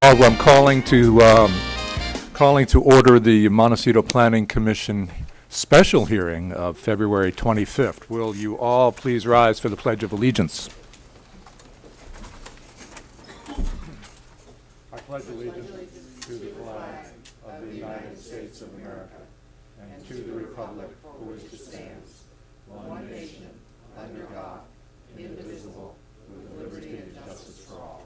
I'm calling to order the Montecito Planning Commission special hearing of February 25th. Will you all please rise for the Pledge of Allegiance? I pledge allegiance to the flag of the United States of America and to the republic for which it stands, one nation, under God, indivisible, with liberty and justice for all.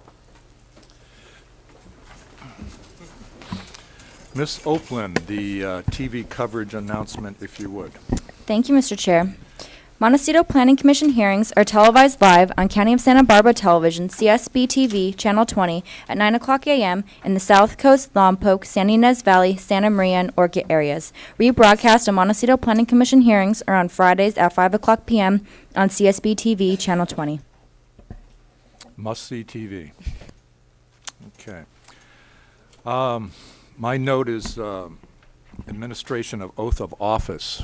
Ms. Oakland, the TV coverage announcement, if you would. Thank you, Mr. Chair. Montecito Planning Commission hearings are televised live on County of Santa Barbara Television, CSB TV, Channel 20, at 9 o'clock a.m. in the South Coast, Lompoc, San Ynez Valley, Santa Maria, and Orchid areas. Rebroadcast of Montecito Planning Commission hearings are on Fridays at 5 o'clock p.m. on CSB TV, Channel 20. Must-see TV. Okay. My note is administration of oath of office.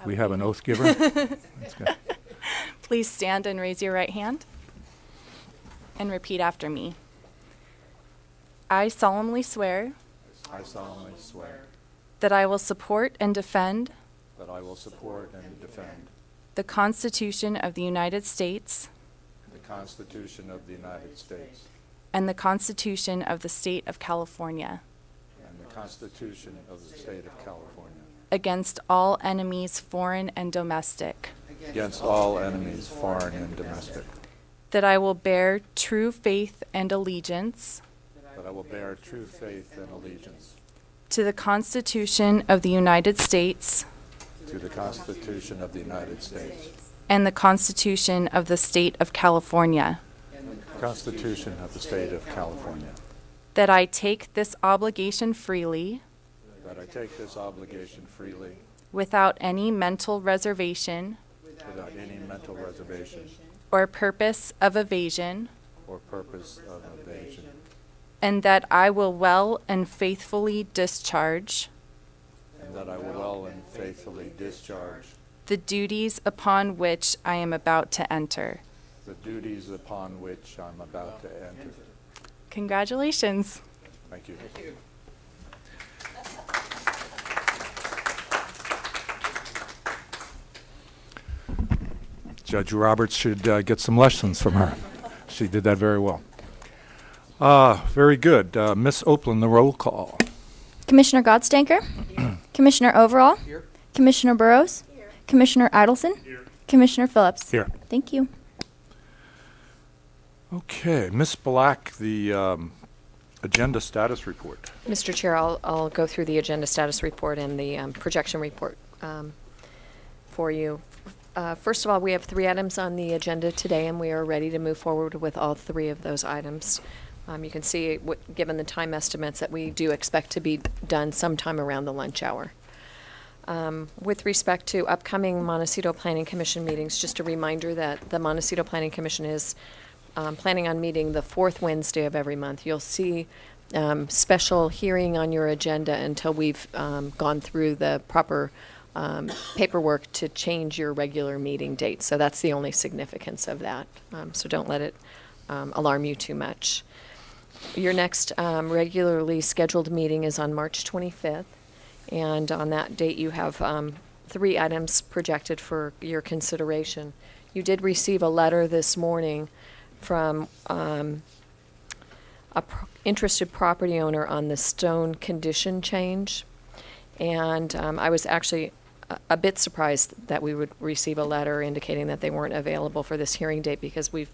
We have an oath giver. That's good. Please stand and raise your right hand and repeat after me. I solemnly swear I solemnly swear that I will support and defend that I will support and defend the Constitution of the United States the Constitution of the United States and the Constitution of the State of California and the Constitution of the State of California against all enemies, foreign and domestic, against all enemies, foreign and domestic, that I will bear true faith and allegiance that I will bear true faith and allegiance to the Constitution of the United States to the Constitution of the United States, and the Constitution of the State of California, Constitution of the State of California, that I take this obligation freely that I take this obligation freely without any mental reservation without any mental reservation or purpose of evasion, or purpose of evasion, and that I will well and faithfully discharge and that I will well and faithfully discharge the duties upon which I am about to enter. the duties upon which I'm about to enter. Congratulations. Thank you. Judge Roberts should get some lessons from her. She did that very well. Very good. Ms. Oakland, the roll call. Commissioner Godstanker? Commissioner Overall? Here. Commissioner Burrows? Here. Commissioner Idelson? Here. Commissioner Phillips? Here. Thank you. Okay, Ms. Black, the agenda status report. Mr. Chair, I'll go through the agenda status report and the projection report for you. First of all, we have 3 items on the agenda today, and we are ready to move forward with all 3 of those items. You can see, given the time estimates, that we do expect to be done sometime around the lunch hour. With respect to upcoming Montecito Planning Commission meetings, just a reminder that the Montecito Planning Commission is planning on meeting the 4th Wednesday of every month. You'll see special hearing on your agenda until we've gone through the proper paperwork to change your regular meeting date. So that's the only significance of that. So don't let it alarm you too much. Your next regularly scheduled meeting is on March 25th. And on that date, you have 3 items projected for your consideration. You did receive a letter this morning from interested property owner on the stone condition change. And I was actually a bit surprised that we would receive a letter indicating that they weren't available for this hearing date, because we've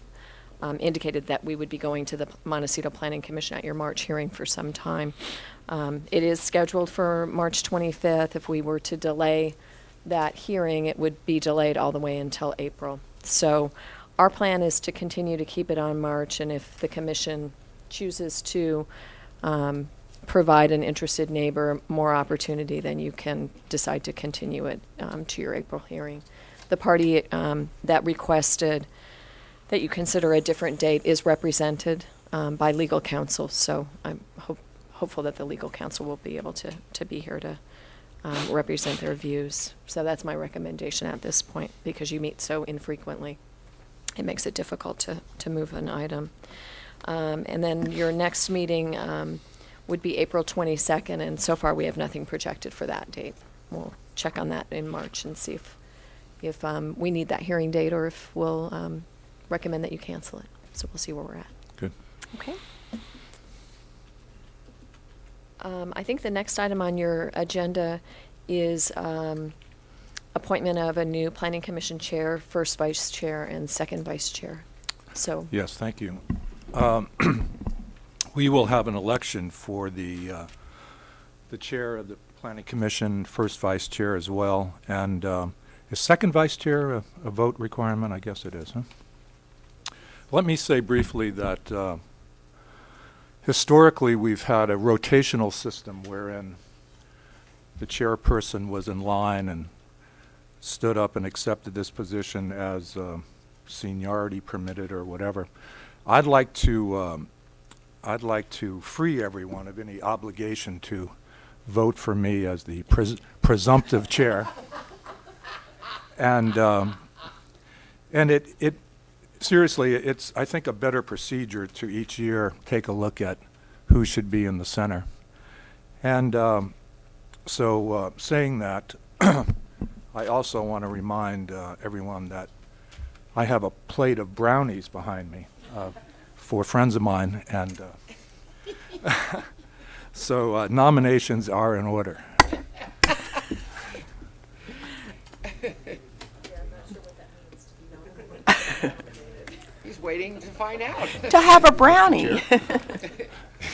indicated that we would be going to the Montecito Planning Commission at your March hearing for some time. It is scheduled for March 25th. If we were to delay that hearing, it would be delayed all the way until April. So our plan is to continue to keep it on March, and if the commission chooses to provide an interested neighbor more opportunity, then you can decide to continue it to your April hearing. The party that requested that you consider a different date is represented by legal counsel, so I'm hopeful that the legal counsel will be able to be here to represent their views. So that's my recommendation at this point, because you meet so infrequently. It makes it difficult to move an item. And then your next meeting would be April 22nd, and so far we have nothing projected for that date. We'll check on that in March and see if we need that hearing date or if we'll recommend that you cancel it. So we'll see where we're at. Good. Okay. I think the next item on your agenda is appointment of a new Planning Commission chair, first vice chair, and second vice chair. So. Yes, thank you. We will have an election for the chair of the Planning Commission, first vice chair as well, and is second vice chair a vote requirement? I guess it is, huh? Let me say briefly that historically we've had a rotational system wherein the chairperson was in line and stood up and accepted this position as seniority permitted or whatever. I'd like to free everyone of any obligation to vote for me as the presumptive chair, and it seriously, it's I think a better procedure to each year take a look at who should be in the center, and so saying that, I also want to remind everyone that I have a plate of brownies behind me for friends of mine, and so nominations are in order. He's waiting to find out. To have a brownie.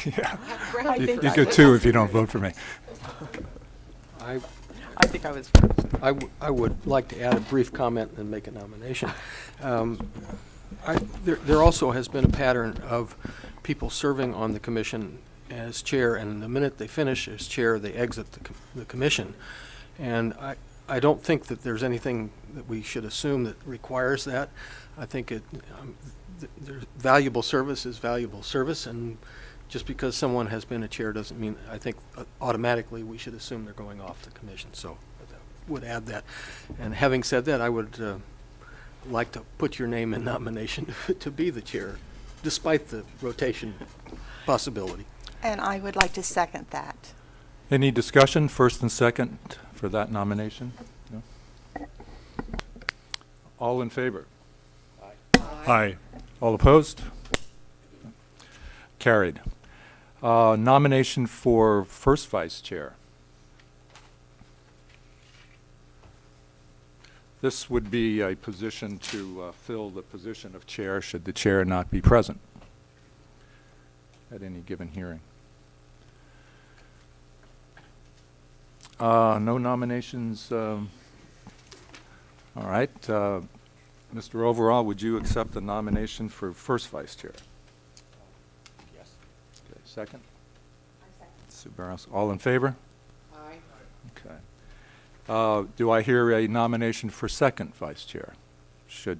Yeah, I you think you could too if you don't vote for me. I think I was. I would like to add a brief comment and make a nomination. There also has been a pattern of people serving on the commission as chair, and the minute they finish as chair, they exit the commission. And I don't think that there's anything that we should assume that requires that. I think there's valuable service is valuable service, and just because someone has been a chair doesn't mean, I think, automatically we should assume they're going off the commission. So I would add that. And having said that, I would like to put your name in nomination to be the chair, despite the rotation possibility. And I would like to second that. Any discussion, first and second, for that nomination? No? All in favor? Aye. All opposed? Carried. Nomination for first vice chair. This would be a position to fill the position of chair should the chair not be present at any given hearing. No nominations. All right. Mr. Overall, would you accept the nomination for first vice chair? Yes. Okay, second? Sue Barros. All in favor? Aye. Okay. Do I hear a nomination for second vice chair, should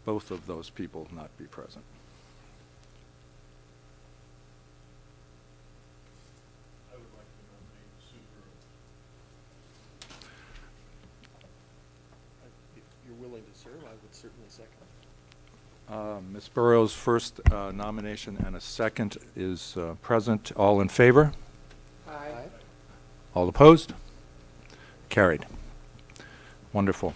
both of those people not be present? I would like to nominate Sue Burrows. If you're willing to serve, I would certainly second. Ms. Burrows' first nomination and a second is present. All in favor? Aye. All opposed? Carried. Wonderful.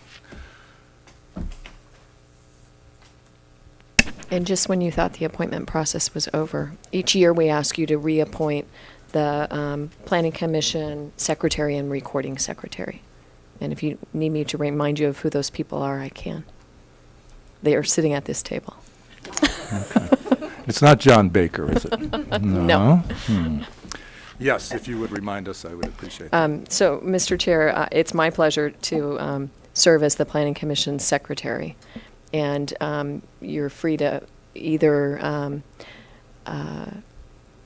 And just when you thought the appointment process was over, each year we ask you to reappoint the Planning Commission secretary and recording secretary. And if you need me to remind you of who those people are, I can. They are sitting at this table. Okay. It's not John Baker, is it? No. Yes, if you would remind us, I would appreciate that. So, Mr. Chair, it's my pleasure to serve as the Planning Commission secretary. And you're free to either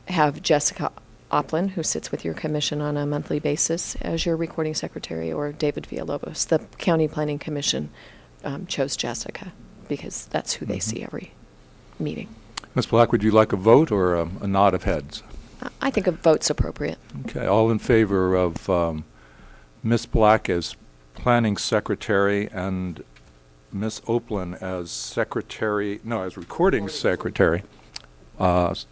have Jessica Oplin, who sits with your commission on a monthly basis, as your recording secretary, or David Villalobos. The County Planning Commission chose Jessica because that's who they see every meeting. Ms. Black, would you like a vote or a nod of heads? I think a vote's appropriate. Okay, all in favor of Ms. Black as planning secretary and Miss Oplan as secretary, no, as recording secretary,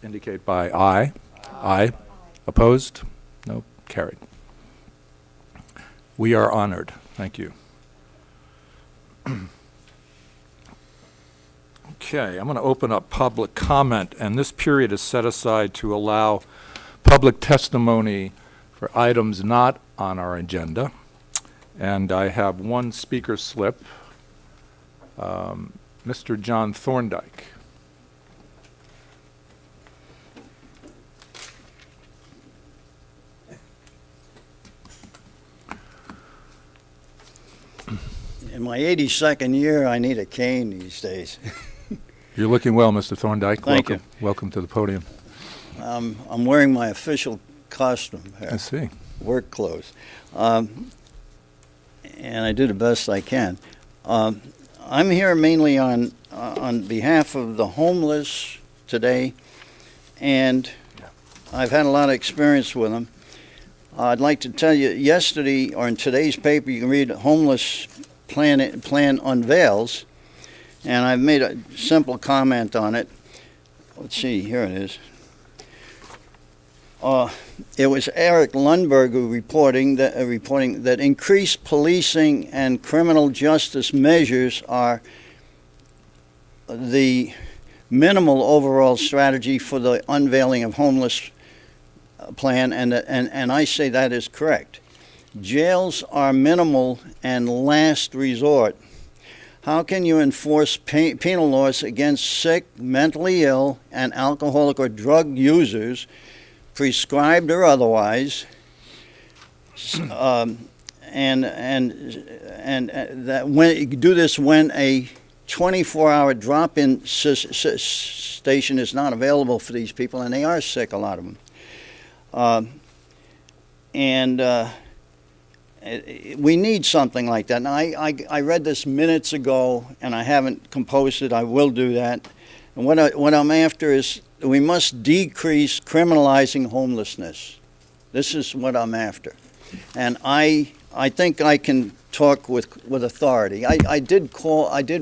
indicate by aye. Aye. Opposed? No. Carried. We are honored. Thank you. Okay, I'm going to open up public comment, and this period is set aside to allow public testimony for items not on our agenda. And I have one speaker slip, Mr. John Thorndike. In my 82nd year, I need a cane these days. You're looking well, Mr. Thorndike. Thank Welcome. Welcome to the podium. I'm wearing my official costume here, I see. work clothes, and I do the best I can. I'm here mainly on behalf of the homeless today, and I've had a lot of experience with them. I'd like to tell you, yesterday, or in today's paper, you can read Homeless Plan Unveils, and I've made a simple comment on it. Let's see, here it is. It was Eric Lundberg who reporting that increased policing and criminal justice measures are the minimal overall strategy for the unveiling of homeless plan, and I say that is correct. Jails are minimal and last resort. How can you enforce penal laws against sick, mentally ill, and alcoholic or drug users, prescribed or otherwise, and that when you do this when a 24-hour drop-in station is not available for these people, and they are sick, a lot of them. We need something like that. Now, I read this minutes ago, and I haven't composed it. I will do that. And what I'm after is we must decrease criminalizing homelessness. This is what I'm after. And I think I can talk with authority. I did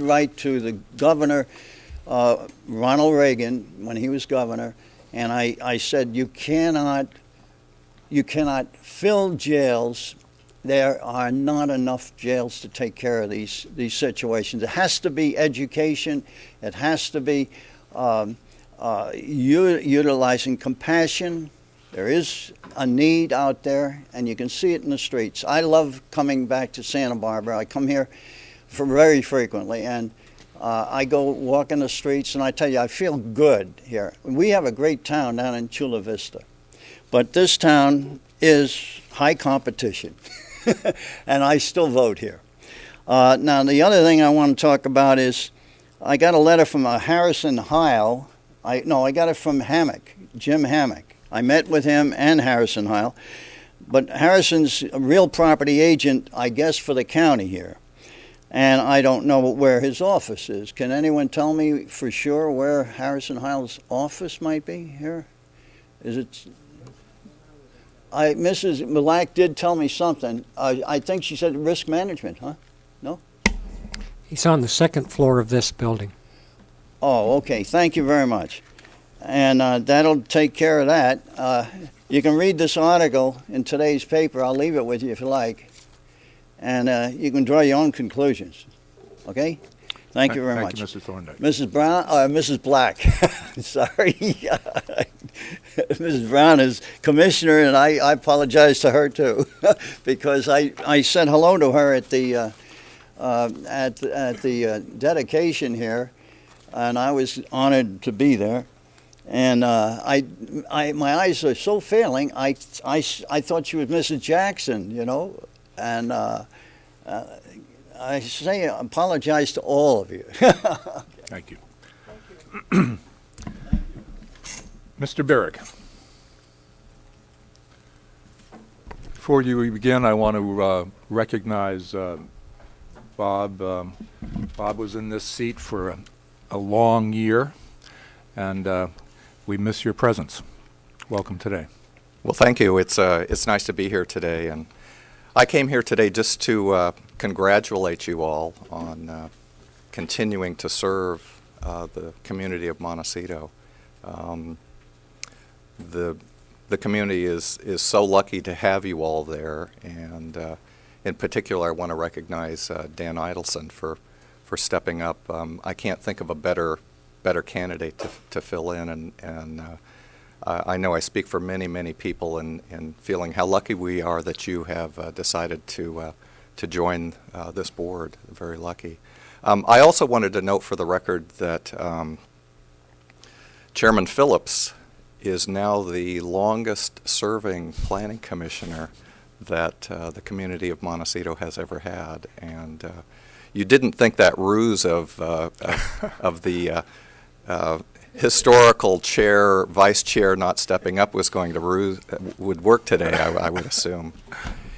write to the governor, Ronald Reagan, when he was governor, and I said, you cannot fill jails. There are not enough jails to take care of these situations. It has to be education. It has to be utilizing compassion. There is a need out there, and you can see it in the streets. I love coming back to Santa Barbara. I come here very frequently, and I go walk in the streets, and I tell you, I feel good here. We have a great town down in Chula Vista, but this town is high competition, and I still vote here. Now, the other thing I want to talk about is I got a letter from Harrison Heil. I got it from Hammock, Jim Hammock. I met with him and Harrison Heil, but Harrison's a real property agent, I guess, for the county here. And I don't know where his office is. Can anyone tell me for sure where Harrison Heil's office might be here? Is it? Mrs. Malak did tell me something. I think she said risk management, huh? No? He's on the second floor of this building. Oh, okay. Thank you very much. And that'll take care of that. You can read this article in today's paper. I'll leave it with you if you like. And you can draw your own conclusions. Okay? Thank you very much. Thank you, Mr. Thorndike. Mrs. Brown, Mrs. Black. Sorry. Mrs. Brown is commissioner, and I apologize to her too, because I said hello to her at the dedication here, and I was honored to be there. And my eyes are so failing. I thought she was Mrs. Jackson, you know, and I apologize to all of you. Thank you. Mr. Barrick. Before we begin, I want to recognize Bob. Bob was in this seat for a long year, and we miss your presence. Welcome today. Well, thank you. It's nice to be here today, and I came here today just to congratulate you all on continuing to serve the community of Montecito. The community is so lucky to have you all there, and in particular, I want to recognize Dan Idelson for stepping up. I can't think of a better candidate to fill in, and I know I speak for many people in feeling how lucky we are that you have decided to join this board. Very lucky. I also wanted to note for the record that Chairman Phillips is now the longest-serving planning commissioner that the community of Montecito has ever had, and you didn't think that ruse of the historical chair, vice chair not stepping up would work today, I would assume.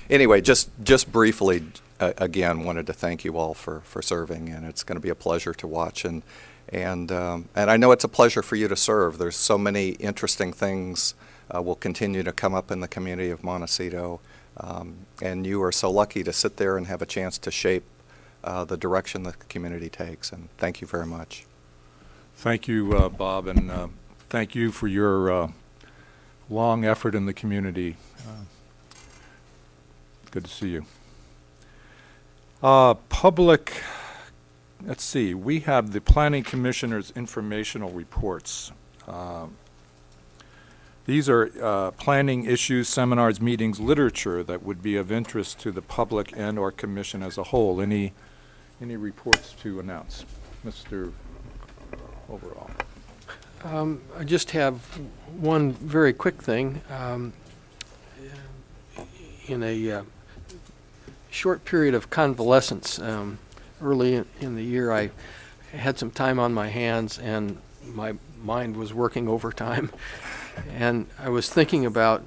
Anyway, just briefly, again, wanted to thank you all for serving, and it's going to be a pleasure to watch, and I know it's a pleasure for you to serve. There's so many interesting things will continue to come up in the community of Montecito, and you are so lucky to sit there and have a chance to shape the direction the community takes, and thank you very much. Thank you, Bob, and thank you for your long effort in the community. Good to see you. Public, let's see, we have the Planning Commissioner's informational reports. These are planning issues, seminars, meetings, literature that would be of interest to the public and or commission as a whole. Any reports to announce? Mr. Overall. I just have one very quick thing. In a short period of convalescence, early in the year, I had some time on my hands and my mind was working overtime. And I was thinking about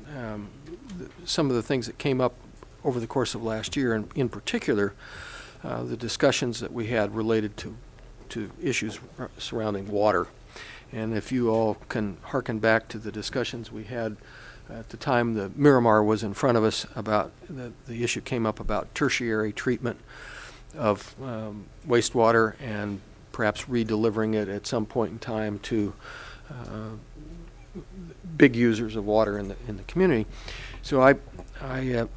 some of the things that came up over the course of last year, and in particular, the discussions that we had related to issues surrounding water. And if you all can hearken back to the discussions we had at the time the Miramar was in front of us, about the issue came up about tertiary treatment of wastewater and perhaps redelivering it at some point in time to big users of water in the community. So I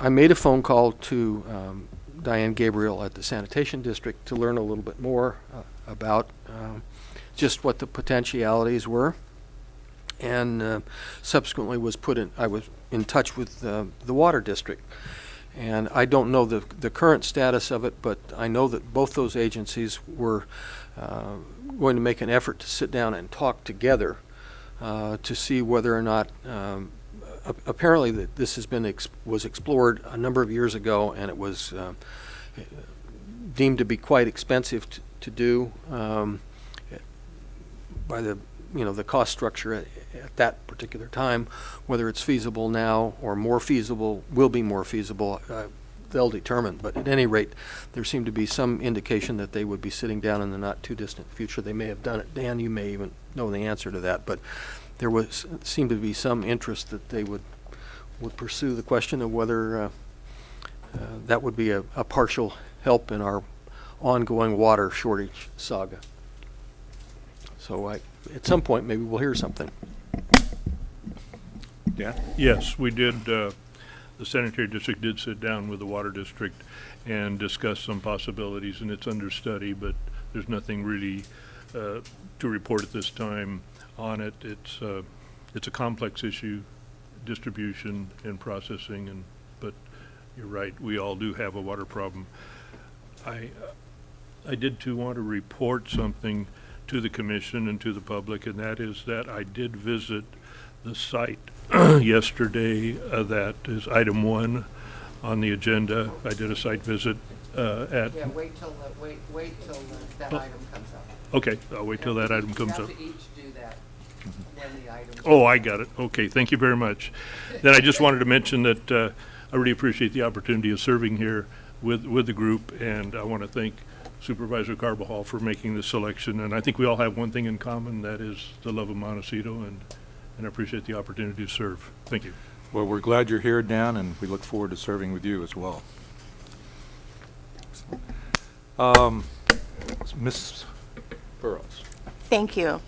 made a phone call to Diane Gabriel at the Sanitation District to learn a little bit more about just what the potentialities were, and subsequently I was in touch with the Water District. And I don't know the current status of it, but I know that both those agencies were going to make an effort to sit down and talk together to see whether or not, apparently that this has been was explored a number of years ago, and it was deemed to be quite expensive to do by the cost structure at that particular time. Whether it's feasible now or will be more feasible, they'll determine. But at any rate, there seemed to be some indication that they would be sitting down in the not too distant future. They may have done it. Dan, you may even know the answer to that, but there seemed to be some interest that they would pursue the question of whether that would be a partial help in our ongoing water shortage saga. So at some point, maybe we'll hear something. Yeah. Yes, we did. The sanitary district did sit down with the water district and discuss some possibilities, and it's under study, but there's nothing really to report at this time on it. It's a complex issue, distribution and processing, but you're right, we all do have a water problem. I did too want to report something to the commission and to the public, and that is that I did visit the site yesterday. That is item 1 on the agenda. I did a site visit at. Yeah, wait till that item comes up. Okay, I'll wait till that item comes up. You have to each do that when the item. Oh, I got it. Okay, thank you very much. Then I just wanted to mention that I really appreciate the opportunity of serving here with the group, and I want to thank Supervisor Carbajal for making this selection. And I think we all have one thing in common, that is the love of Montecito, and I appreciate the opportunity to serve. Thank you. Well, we're glad you're here, Dan, and we look forward to serving with you as well. Let's Ms. Burrows. Thank you.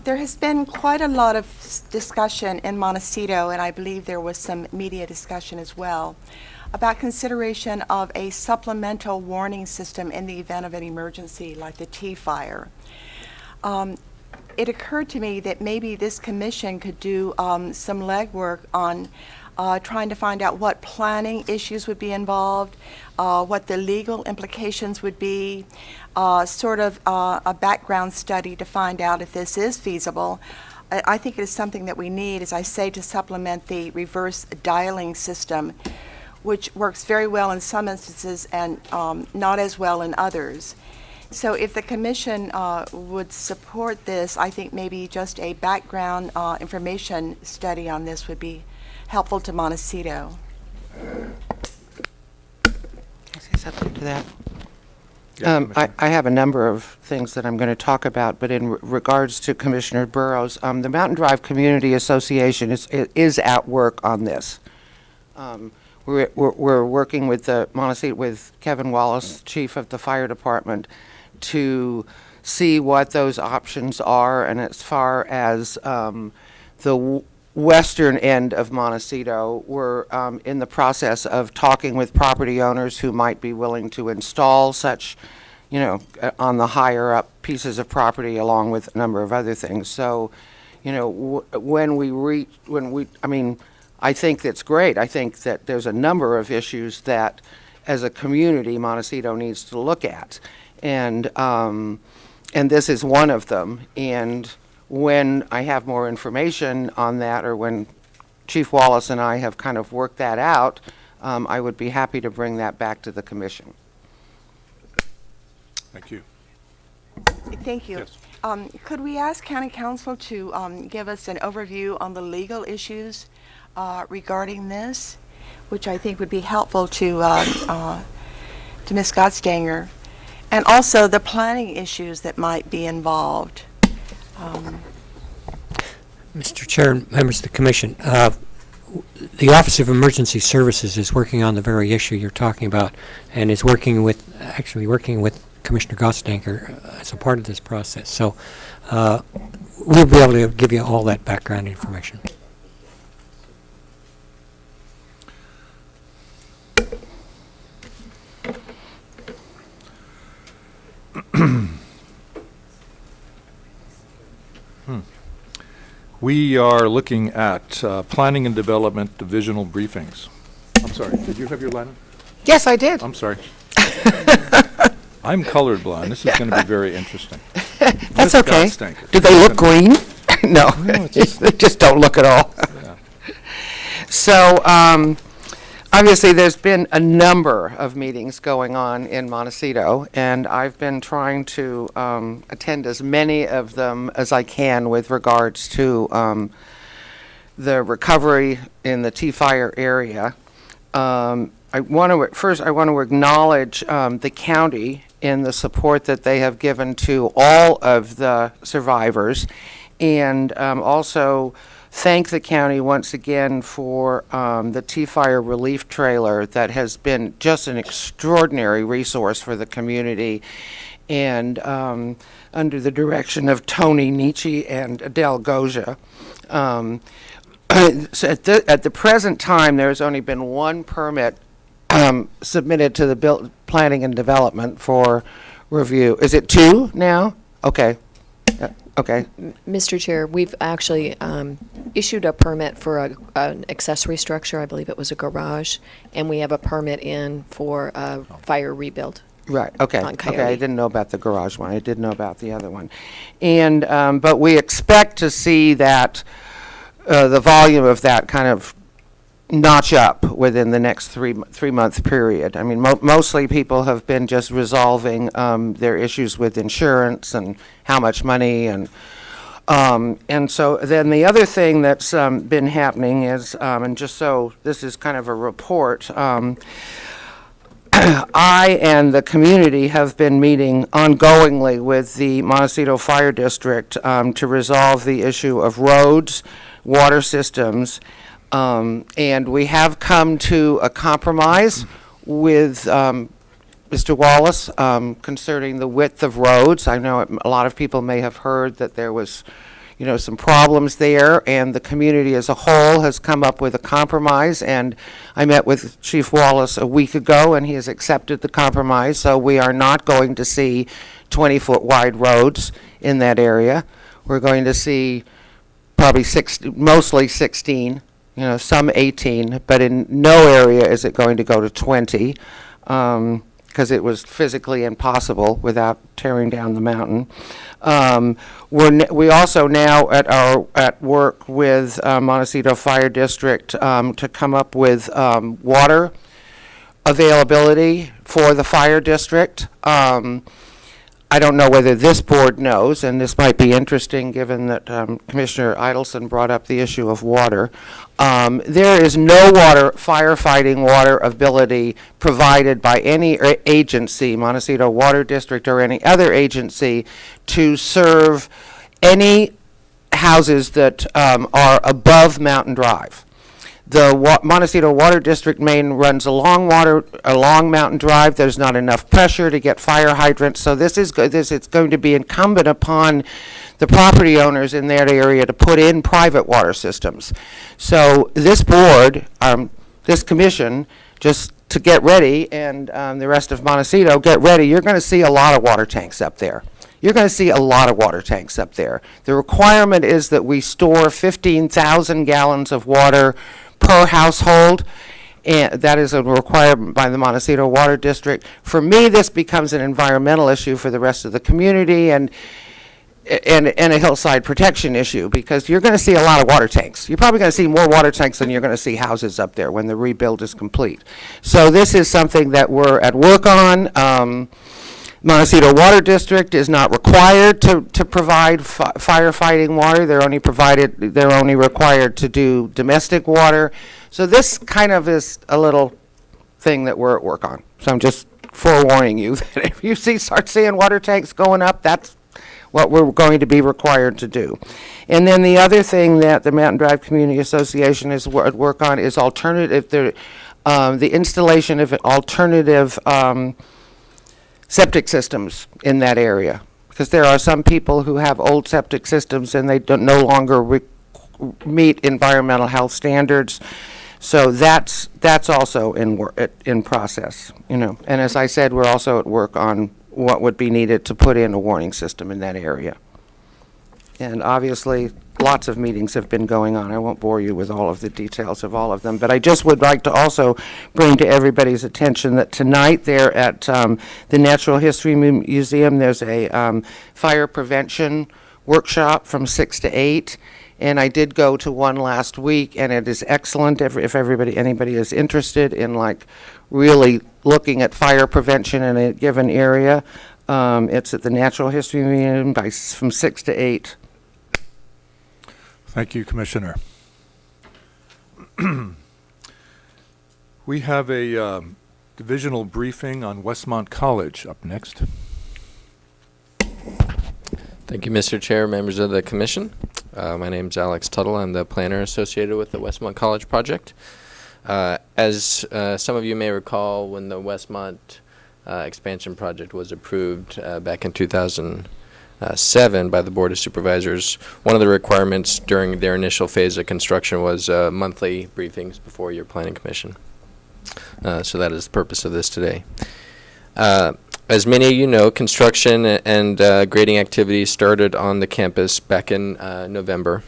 There has been quite a lot of discussion in Montecito, and I believe there was some media discussion as well, about consideration of a supplemental warning system in the event of an emergency like the T-fire. It occurred to me that maybe this commission could do some legwork on trying to find out what planning issues would be involved, what the legal implications would be, sort of a background study to find out if this is feasible. I think it is something that we need, as I say, to supplement the reverse dialing system, which works very well in some instances and not as well in others. So if the commission would support this, I think maybe just a background information study on this would be helpful to Montecito. Can I say something to that? Yeah, I have a number of things that I'm going to talk about, but in regards to Commissioner Burrows, the Mountain Drive Community Association is at work on this. We're working with the Montecito, with Kevin Wallace, Chief of the Fire Department, to see what those options are. And as far as the western end of Montecito, we're in the process of talking with property owners who might be willing to install such, on the higher up pieces of property, along with a number of other things. So, I think that's great. I think that there's a number of issues that, as a community, Montecito needs to look at. And this is one of them. And when I have more information on that, or when Chief Wallace and I have kind of worked that out, I would be happy to bring that back to the commission. Thank you. Thank you. Yes. Could we ask County Council to give us an overview on the legal issues regarding this, which I think would be helpful to Ms. Gottstanger, and also the planning issues that might be involved? Mr. Chair and members of the commission, the Office of Emergency Services is working on the very issue you're talking about, and is working with Commissioner Gottstanger as a part of this process. So we'll be able to give you all that background information. We are looking at planning and development divisional briefings. I'm sorry, did you have your line? Yes, I did. I'm sorry. I'm colorblind. This is going to be very interesting. That's Ms. okay. Gottstanger. Do they look green? No, No, it's just- they just don't look at all. Yeah. So, obviously, there's been a number of meetings going on in Montecito, and I've been trying to attend as many of them as I can with regards to the recovery in the T-fire area. I want to acknowledge the county in the support that they have given to all of the survivors, and also thank the county once again for the T-fire relief trailer that has been just an extraordinary resource for the community, and under the direction of Tony Nietzsche and Adele Goja. So at the present time, there's only been one permit submitted to the planning and development for review. Is it two now? Okay. Okay. Mr. Chair, we've actually issued a permit for an accessory structure. I believe it was a garage, and we have a permit in for a fire rebuild. Right, okay, On okay, I Coyote. didn't know about the garage one, I did know about the other one. And, but we expect to see that, the volume of that kind of notch up within the next three-month period. I mean, mostly people have been just resolving, their issues with insurance and how much money, and so then the other thing that's been happening is, and just so this is kind of a report, I and the community have been meeting ongoingly with the Montecito Fire District to resolve the issue of roads, water systems, and we have come to a compromise with Mr. Wallace concerning the width of roads. I know a lot of people may have heard that there was, some problems there, and the community as a whole has come up with a compromise. And I met with Chief Wallace a week ago, and he has accepted the compromise. So we are not going to see 20-foot wide roads in that area. We're going to see probably mostly 16, some 18, but in no area is it going to go to 20. Because it was physically impossible without tearing down the mountain. We also now at work with Montecito Fire District to come up with water availability for the fire district. I don't know whether this board knows, and this might be interesting given that Commissioner Idelson brought up the issue of water. There is no firefighting water ability provided by any agency, Montecito Water District or any other agency, to serve any houses that are above Mountain Drive. The Montecito Water District main runs along Mountain Drive. There's not enough pressure to get fire hydrants, so it's going to be incumbent upon the property owners in that area to put in private water systems. So this board, this commission, just to get ready, and the rest of Montecito, get ready. You're going to see a lot of water tanks up there. You're going to see a lot of water tanks up there. The requirement is that we store 15,000 gallons of water per household, and that is a requirement by the Montecito Water District. For me, this becomes an environmental issue for the rest of the community and a hillside protection issue, because you're going to see a lot of water tanks. You're probably going to see more water tanks than you're going to see houses up there when the rebuild is complete. So this is something that we're at work on. Montecito Water District is not required to provide firefighting water. They're only required to do domestic water. So this kind of is a little thing that we're at work on. So I'm just forewarning you that if you start seeing water tanks going up, that's what we're going to be required to do. And then the other thing that the Mountain Drive Community Association is at work on is the installation of alternative septic systems in that area, because there are some people who have old septic systems and they no longer meet environmental health standards. So that's also in process, And as I said, we're also at work on what would be needed to put in a warning system in that area. And obviously, lots of meetings have been going on. I won't bore you with all of the details of all of them, but I just would like to also bring to everybody's attention that tonight there at the Natural History Museum, there's a fire prevention workshop from 6 to 8. And I did go to one last week, and it is excellent. If anybody is interested in really looking at fire prevention in a given area, it's at the Natural History Museum from 6 to 8. Thank you, Commissioner. We have a divisional briefing on Westmont College up next. Thank you, Mr. Chair, members of the Commission. My name is Alex Tuttle. I'm the planner associated with the Westmont College project. As some of you may recall, when the Westmont expansion project was approved back in 2007 by the Board of Supervisors, one of the requirements during their initial phase of construction was monthly briefings before your Planning Commission. So that is the purpose of this today. As many of you know, construction and grading activities started on the campus back in November.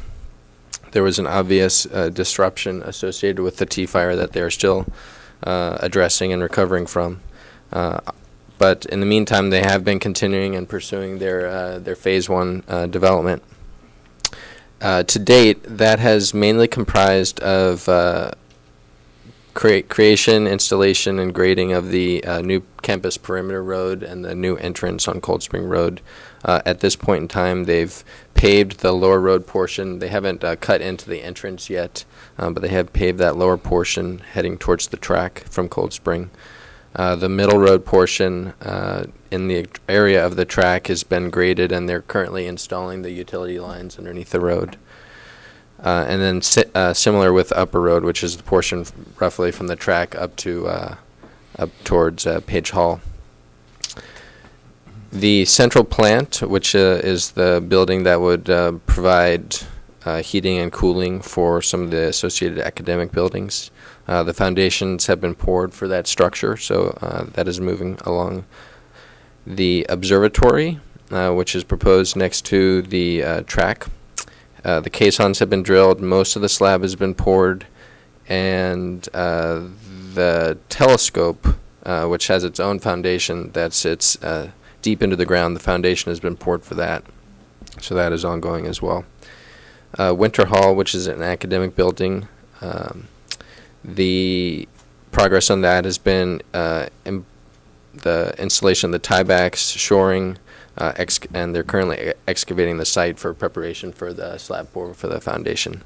There was an obvious disruption associated with the T-fire that they're still addressing and recovering from. But in the meantime, they have been continuing and pursuing their Phase 1 development. To date, that has mainly comprised of creation, installation, and grading of the new campus perimeter road and the new entrance on Cold Spring Road. At this point in time, they've paved the lower road portion. They haven't cut into the entrance yet, but they have paved that lower portion heading towards the track from Cold Spring. The middle road portion in the area of the track has been graded, and they're currently installing the utility lines underneath the road. And then similar with Upper Road, which is the portion roughly from the track up to up towards Page Hall. The central plant, which is the building that would provide heating and cooling for some of the associated academic buildings. The foundations have been poured for that structure, so that is moving along. The observatory, which is proposed next to the track. The caissons have been drilled, most of the slab has been poured, and the telescope, which has its own foundation that sits deep into the ground, the foundation has been poured for that, so that is ongoing as well. Winter Hall, which is an academic building, the progress on that has been the installation of the tiebacks, shoring, and they're currently excavating the site for preparation for the slab pour for the foundation.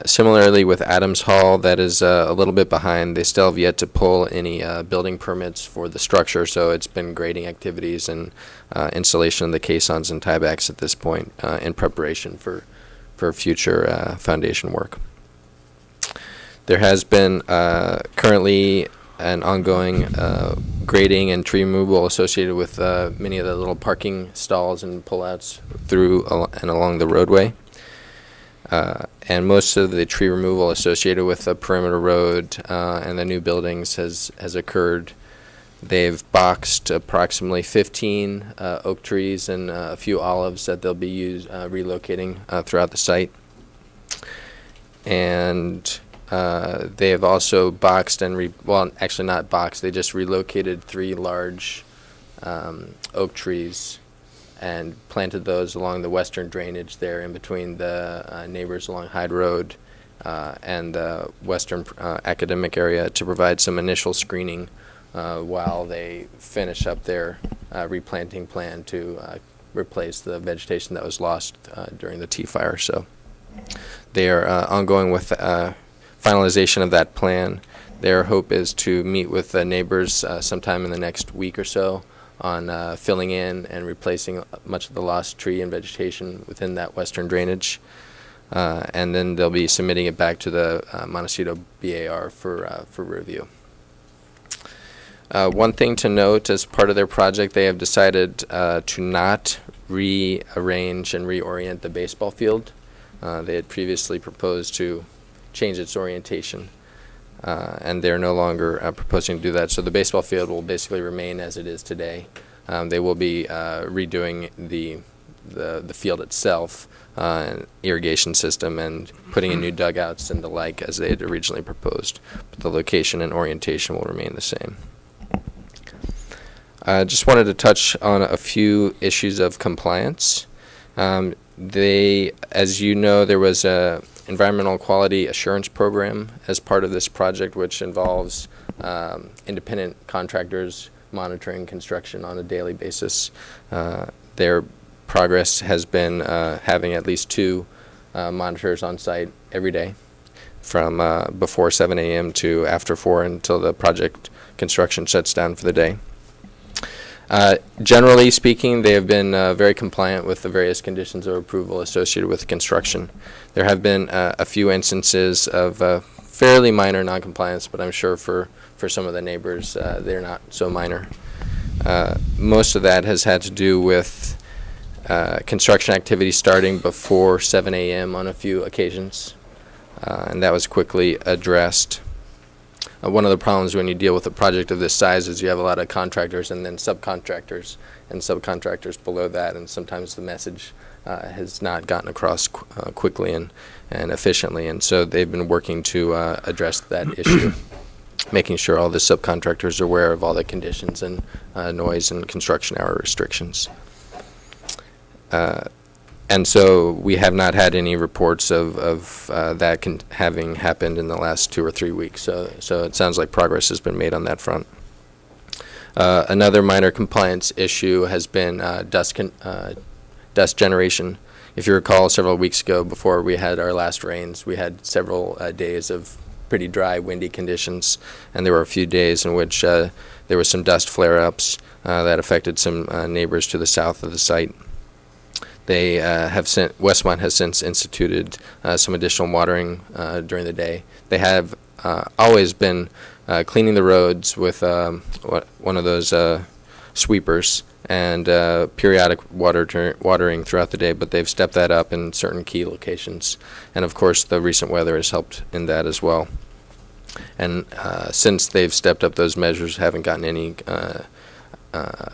Similarly with Adams Hall, that is a little bit behind. They still have yet to pull any building permits for the structure, so it's been grading activities and installation of the caissons and tiebacks at this point in preparation for future foundation work. There has been currently an ongoing grading and tree removal associated with many of the little parking stalls and pullouts through and along the roadway. And most of the tree removal associated with the perimeter road and the new buildings has occurred. They've boxed approximately 15 oak trees and a few olives that they'll be relocating throughout the site. And they have also boxed and well, actually not boxed. They just relocated 3 large oak trees and planted those along the western drainage there in between the neighbors along Hyde Road and the western academic area to provide some initial screening while they finish up their replanting plan to replace the vegetation that was lost during the tea fire. So they are ongoing with finalization of that plan. Their hope is to meet with the neighbors sometime in the next week or so on filling in and replacing much of the lost tree and vegetation within that western drainage. And then they'll be submitting it back to the Montecito BAR for review. One thing to note, as part of their project, they have decided to not rearrange and reorient the baseball field. They had previously proposed to change its orientation, and they're no longer proposing to do that. So the baseball field will basically remain as it is today. They will be redoing the field itself, irrigation system, and putting in new dugouts and the like as they had originally proposed. But the location and orientation will remain the same. I just wanted to touch on a few issues of compliance. As you know, there was a environmental quality assurance program as part of this project, which involves independent contractors monitoring construction on a daily basis. Their progress has been having at least 2 monitors on site every day from before 7 a.m. to after 4 until the project construction shuts down for the day. Generally speaking, they have been very compliant with the various conditions of approval associated with construction. There have been a few instances of fairly minor noncompliance, but I'm sure for some of the neighbors, they're not so minor. Most of that has had to do with construction activity starting before 7 a.m. on a few occasions, and that was quickly addressed. One of the problems when you deal with a project of this size is you have a lot of contractors and then subcontractors and subcontractors below that, and sometimes the message has not gotten across quickly and efficiently, and so they've been working to address that issue, making sure all the subcontractors are aware of all the conditions and noise and construction hour restrictions. And so we have not had any reports of that having happened in the last 2 or 3 weeks. So it sounds like progress has been made on that front. Another minor compliance issue has been dust generation. If you recall, several weeks ago, before we had our last rains, we had several days of pretty dry, windy conditions, and there were a few days in which there was some dust flare-ups that affected some neighbors to the south of the site. They Westmont has since instituted some additional watering during the day. They have always been cleaning the roads with one of those sweepers and periodic watering throughout the day, but they've stepped that up in certain key locations. And of course, the recent weather has helped in that as well. And since they've stepped up those measures, haven't gotten any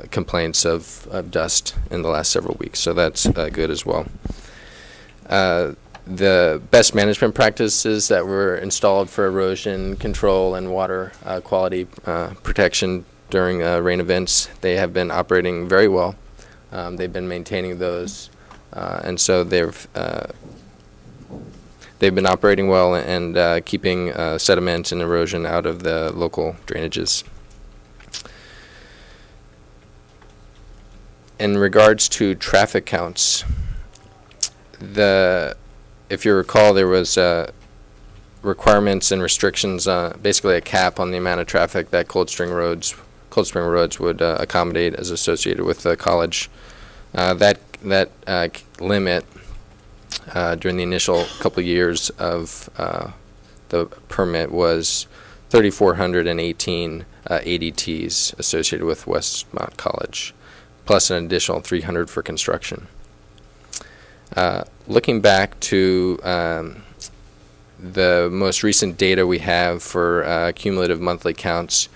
complaints of dust in the last several weeks, so that's good as well. The best management practices that were installed for erosion control and water quality protection during rain events, they have been operating very well. They've been maintaining those, and so they've been operating well and keeping sediment and erosion out of the local drainages. In regards to traffic counts, if you recall, there was requirements and restrictions, basically a cap on the amount of traffic that Cold Spring Roads would accommodate as associated with the college. That limit during the initial couple of years of the permit was 3,418 ADTs associated with Westmont College, plus an additional 300 for construction. Looking back to the most recent data we have for cumulative monthly counts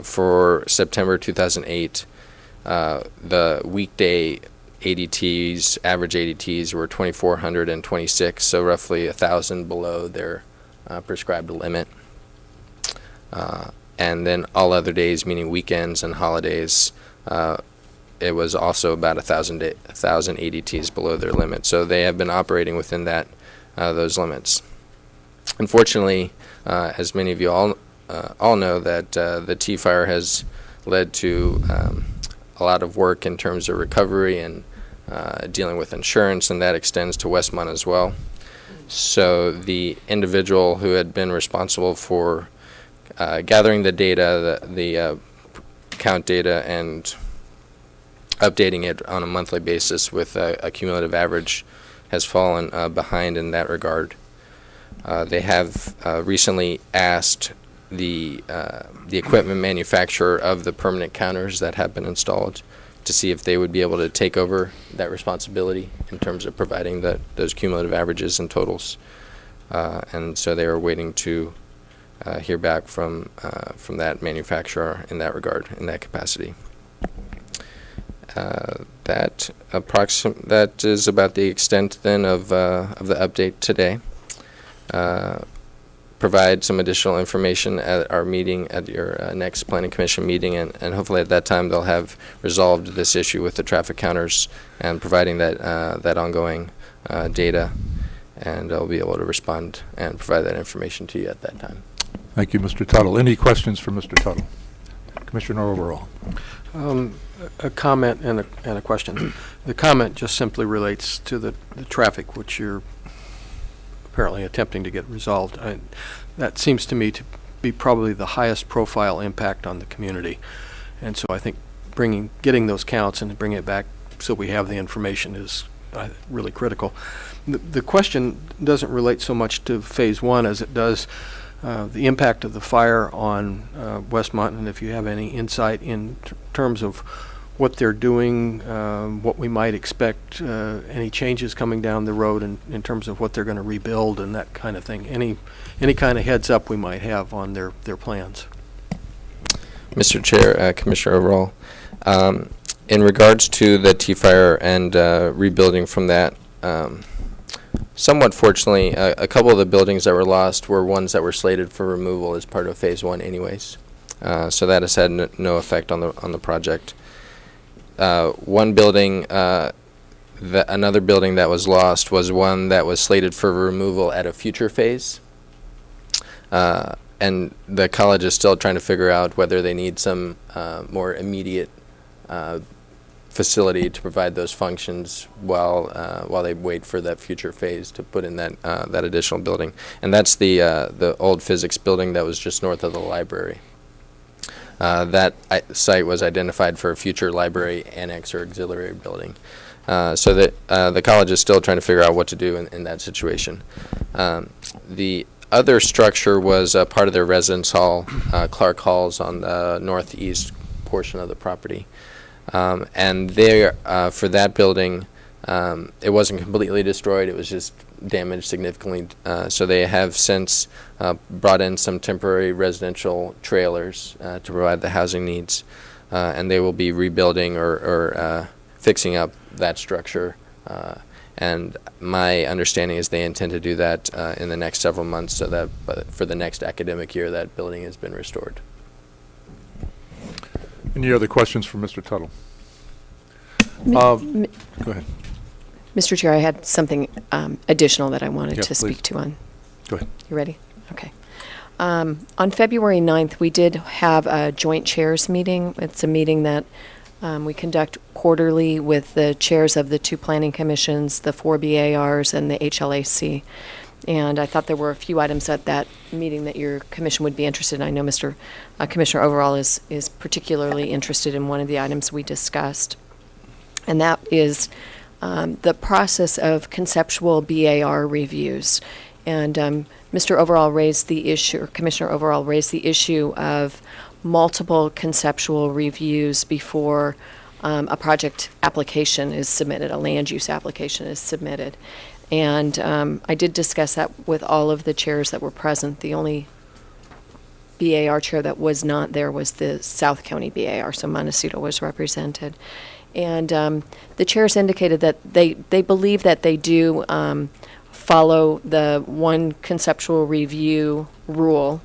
for September 2008, the weekday ADTs, average ADTs were 2,426, so roughly 1,000 below their prescribed limit. And then all other days, meaning weekends and holidays, it was also about 1,000 ADTs below their limit. So they have been operating within those limits. Unfortunately, as many of you all know, that the T-fire has led to a lot of work in terms of recovery and dealing with insurance, and that extends to Westmont as well. So the individual who had been responsible for gathering the data, the count data, and updating it on a monthly basis with a cumulative average has fallen behind in that regard. They have recently asked the equipment manufacturer of the permanent counters that have been installed to see if they would be able to take over that responsibility in terms of providing those cumulative averages and totals. And so they are waiting to hear back from that manufacturer in that regard, in that capacity. That is about the extent then of the update today. Provide some additional information at our meeting, at your next Planning Commission meeting, and hopefully at that time they'll have resolved this issue with the traffic counters and providing that ongoing data, and they'll be able to respond and provide that information to you at that time. Thank you, Mr. Tuttle. Any questions for Mr. Tuttle? Commissioner Overall. A comment and a question. The comment just simply relates to the traffic, which you're apparently attempting to get resolved. That seems to me to be probably the highest profile impact on the community. And so I think getting those counts and bringing it back so we have the information is really critical. The question doesn't relate so much to Phase 1 as it does the impact of the fire on Westmont, and if you have any insight in terms of what they're doing, what we might expect, any changes coming down the road in terms of what they're going to rebuild and that kind of thing. Any kind of heads up we might have on their plans. Mr. Chair, Commissioner Overall, in regards to the T-fire and rebuilding from that, somewhat fortunately, a couple of the buildings that were lost were ones that were slated for removal as part of Phase 1 anyways. So that has had no effect on the project. One building, another building that was lost was one that was slated for removal at a future phase. And the college is still trying to figure out whether they need some more immediate facility to provide those functions while they wait for that future phase to put in that additional building. And that's the old physics building that was just north of the library. That site was identified for a future library annex or auxiliary building. So that the college is still trying to figure out what to do in that situation. The other structure was part of their residence hall, Clark Halls on the northeast portion of the property. And there, for that building, it wasn't completely destroyed, it was just damaged significantly. So they have since brought in some temporary residential trailers to provide the housing needs. And they will be rebuilding or fixing up that structure. And my understanding is they intend to do that in the next several months, so that for the next academic year, that building has been restored. Any other questions for Mr. Tuttle? Go ahead. Mr. Chair, I had something additional that I wanted Yeah, to please. speak to on. Go ahead. You ready? Okay. On February 9th, we did have a joint chairs meeting. It's a meeting that we conduct quarterly with the chairs of the 2 planning commissions, the 4 BARs, and the HLAC. And I thought there were a few items at that meeting that your commission would be interested in. I know Mr. Commissioner Overall is particularly interested in one of the items we discussed. And that is the process of conceptual BAR reviews. And Mr. Overall raised the issue, or Commissioner Overall raised the issue of multiple conceptual reviews before a project application is submitted, a land use application is submitted. And I did discuss that with all of the chairs that were present. The only BAR chair that was not there was the South County BAR, so Montecito was represented. And the chairs indicated that they believe that they do follow the one conceptual review rule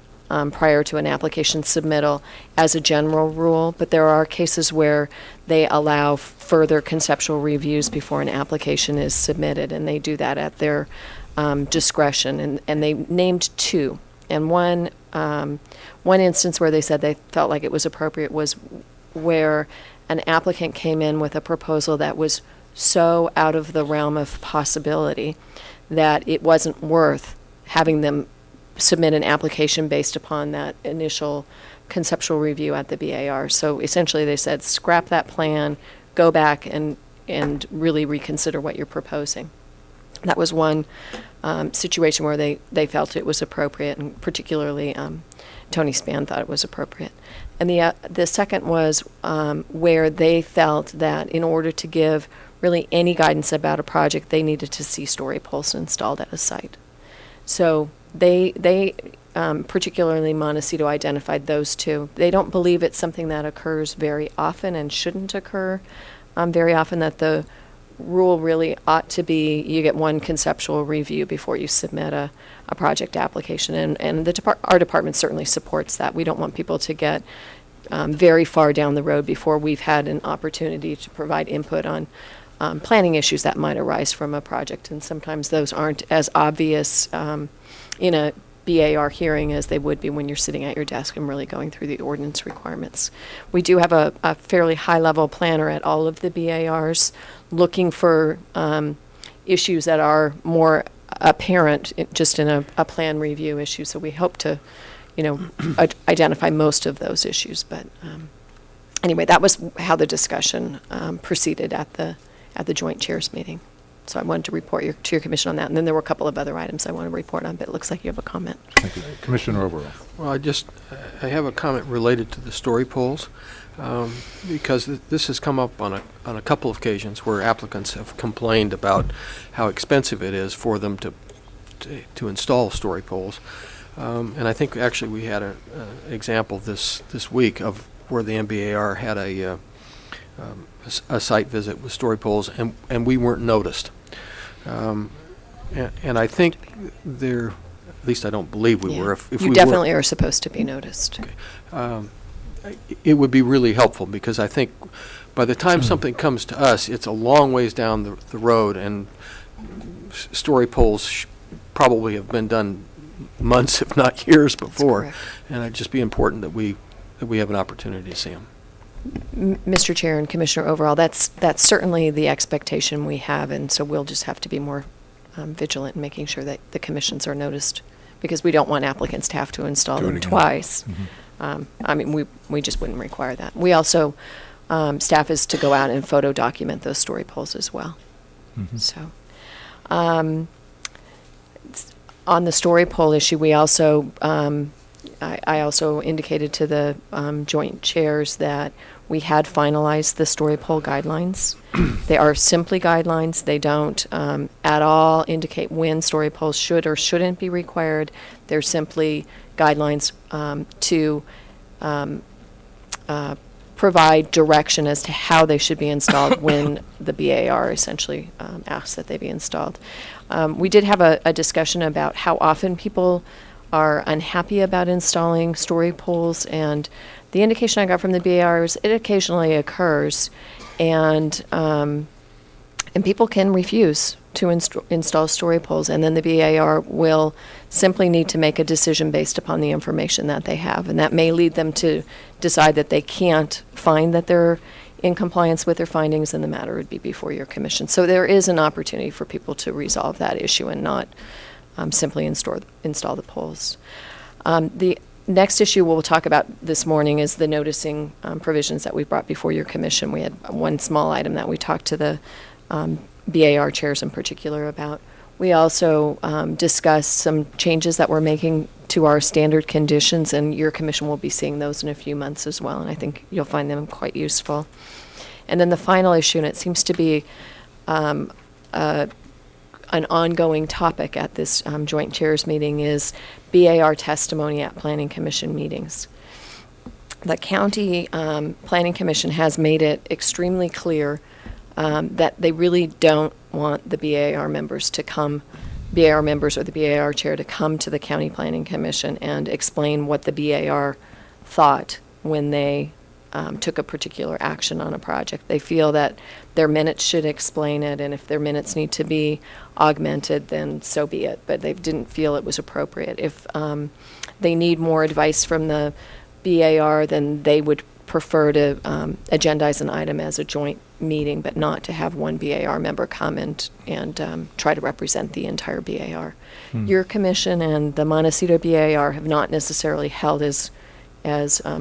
prior to an application submittal as a general rule, but there are cases where they allow further conceptual reviews before an application is submitted, and they do that at their discretion. And they named 2. And one instance where they said they felt like it was appropriate was where an applicant came in with a proposal that was so out of the realm of possibility that it wasn't worth having them submit an application based upon that initial conceptual review at the BAR. So essentially they said, scrap that plan, go back and really reconsider what you're proposing. That was one situation where they felt it was appropriate, and particularly Tony Spann thought it was appropriate. And the second was where they felt that in order to give really any guidance about a project, they needed to see story poles installed at a site. So they particularly Montecito identified those 2. They don't believe it's something that occurs very often and shouldn't occur very often, that the rule really ought to be you get one conceptual review before you submit a project application. And our department certainly supports that. We don't want people to get very far down the road before we've had an opportunity to provide input on planning issues that might arise from a project. And sometimes those aren't as obvious in a BAR hearing as they would be when you're sitting at your desk and really going through the ordinance requirements. We do have a fairly high-level planner at all of the BARs looking for issues that are more apparent just in a plan review issue. So we hope to, identify most of those issues. But anyway, that was how the discussion proceeded at the joint chairs meeting. So I wanted to report to your commission on that. And then there were a couple of other items I want to report on, but it looks like you have a comment. Thank you. Commissioner Overall. Well, I have a comment related to the story poles, because this has come up on a couple of occasions where applicants have complained about how expensive it is for them to install story poles. And I think actually we had an example this week of where the MBAR had a site visit with story poles, and we weren't noticed. And I think at least I don't believe we were. If you we definitely were, are supposed to be noticed. Okay. It would be really helpful, because I think by the time something comes to us, it's a long ways down the road, and story poles probably have been done months, if not years, before. And it'd just be important that we have an opportunity to see them. Mr. Chair and Commissioner Overall, that's certainly the expectation we have, and so we'll just have to be more vigilant in making sure that the commissions are noticed, because we don't want applicants to have to install them twice. Mm-hmm. We just wouldn't require that. We also, staff is to go out and photo document those story poles as well. Mm-hmm. So, on the story pole issue, we also, I also indicated to the joint chairs that We had finalized the story pole guidelines. They are simply guidelines. They don't at all indicate when story poles should or shouldn't be required. They're simply guidelines to provide direction as to how they should be installed when the BAR essentially asks that they be installed. We did have a discussion about how often people are unhappy about installing story poles, and the indication I got from the BAR is it occasionally occurs, and people can refuse to install story poles, and then the BAR will simply need to make a decision based upon the information that they have, and that may lead them to decide that they can't find that they're in compliance with their findings, and the matter would be before your commission. So there is an opportunity for people to resolve that issue and not simply install the poles. The next issue we'll talk about this morning is the noticing provisions that we brought before your commission. We had one small item that we talked to the BAR chairs in particular about. We also discussed some changes that we're making to our standard conditions, and your commission will be seeing those in a few months as well, and I think you'll find them quite useful. And then the final issue, and it seems to be an ongoing topic at this joint chairs meeting, is BAR testimony at planning commission meetings. The county planning commission has made it extremely clear that they really don't want the BAR members to come, BAR members or the BAR chair to come to the county planning commission and explain what the BAR thought when they took a particular action on a project. They feel that their minutes should explain it, and if their minutes need to be augmented, then so be it. But they didn't feel it was appropriate. If they need more advice from the BAR, then they would prefer to agendize an item as a joint meeting, but not to have one BAR member come and try to represent the entire BAR. Your commission and the Montecito BAR have not necessarily held as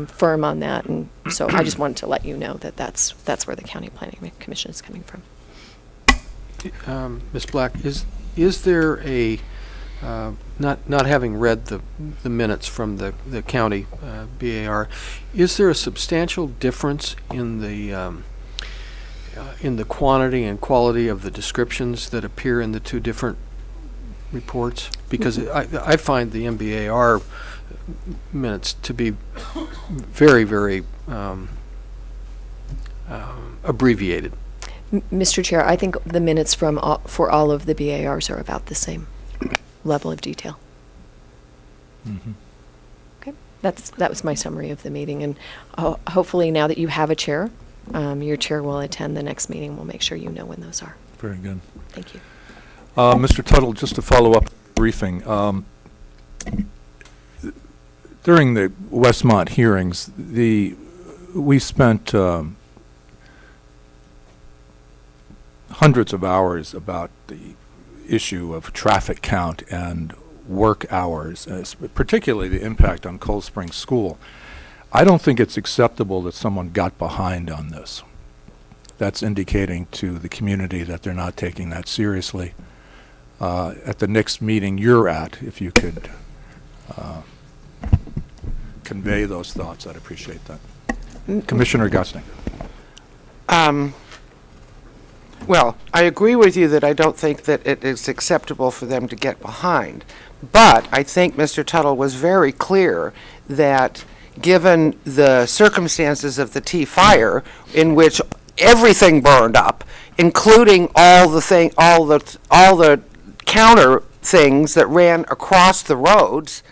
firm on that, and so I just wanted to let you know that that's where the County Planning Commission is coming from. Ms. Black, is there a not having read the minutes from the county BAR, is there a substantial difference in the quantity and quality of the descriptions that appear in the two different reports? Because I find the MBAR minutes to be very, very abbreviated. Mr. Chair, I think the minutes for all of the BARs are about the same level of detail. Mm-hmm. Okay, that was my summary of the meeting, and hopefully now that you have a chair, your chair will attend the next meeting. We'll make sure you know when those are. Very good. Thank you. Mr. Tuttle, just to follow up briefing, during the Westmont hearings, we spent hundreds of hours about the issue of traffic count and work hours, particularly the impact on Cold Spring School. I don't think it's acceptable that someone got behind on this. That's indicating to the community that they're not taking that seriously. At the next meeting you're at, if you could convey those thoughts, I'd appreciate that. Commissioner Gusting. Well, I agree with you that I don't think that it is acceptable for them to get behind. But I think Mr. Tuttle was very clear that given the circumstances of the T fire, in which everything burned up, including all the counter things that ran across the roads,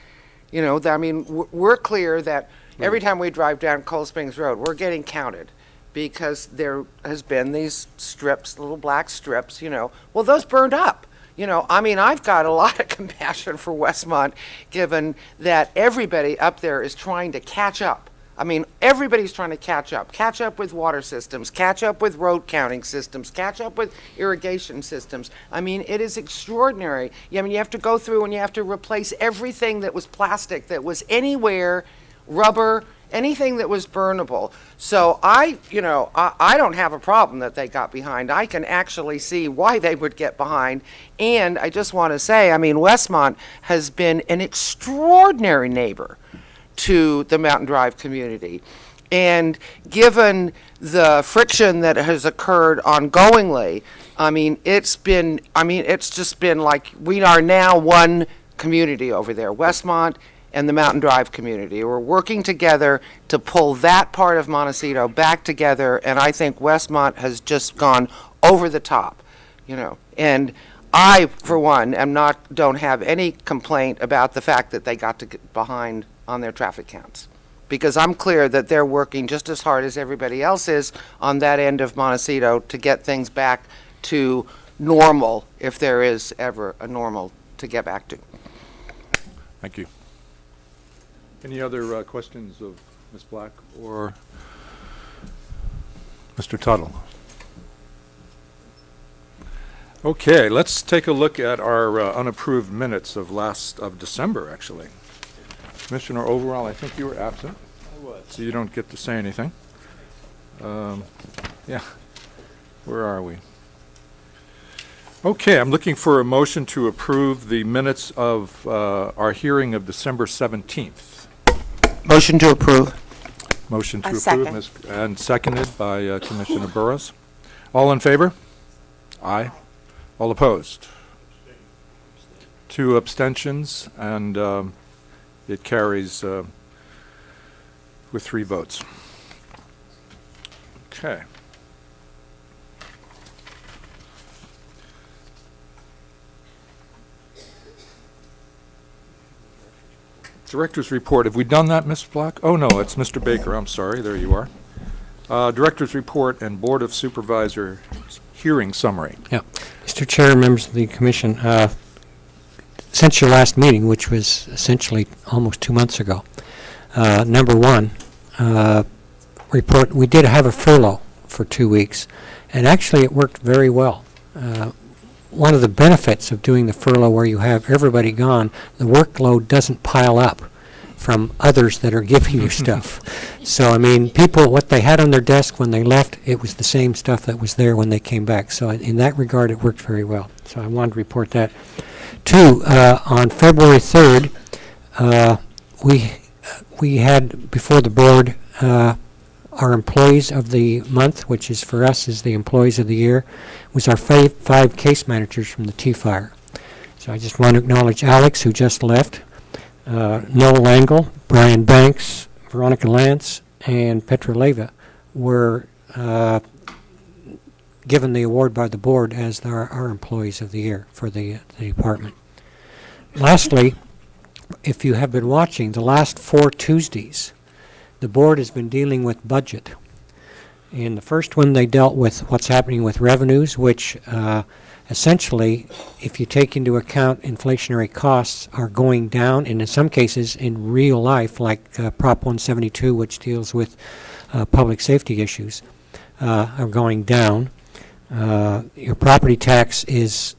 I mean, we're clear that every time we drive down Cold Springs Road, we're getting counted, because there has been these strips, little black strips, well, those burned up. I mean, I've got a lot of compassion for Westmont, given that everybody up there is trying to catch up. I mean, everybody's trying to catch up with water systems, catch up with road counting systems, catch up with irrigation systems. I mean, it is extraordinary. I mean, you have to go through and you have to replace everything that was plastic, that was anywhere, rubber, anything that was burnable. So I don't have a problem that they got behind. I can actually see why they would get behind. And I just want to say, I mean, Westmont has been an extraordinary neighbor to the Mountain Drive community. And given the friction that has occurred ongoingly, it's just been like we are now one community over there, Westmont and the Mountain Drive community. We're working together to pull that part of Montecito back together, and I think Westmont has just gone over the top, And I, for one, don't have any complaint about the fact that they got to get behind on their traffic counts, because I'm clear that they're working just as hard as everybody else is on that end of Montecito to get things back to normal, if there is ever a normal to get back to. Thank you. Any other questions of Ms. Black or Mr. Tuttle? Okay, let's take a look at our unapproved minutes of December, actually. Commissioner Overall, I think you were absent. I was. So you don't get to say anything. Yeah. Where are we? Okay, I'm looking for a motion to approve the minutes of our hearing of December 17th. Motion to approve. Motion to I approve, second. and seconded by Commissioner Burrows. All in favor? Aye. All opposed? 2 abstentions, and it carries with 3 votes. Okay. Director's report. Have we done that, Ms. Black? Oh, no, it's Mr. Baker. I'm sorry. There you are. Director's report and Board of Supervisors hearing summary. Yeah. Mr. Chair, members of the commission, since your last meeting, which was essentially almost 2 months ago, number one, report, we did have a furlough for 2 weeks, and actually it worked very well. One of the benefits of doing the furlough where you have everybody gone, the workload doesn't pile up from others that are giving you stuff. So, people, what they had on their desk when they left, it was the same stuff that was there when they came back. So in that regard, it worked very well. So I wanted to report that. 2, on February 3rd, we had before the board our employees of the month, which is for us is the employees of the year, was our 5 case managers from the T-Fire. So I just want to acknowledge Alex, who just left, Noel Langle, Brian Banks, Veronica Lance, and Petra Leva were given the award by the board as our employees of the year for the department. Lastly, if you have been watching, the last 4 Tuesdays, the board has been dealing with budget. In the first one, they dealt with what's happening with revenues, which essentially, if you take into account inflationary costs, are going down, and in some cases, in real life, like Prop 172, which deals with public safety issues, are going down. Your property tax is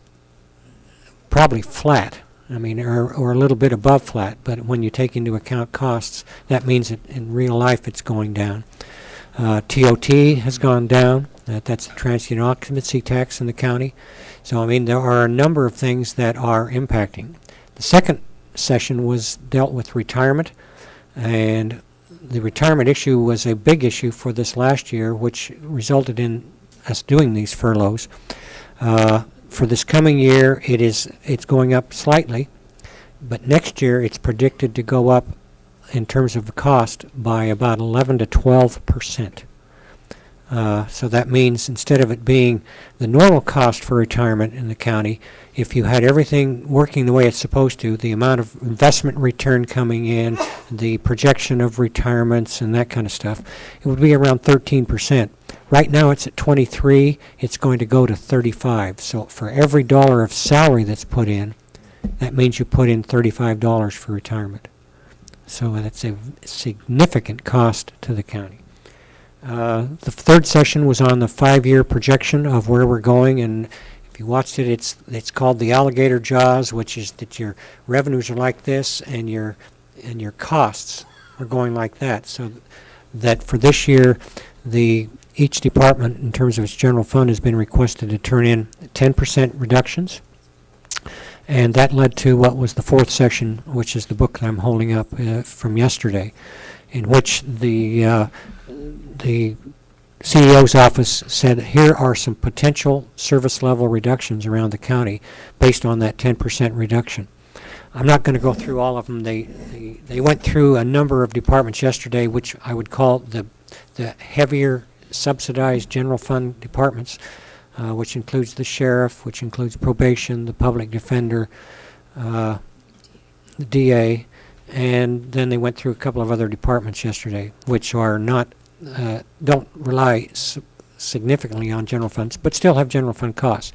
probably flat. Or a little bit above flat, but when you take into account costs, that means that in real life it's going down. TOT has gone down. That's the transient occupancy tax in the county. So, there are a number of things that are impacting. The second session was dealt with retirement, and the retirement issue was a big issue for this last year, which resulted in us doing these furloughs. For this coming year, it's going up slightly, but next year it's predicted to go up in terms of the cost by about 11 to 12%. So that means instead of it being the normal cost for retirement in the county, if you had everything working the way it's supposed to, the amount of investment return coming in, the projection of retirements and that kind of stuff, it would be around 13%. Right now it's at 23, it's going to go to 35. So for every dollar of salary that's put in, that means you put in $35 for retirement. So that's a significant cost to the county. The third session was on the 5-year projection of where we're going, and if you watched it, it's called the alligator jaws, which is that your revenues are like this and your costs are going like that. So that for this year, each department, in terms of its general fund, has been requested to turn in 10% reductions. And that led to what was the fourth section, which is the book that I'm holding up from yesterday. in which the CEO's office said, here are some potential service level reductions around the county based on that 10% reduction. I'm not going to go through all of them. They went through a number of departments yesterday, which I would call the heavier subsidized general fund departments, which includes the sheriff, which includes probation, the public defender, the DA, and then they went through a couple of other departments yesterday, which are not don't rely significantly on general funds, but still have general fund costs.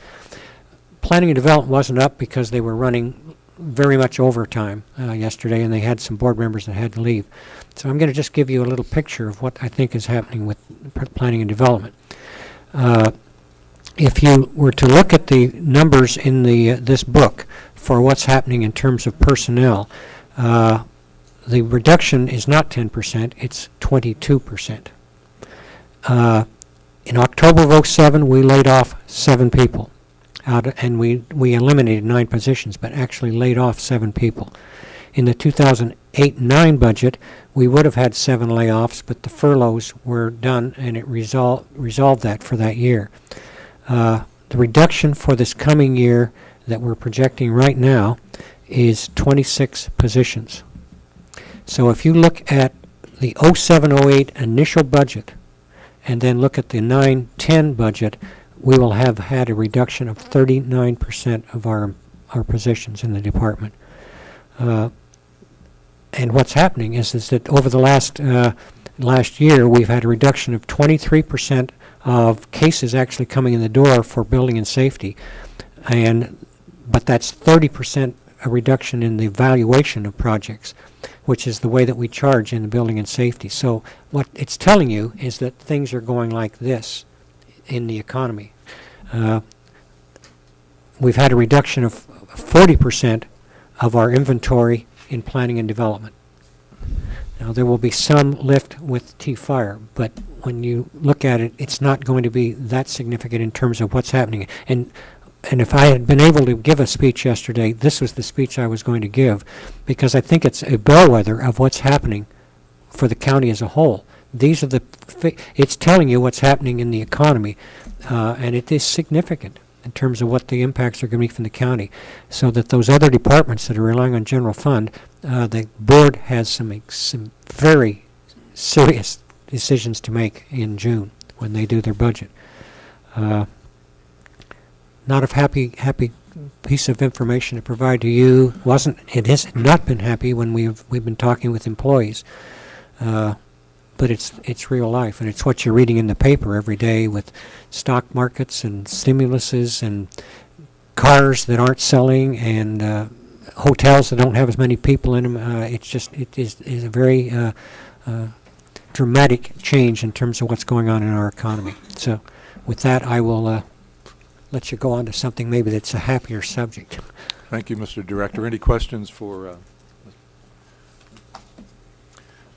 Planning and development wasn't up because they were running very much overtime yesterday, and they had some board members that had to leave. So I'm going to just give you a little picture of what I think is happening with planning and development. If you were to look at the numbers in this book for what's happening in terms of personnel, the reduction is not 10%, it's 22%. In October of 07, we laid off 7 people, and we eliminated 9 positions, but actually laid off 7 people. In the 2008-9 budget, we would have had 7 layoffs, but the furloughs were done, and it resolved that for that year. The reduction for this coming year that we're projecting right now is 26 positions. So if you look at the 07-08 initial budget and then look at the 9-10 budget, we will have had a reduction of 39% of our positions in the department. And what's happening is that over the last year, we've had a reduction of 23% of cases actually coming in the door for building and safety, but that's 30% a reduction in the valuation of projects, which is the way that we charge in the building and safety. So what it's telling you is that things are going like this in the economy. We've had a reduction of 40% of our inventory in planning and development. Now, there will be some lift with T-Fire, but when you look at it, it's not going to be that significant in terms of what's happening. And if I had been able to give a speech yesterday, this was the speech I was going to give, because I think it's a bellwether of what's happening for the county as a whole. These are it's telling you what's happening in the economy, and it is significant in terms of what the impacts are going to be from the county, so that those other departments that are relying on general fund, the board has some very serious decisions to make in June when they do their budget. Not a happy piece of information to provide to you. It has not been happy when we've been talking with employees, but it's real life, and it's what you're reading in the paper every day with stock markets and stimuluses and cars that aren't selling and hotels that don't have as many people in them. It is a very dramatic change in terms of what's going on in our economy. So with that, I will let you go on to something maybe that's a happier subject. Thank you, Mr. Director. Any questions for...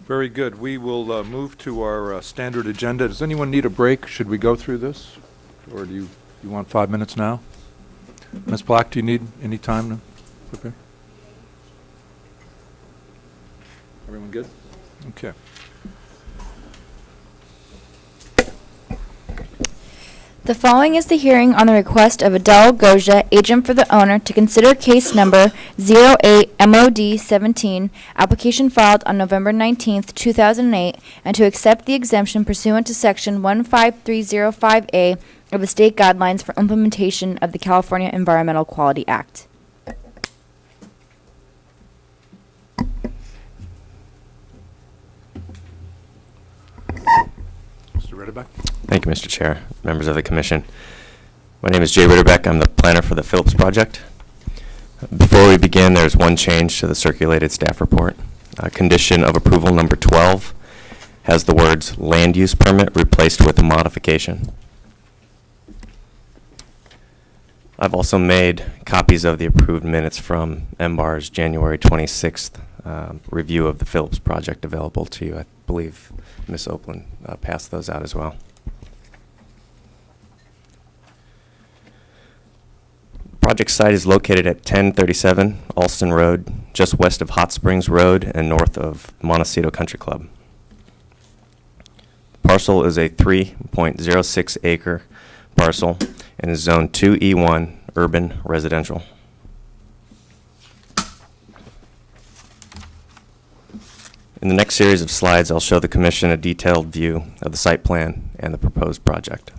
Very good. We will move to our standard agenda. Does anyone need a break? Should we go through this? Or do you want 5 minutes now? Ms. Black, do you need any time to prepare? Everyone good? Okay. The following is the hearing on the request of Adele Goja, agent for the owner, to consider case number 08-MOD-17, application filed on November 19th, 2008, and to accept the exemption pursuant to Section 15305A of the state guidelines for implementation of the California Environmental Quality Act. Mr. Ritterbeck? Thank you, Mr. Chair, members of the Commission. My name is Jay Ritterbeck. I'm the planner for the Phillips project. Before we begin, there's one change to the circulated staff report. Condition of approval number 12 has the words land use permit replaced with a modification. I've also made copies of the approved minutes from MBAR's January 26th review of the Phillips project available to you. I believe Ms. Oakland passed those out as well. Project site is located at 1037 Alston Road, just west of Hot Springs Road and north of Montecito Country Club. Parcel is a 3.06 acre parcel and is Zone 2E1 Urban Residential. In the next series of slides, I'll show the Commission a detailed view of the site plan and the proposed project.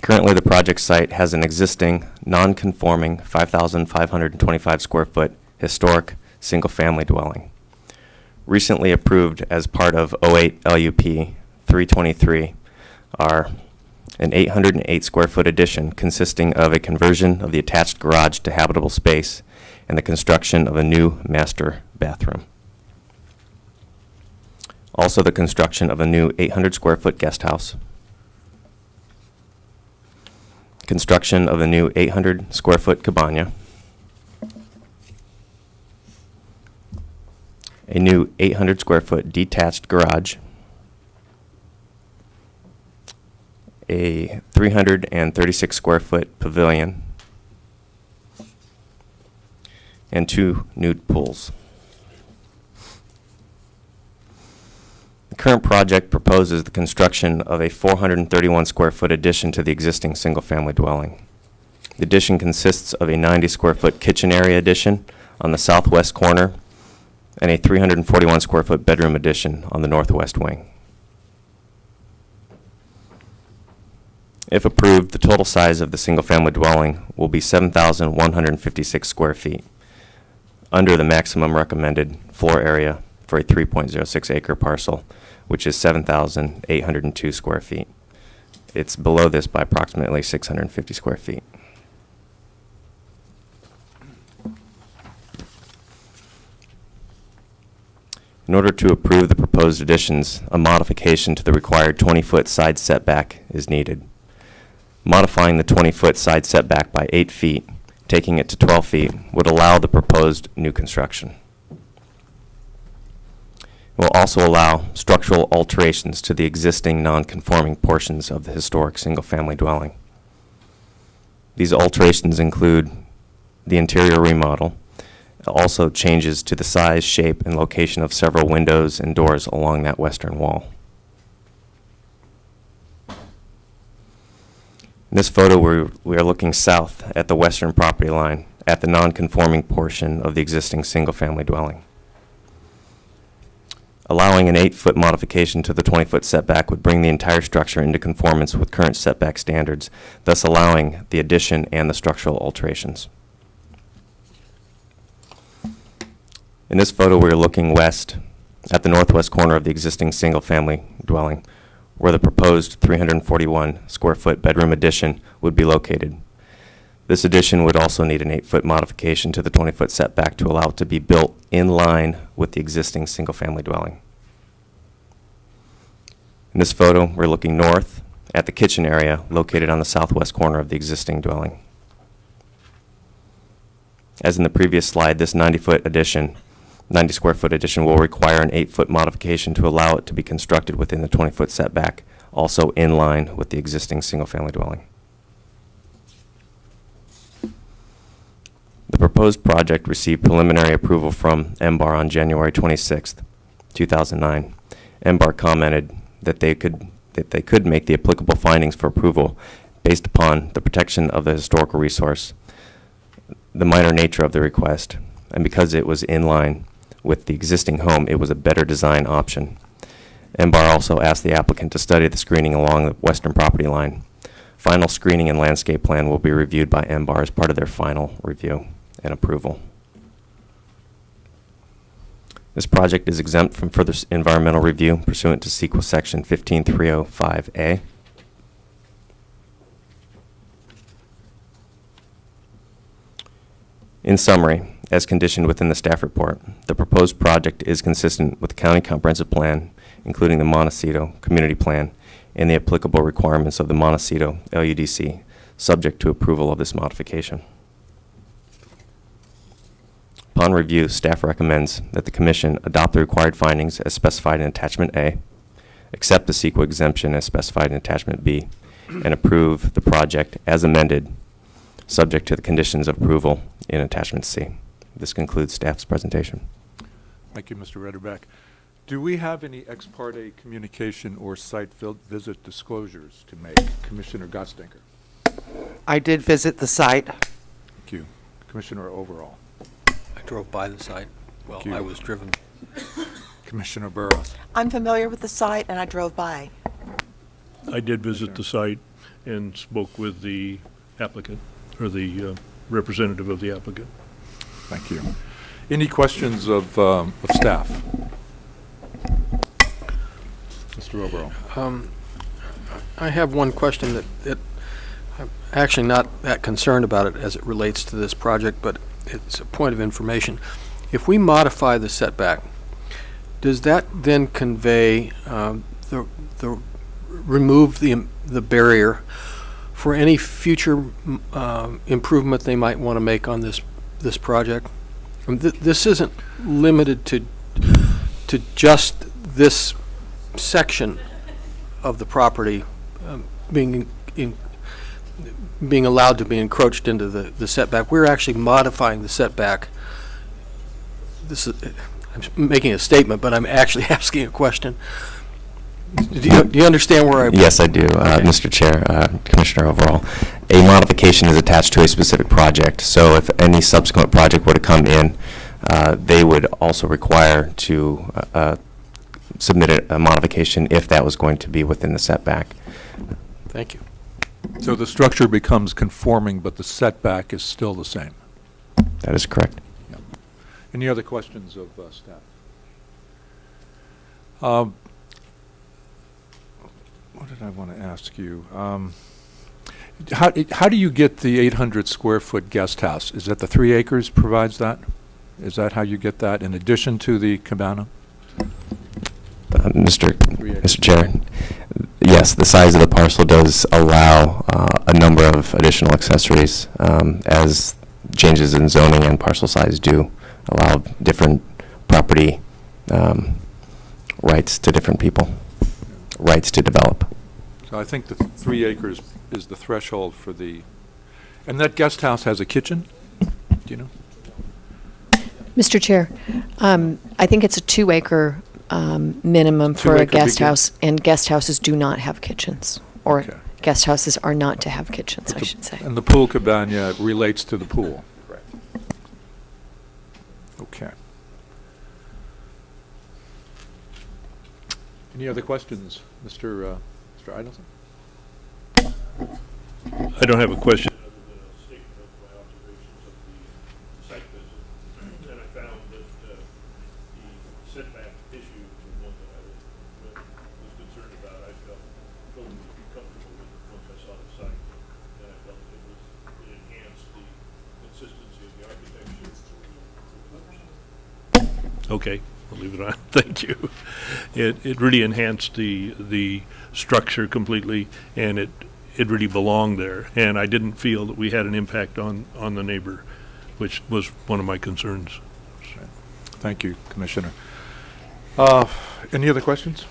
Currently, the project site has an existing, non-conforming 5,525 square foot historic single-family dwelling. Recently approved as part of 08 LUP 323 are an 808 square foot addition consisting of a conversion of the attached garage to habitable space and the construction of a new master bathroom. Also, the construction of a new 800 square foot guest house. Construction of a new 800 square foot cabana. A new 800 square foot detached garage. A 336 square foot pavilion. And 2 nude pools. The current project proposes the construction of a 431 square foot addition to the existing single-family dwelling. The addition consists of a 90 square foot kitchen area addition on the southwest corner and a 341 square foot bedroom addition on the northwest wing. If approved, the total size of the single-family dwelling will be 7,156 square feet, under the maximum recommended floor area for a 3.06 acre parcel, which is 7,802 square feet. It's below this by approximately 650 square feet. In order to approve the proposed additions, a modification to the required 20-foot side setback is needed. Modifying the 20-foot side setback by 8 feet, taking it to 12 feet, would allow the proposed new construction. It will also allow structural alterations to the existing non-conforming portions of the historic single-family dwelling. These alterations include the interior remodel, also changes to the size, shape, and location of several windows and doors along that western wall. In this photo, we are looking south at the western property line at the non-conforming portion of the existing single-family dwelling. Allowing an 8-foot modification to the 20-foot setback would bring the entire structure into conformance with current setback standards, thus allowing the addition and the structural alterations. In this photo, we are looking west at the northwest corner of the existing single-family dwelling, where the proposed 341 square foot bedroom addition would be located. This addition would also need an 8-foot modification to the 20-foot setback to allow it to be built in line with the existing single-family dwelling. In this photo, we're looking north at the kitchen area located on the southwest corner of the existing dwelling. As in the previous slide, this 90 square foot addition will require an 8-foot modification to allow it to be constructed within the 20-foot setback, also in line with the existing single-family dwelling. The proposed project received preliminary approval from MBAR on January 26, 2009. MBAR commented that they could make the applicable findings for approval based upon the protection of the historical resource, the minor nature of the request, and because it was in line with the existing home, it was a better design option. MBAR also asked the applicant to study the screening along the western property line. Final screening and landscape plan will be reviewed by MBAR as part of their final review and approval. This project is exempt from further environmental review pursuant to CEQA Section 15305A. In summary, as conditioned within the staff report, the proposed project is consistent with the County Comprehensive Plan, including the Montecito Community Plan, and the applicable requirements of the Montecito LUDC, subject to approval of this modification. Upon review, staff recommends that the Commission adopt the required findings as specified in Attachment A, accept the CEQA exemption as specified in Attachment B, and approve the project as amended subject to the conditions of approval in Attachment C. This concludes staff's presentation. Thank you, Mr. Retterbeck. Do we have any ex parte communication or site visit disclosures to make? Commissioner Gottstinker. I did visit the site. Thank you. Commissioner Overall. I drove by the site. Well, Thank you. I was driven. Commissioner Burrows. I'm familiar with the site, and I drove by. I did visit the site and spoke with the applicant, or the representative of the applicant. Thank you. Any questions of staff? Mr. Overall. I have one question that I'm actually not that concerned about it as it relates to this project, but it's a point of information. If we modify the setback, does that then convey remove the barrier for any future improvement they might want to make on this project? This isn't limited to just this section of the property being allowed to be encroached into the setback. We're actually modifying the setback. I'm making a statement, but I'm actually asking a question. Do you understand where I'm? Yes, I do, Mr. Chair, Commissioner Overall. A modification is attached to a specific project, so if any subsequent project were to come in, they would also require to submit a modification if that was going to be within the setback. Thank you. So the structure becomes conforming, but the setback is still the same? That is correct. Yep. Any other questions of staff? What did I want to ask you? How do you get the 800 square foot guest house? Is that the 3 acres provides that? Is that how you get that in addition to the cabana? Mr. Chair, yes, the size of the parcel does allow a number of additional accessories, as changes in zoning and parcel size do allow different property rights to different people, rights to develop. So I think the 3 acres is the threshold for the, and that guest house has a kitchen? Do you know? Mr. Chair, I think it's a 2-acre minimum for a 2-acre guest begin- house, and guest houses do not have kitchens, or Okay. guest houses are not to have kitchens, I should say. And the pool cabana relates to the pool? Correct. Okay. Any other questions, Mr. Idelson? I don't have a question. Other than a statement of my observations of the site visit, and I found that the setback issue was one that I was concerned about. I felt totally comfortable with it once I saw the site, and I felt it enhanced the consistency of the architecture. Okay, I'll leave it on. Thank you. It really enhanced the structure completely, and it really belonged there. And I didn't feel that we had an impact on the neighbor, which was one of my concerns. Thank you, Commissioner. Any other questions?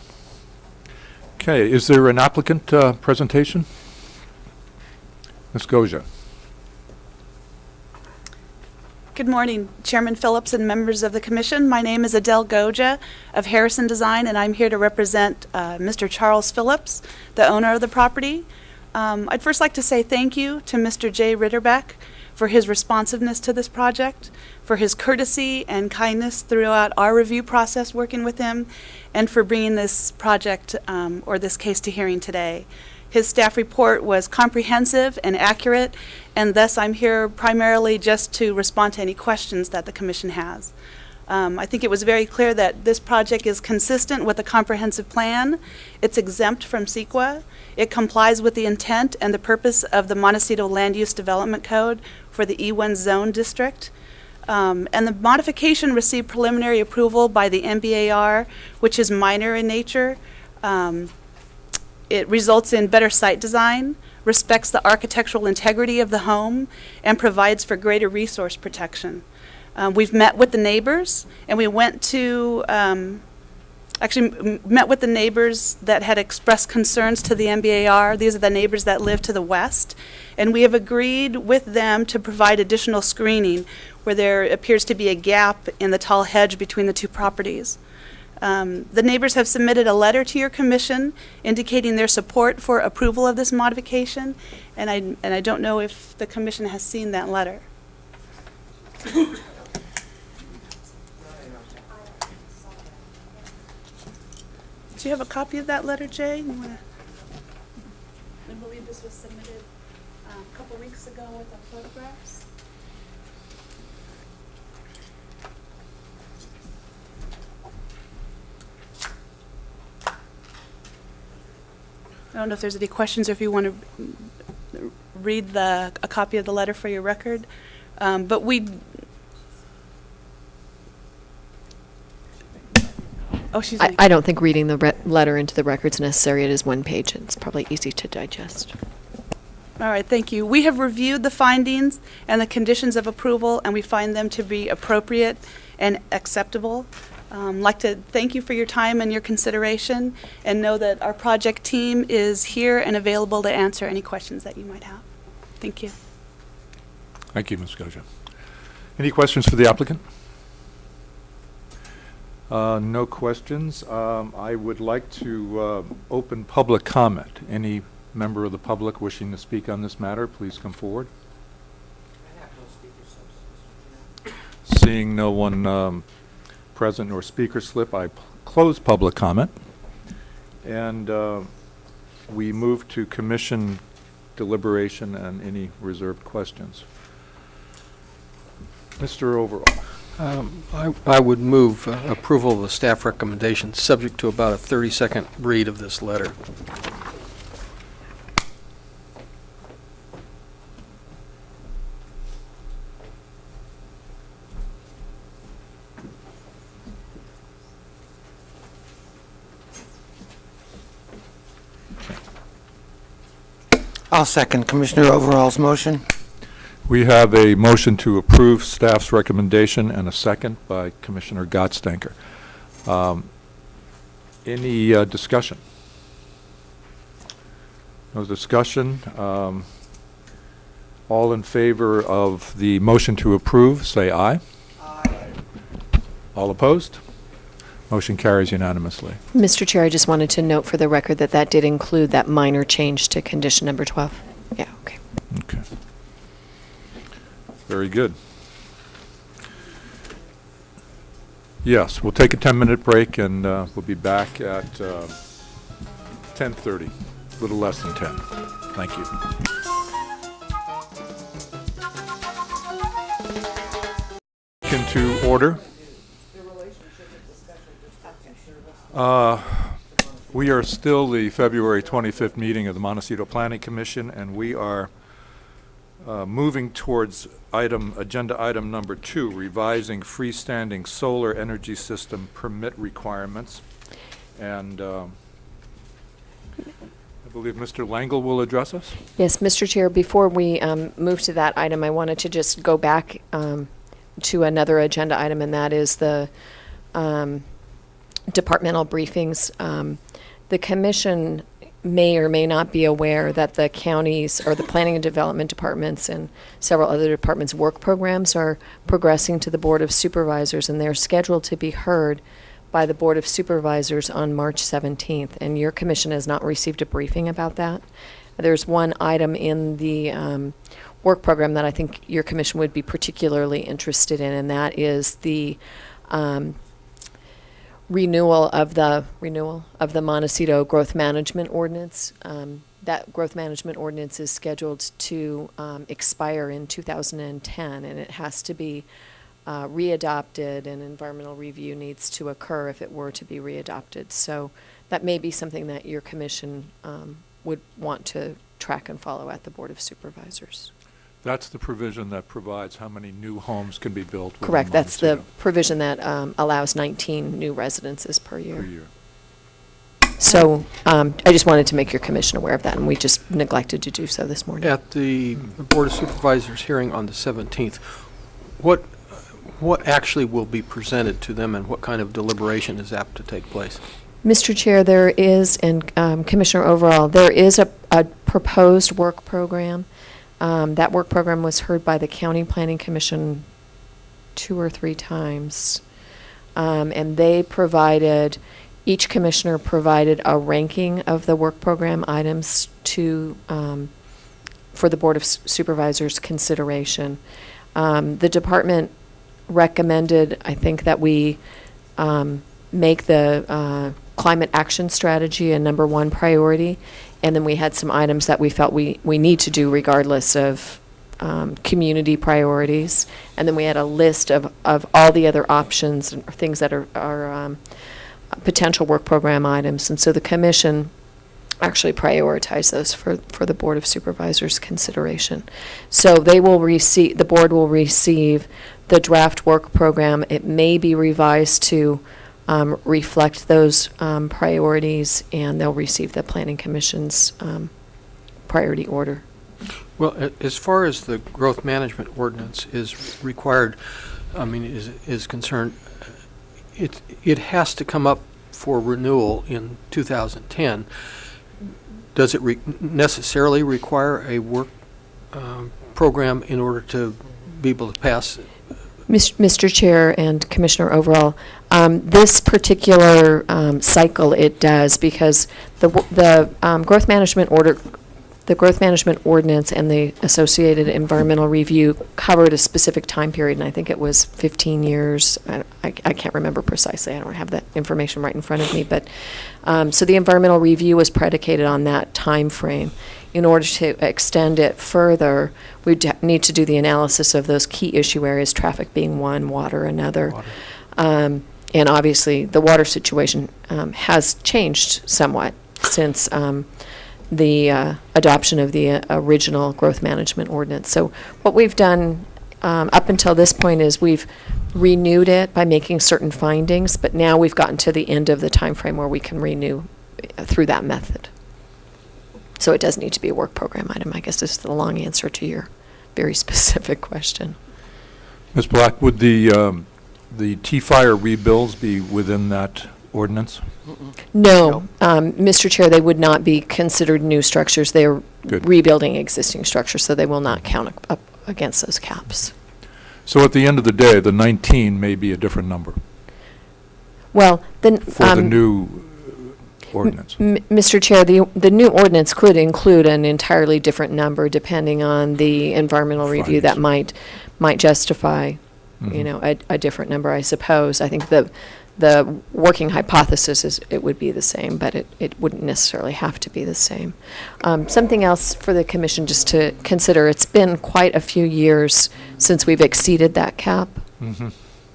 Okay, is there an applicant presentation? Ms. Goja. Good morning, Chairman Phillips and members of the Commission. My name is Adele Goja of Harrison Design, and I'm here to represent Mr. Charles Phillips, the owner of the property. I'd first like to say thank you to Mr. Jay Ritterbeck for his responsiveness to this project, for his courtesy and kindness throughout our review process working with him, and for bringing this project or this case to hearing today. His staff report was comprehensive and accurate, and thus I'm here primarily just to respond to any questions that the Commission has. I think it was very clear that this project is consistent with the comprehensive plan. It's exempt from CEQA. It complies with the intent and the purpose of the Montecito Land Use Development Code for the E1 zone district. And the modification received preliminary approval by the MBAR, which is minor in nature. It results in better site design, respects the architectural integrity of the home, and provides for greater resource protection. We've met with the neighbors, and we went to actually met with the neighbors that had expressed concerns to the MBAR. These are the neighbors that live to the west. And we have agreed with them to provide additional screening where there appears to be a gap in the tall hedge between the two properties. The neighbors have submitted a letter to your commission indicating their support for approval of this modification, and I don't know if the commission has seen that letter. Do you have a copy of that letter, Jay? You wanna- I believe this was submitted a couple weeks ago with the photographs. I don't know if there's any questions or if you want to read a copy of the letter for your record. But oh, she's I don't think reading the letter into the record's necessary. It is one page, and it's probably easy to digest. All right, thank you. We have reviewed the findings and the conditions of approval, and we find them to be appropriate and acceptable. I'd like to thank you for your time and your consideration, and know that our project team is here and available to answer any questions that you might have. Thank you. Thank you, Ms. Goja. Any questions for the applicant? No questions. I would like to open public comment. Any member of the public wishing to speak on this matter, please come forward. Seeing no one present or speaker slip, I close public comment. And we move to commission deliberation and any reserved questions. Mr. Overall. I would move approval of the staff recommendation, subject to about a 30-second read of this letter. I'll second Commissioner Overall's motion. We have a motion to approve staff's recommendation and a second by Commissioner Gottstanker. Any discussion? No discussion. All in favor of the motion to approve, say aye. Aye. All opposed? Motion carries unanimously. Mr. Chair, I just wanted to note for the record that that did include that minor change to condition number 12. Yeah, okay. Okay. Very good. Yes, we'll take a 10-minute break and we'll be back at 10:30, a little less than 10. Thank you. Into order. We are still the February 25th meeting of the Montecito Planning Commission, and we are moving towards agenda item number 2, revising freestanding solar energy system permit requirements. And I believe Mr. Langle will address us. Yes, Mr. Chair, before we move to that item, I wanted to just go back to another agenda item, and that is the departmental briefings. The commission may or may not be aware that the counties or the planning and development departments and several other departments' work programs are progressing to the Board of Supervisors, and they're scheduled to be heard by the Board of Supervisors on March 17th, and your commission has not received a briefing about that. There's one item in the work program that I think your commission would be particularly interested in, and that is the renewal of the Montecito Growth Management Ordinance. That growth management ordinance is scheduled to expire in 2010, and it has to be readopted, and environmental review needs to occur if it were to be readopted. So that may be something that your commission would want to track and follow at the Board of Supervisors. That's the provision that provides how many new homes can be built within Correct. That's the Montecito. provision that allows 19 new residences per year. So I just wanted to make your commission aware of that, and we just neglected to do so this morning. At the Board of Supervisors hearing on the 17th, what actually will be presented to them and what kind of deliberation is apt to take place? Mr. Chair, there is, and Commissioner Overall, there is a proposed work program. That work program was heard by the County Planning Commission 2 or 3 times. And they provided, each commissioner provided a ranking of the work program items to, for the Board of Supervisors consideration. The department recommended, I think, that we make the climate action strategy a #1 priority, and then we had some items that we felt we need to do regardless of community priorities, and then we had a list of all the other options and things that are potential work program items, and so the commission actually prioritized those for the Board of Supervisors consideration. So they will receive, the board will receive the draft work program. It may be revised to reflect those priorities, and they'll receive the Planning Commission's priority order. Well, as far as the growth management ordinance is required, is concerned, it has to come up for renewal in 2010. Does it necessarily require a work program in order to be able to pass? Mr. Chair and Commissioner Overall, this particular cycle it does, because the growth management order, the growth management ordinance and the associated environmental review covered a specific time period, and I think it was 15 years. I can't remember precisely. I don't have that information right in front of me, but so the environmental review was predicated on that time frame. In order to extend it further, we need to do the analysis of those key issue areas, traffic being one, water another. And obviously, the water situation has changed somewhat since the adoption of the original growth management ordinance. So what we've done up until this point is we've renewed it by making certain findings, but now we've gotten to the end of the time frame where we can renew through that method. So it does need to be a work program item, I guess is the long answer to your very specific question. Ms. Black, would the T-fire rebuilds be within that ordinance? No, Mr. Chair, they would not be considered new structures. They're rebuilding existing structures, so they will not count up against those caps. So at the end of the day, the 19 may be a different number. Well, then for the new ordinance. Mr. Chair, the new ordinance could include an entirely different number depending on the environmental review that might justify, you know, a different number, I suppose. I think the working hypothesis is it would be the same, but it wouldn't necessarily have to be the same. Something else for the commission just to consider, it's been quite a few years since we've exceeded that cap.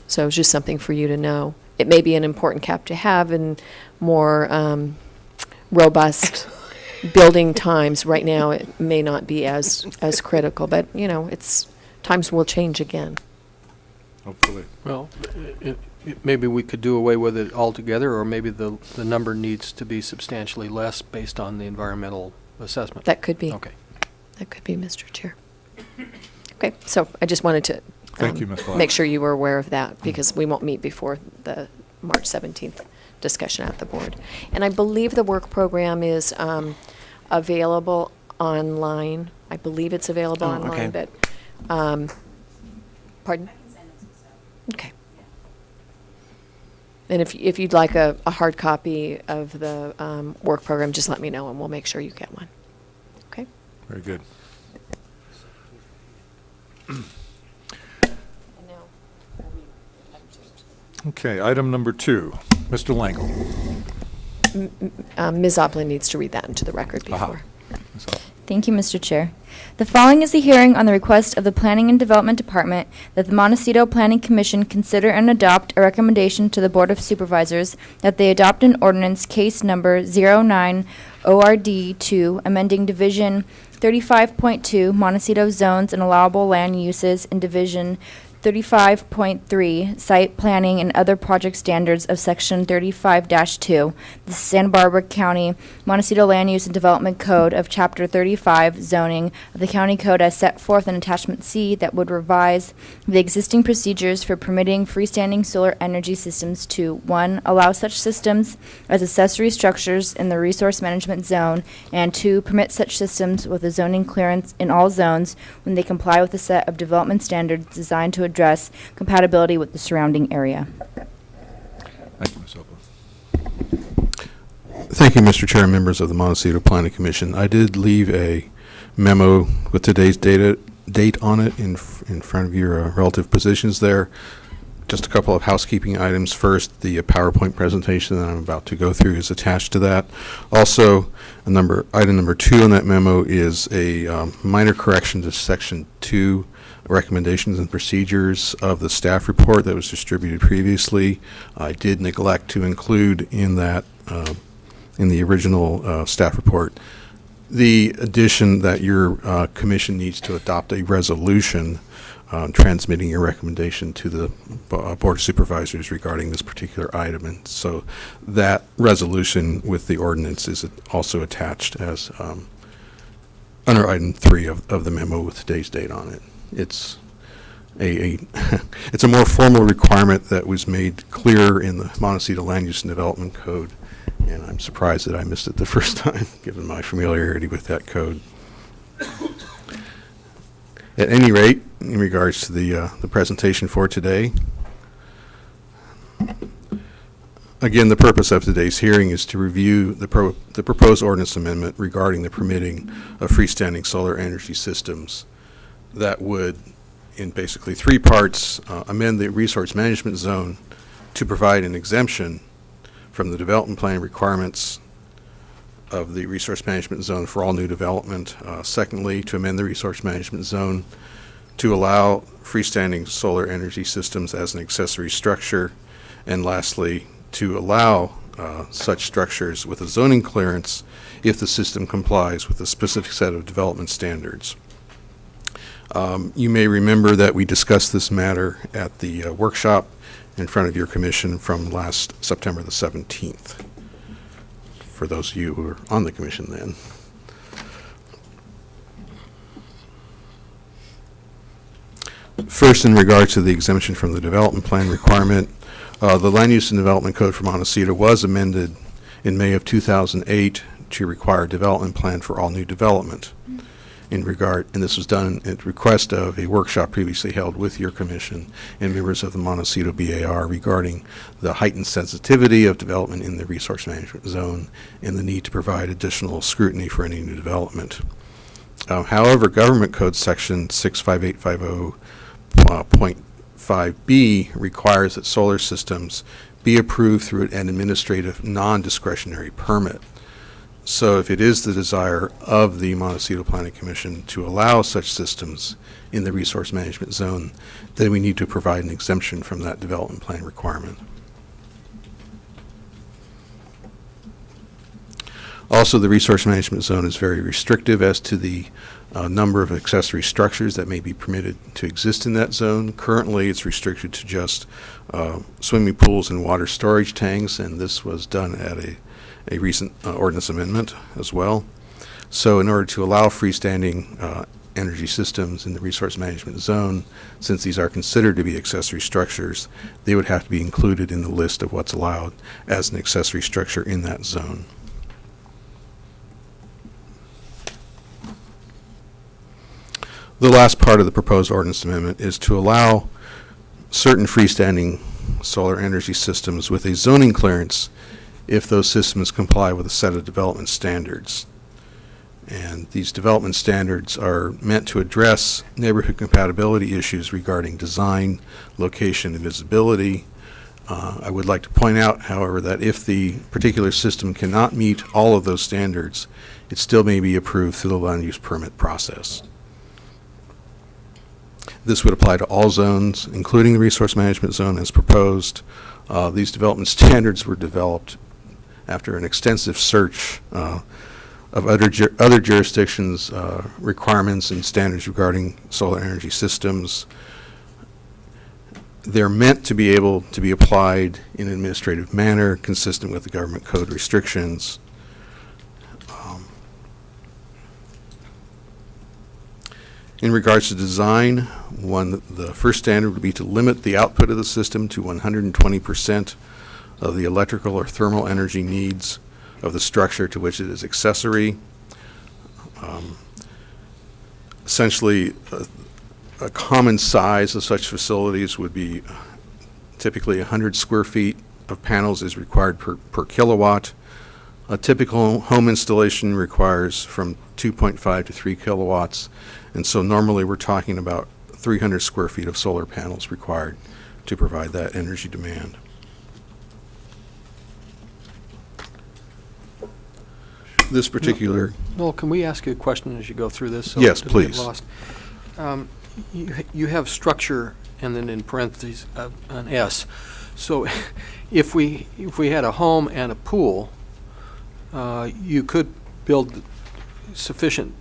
So it's just something for you to know. It may be an important cap to have in more robust building times. Right now, it may not be as critical, but, you know, times will change again. Hopefully. Well, maybe we could do away with it altogether, or maybe the number needs to be substantially less based on the environmental assessment. That could be. Okay. That could be, Mr. Chair. Okay, so I just wanted to Thank you, Ms. Black. make sure you were aware of that, because we won't meet before the March 17th discussion at the board. And I believe the work program is available online. I believe it's available online, but, pardon? Okay. And if you'd like a hard copy of the work program, just let me know and we'll make sure you get one. Okay? Very good. Okay, item number 2. Mr. Langle. Ms. Oplin needs to read that into the record before. Thank you, Mr. Chair. The following is a hearing on the request of the Planning and Development Department that the Montecito Planning Commission consider and adopt a recommendation to the Board of Supervisors that they adopt an ordinance case number 09 ORD2 amending Division 35.2 Montecito Zones and Allowable Land Uses in Division 35.3 Site Planning and Other Project Standards of Section 35-2, the Santa Barbara County Montecito Land Use and Development Code of Chapter 35 Zoning of the County Code as set forth in Attachment C that would revise the existing procedures for permitting freestanding solar energy systems to 1. Allow such systems as accessory structures in the Resource Management Zone, and 2. Permit such systems with a zoning clearance in all zones when they comply with a set of development standards designed to address compatibility with the surrounding area. Thank you, Ms. Opel. Thank you, Mr. Chair and members of the Montecito Planning Commission. I did leave a memo with today's date on it in front of your relative positions there. Just a couple of housekeeping items. First, the PowerPoint presentation that I'm about to go through is attached to that. Also, item number 2 on that memo is a minor correction to Section 2 recommendations and procedures of the staff report that was distributed previously. I did neglect to include in that, in the original staff report, the addition that your commission needs to adopt a resolution transmitting your recommendation to the Board of Supervisors regarding this particular item. And so that resolution with the ordinance is also attached as under item 3 of the memo with today's date on it. It's it's a more formal requirement that was made clear in the Montecito Land Use and Development Code, and I'm surprised that I missed it the first time, given my familiarity with that code. At any rate, in regards to the presentation for today, again, the purpose of today's hearing is to review the proposed ordinance amendment regarding the permitting of freestanding solar energy systems that would, in basically 3 parts, amend the resource management zone to provide an exemption from the development plan requirements of the resource management zone for all new development. Secondly, to amend the resource management zone to allow freestanding solar energy systems as an accessory structure. And lastly, to allow such structures with a zoning clearance if the system complies with a specific set of development standards. You may remember that we discussed this matter at the workshop in front of your commission from last September the 17th, for those of you who were on the commission then. First, in regards to the exemption from the development plan requirement, the Land Use and Development Code for Montecito was amended in May of 2008 to require a development plan for all new development. And this was done at request of a workshop previously held with your commission and members of the Montecito BAR regarding the heightened sensitivity of development in the resource management zone and the need to provide additional scrutiny for any new development. However, Government Code Section 65850.5B requires that solar systems be approved through an administrative non-discretionary permit. So if it is the desire of the Montecito Planning Commission to allow such systems in the resource management zone, then we need to provide an exemption from that development plan requirement. Also, the resource management zone is very restrictive as to the number of accessory structures that may be permitted to exist in that zone. Currently, it's restricted to just swimming pools and water storage tanks, and this was done at a recent ordinance amendment as well. So in order to allow freestanding energy systems in the resource management zone, since these are considered to be accessory structures, they would have to be included in the list of what's allowed as an accessory structure in that zone. The last part of the proposed ordinance amendment is to allow certain freestanding solar energy systems with a zoning clearance if those systems comply with a set of development standards. And these development standards are meant to address neighborhood compatibility issues regarding design, location, and visibility. I would like to point out, however, that if the particular system cannot meet all of those standards, it still may be approved through the land use permit process. This would apply to all zones, including the resource management zone as proposed. These development standards were developed after an extensive search of other jurisdictions' requirements and standards regarding solar energy systems. they're meant to be able to be applied in an administrative manner consistent with the government code restrictions. In regards to design, the first standard would be to limit the output of the system to 120% of the electrical or thermal energy needs of the structure to which it is accessory. Essentially, a common size of such facilities would be typically 100 square feet of panels is required per kilowatt. A typical home installation requires from 2.5 to 3 kilowatts, and so normally we're talking about 300 square feet of solar panels required to provide that energy demand. This particular... Noel, can we ask you a question as you go through this? So Yes, it doesn't get please. lost? You have structure and then in parentheses an S. So if we had a home and a pool, you could build sufficient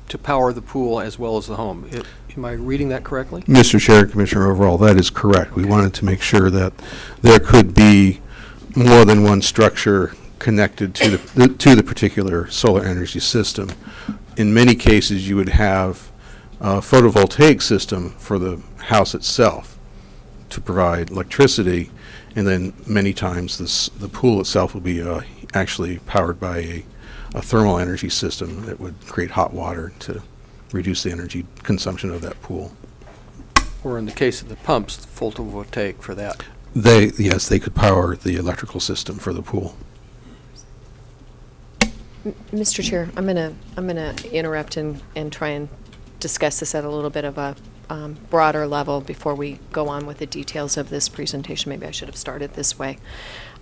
to power the pool as well as the home. Am I reading that correctly? Mr. Chair, Commissioner Overall, that is correct. We wanted to make sure that there could be more than one structure connected to the particular solar energy system. In many cases, you would have a photovoltaic system for the house itself to provide electricity, and then many times the pool itself will be actually powered by a thermal energy system that would create hot water to reduce the energy consumption of that pool. Or in the case of the pumps, photovoltaic for that. Yes, they could power the electrical system for the pool. Mr. Chair, I'm gonna interrupt and try and discuss this at a little bit of a broader level before we go on with the details of this presentation. Maybe I should have started this way.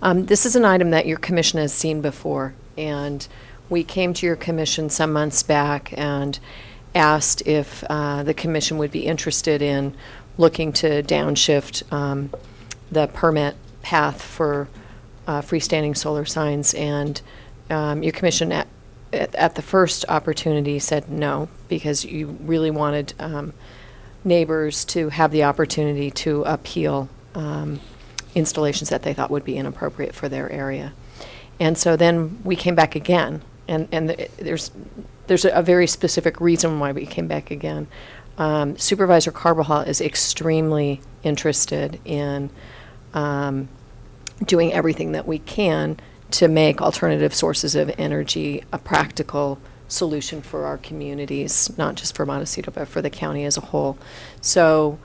This is an item that your commission has seen before, and we came to your commission some months back and asked if the commission would be interested in looking to downshift the permit path for freestanding solar signs, and your commission at the first opportunity said no, because you really wanted neighbors to have the opportunity to appeal installations that they thought would be inappropriate for their area. And so then we came back again, and there's a very specific reason why we came back again. Supervisor Carbajal is extremely interested in doing everything that we can to make alternative sources of energy a practical solution for our communities, not just for Montecito, but for the county as a whole. So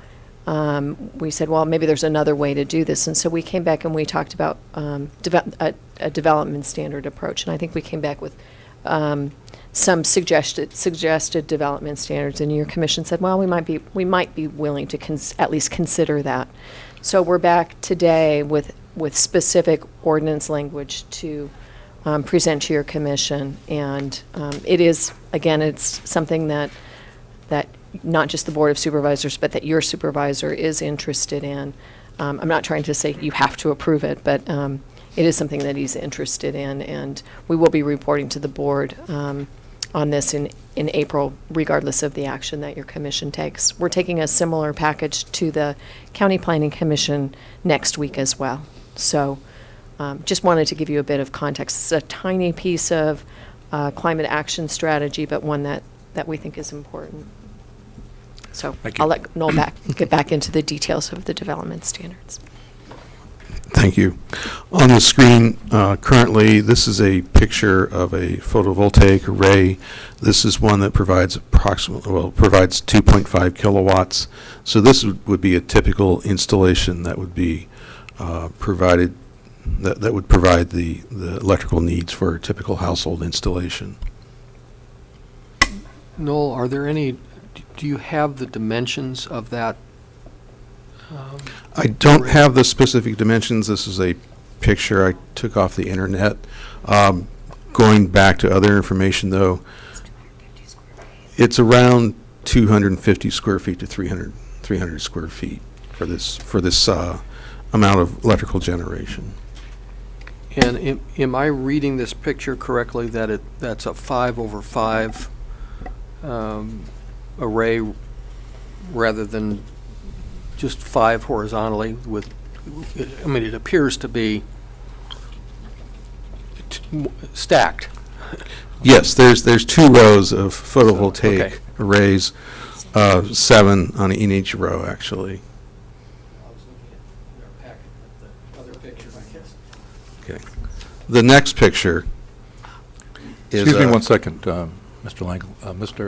we said, well, maybe there's another way to do this. And so we came back and we talked about a development standard approach. And I think we came back with some suggested development standards. And your commission said, well, we might be willing to at least consider that. So we're back today with specific ordinance language to present to your commission, and it is, again, it's something that not just the Board of Supervisors, but that your supervisor is interested in. I'm not trying to say you have to approve it, but it is something that he's interested in, and we will be reporting to the board on this in April, regardless of the action that your commission takes. We're taking a similar package to the County Planning Commission next week as well. So just wanted to give you a bit of context. It's a tiny piece of climate action strategy, but one that we think is important. So I'll let Noel get back into the details of the development standards. Thank you. On the screen currently, this is a picture of a photovoltaic array. This is one that provides provides 2.5 kilowatts. So this would be a typical installation that would be provided, that would provide the electrical needs for a typical household installation. Noel, are there any, do you have the dimensions of that? I don't have the specific dimensions. This is a picture I took off the internet. Going back to other information, though, it's around 250 square feet to 300 square feet for this amount of electrical generation. And am I reading this picture correctly, that that's a 5/5 array rather than just 5 horizontally with, I mean, it appears to be stacked. Yes, there's 2 rows of photovoltaic Okay. arrays, 7 in each row, actually. I was looking at their packet, the other picture, I guess. Okay. The next picture is... Excuse me one second, Mr.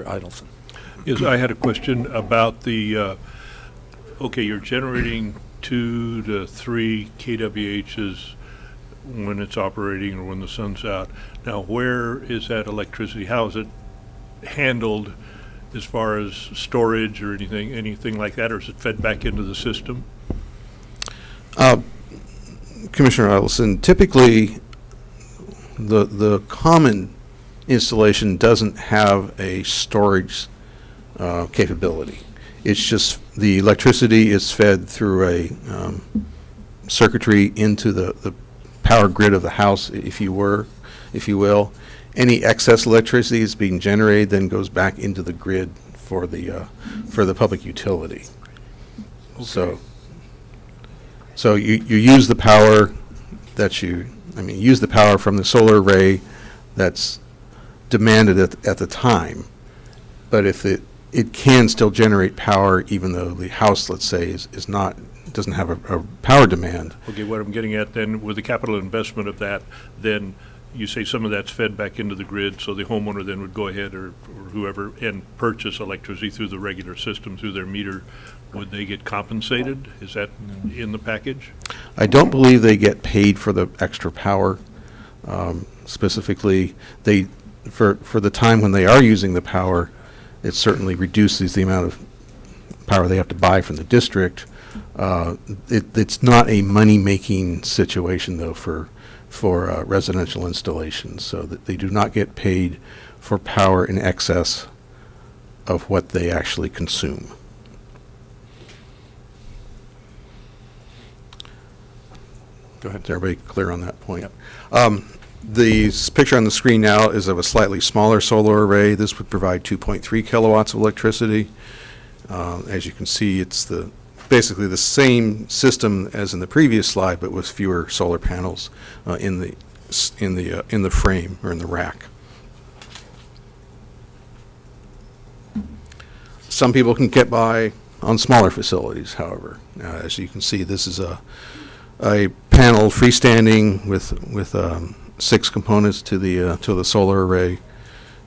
Idelson. Yes, I had a question about the, okay, you're generating 2 to 3 kWhs when it's operating or when the sun's out. Now, where is that electricity? How is it handled as far as storage or anything like that, or is it fed back into the system? Commissioner Idelson, typically the common installation doesn't have a storage capability. It's just the electricity is fed through a circuitry into the power grid of the house, if you will. Any excess electricity is being generated then goes back into the grid for the public utility. Okay. So you use the power use the power from the solar array that's demanded at the time. But if it can still generate power even though the house, let's say, doesn't have a power demand. Okay, what I'm getting at then, with the capital investment of that, then you say some of that's fed back into the grid, so the homeowner then would go ahead or whoever and purchase electricity through the regular system, through their meter. Would they get compensated? Is that in the package? I don't believe they get paid for the extra power. Specifically, for the time when they are using the power, it certainly reduces the amount of power they have to buy from the district. It's not a money-making situation, though, for residential installations, so that they do not get paid for power in excess of what they actually consume. Go ahead. Is everybody clear on that point? Yep. The picture on the screen now is of a slightly smaller solar array. This would provide 2.3 kilowatts of electricity. As you can see, it's basically the same system as in the previous slide, but with fewer solar panels in the frame or in the rack. Some people can get by on smaller facilities, however. As you can see, this is a panel freestanding with 6 components to the solar array,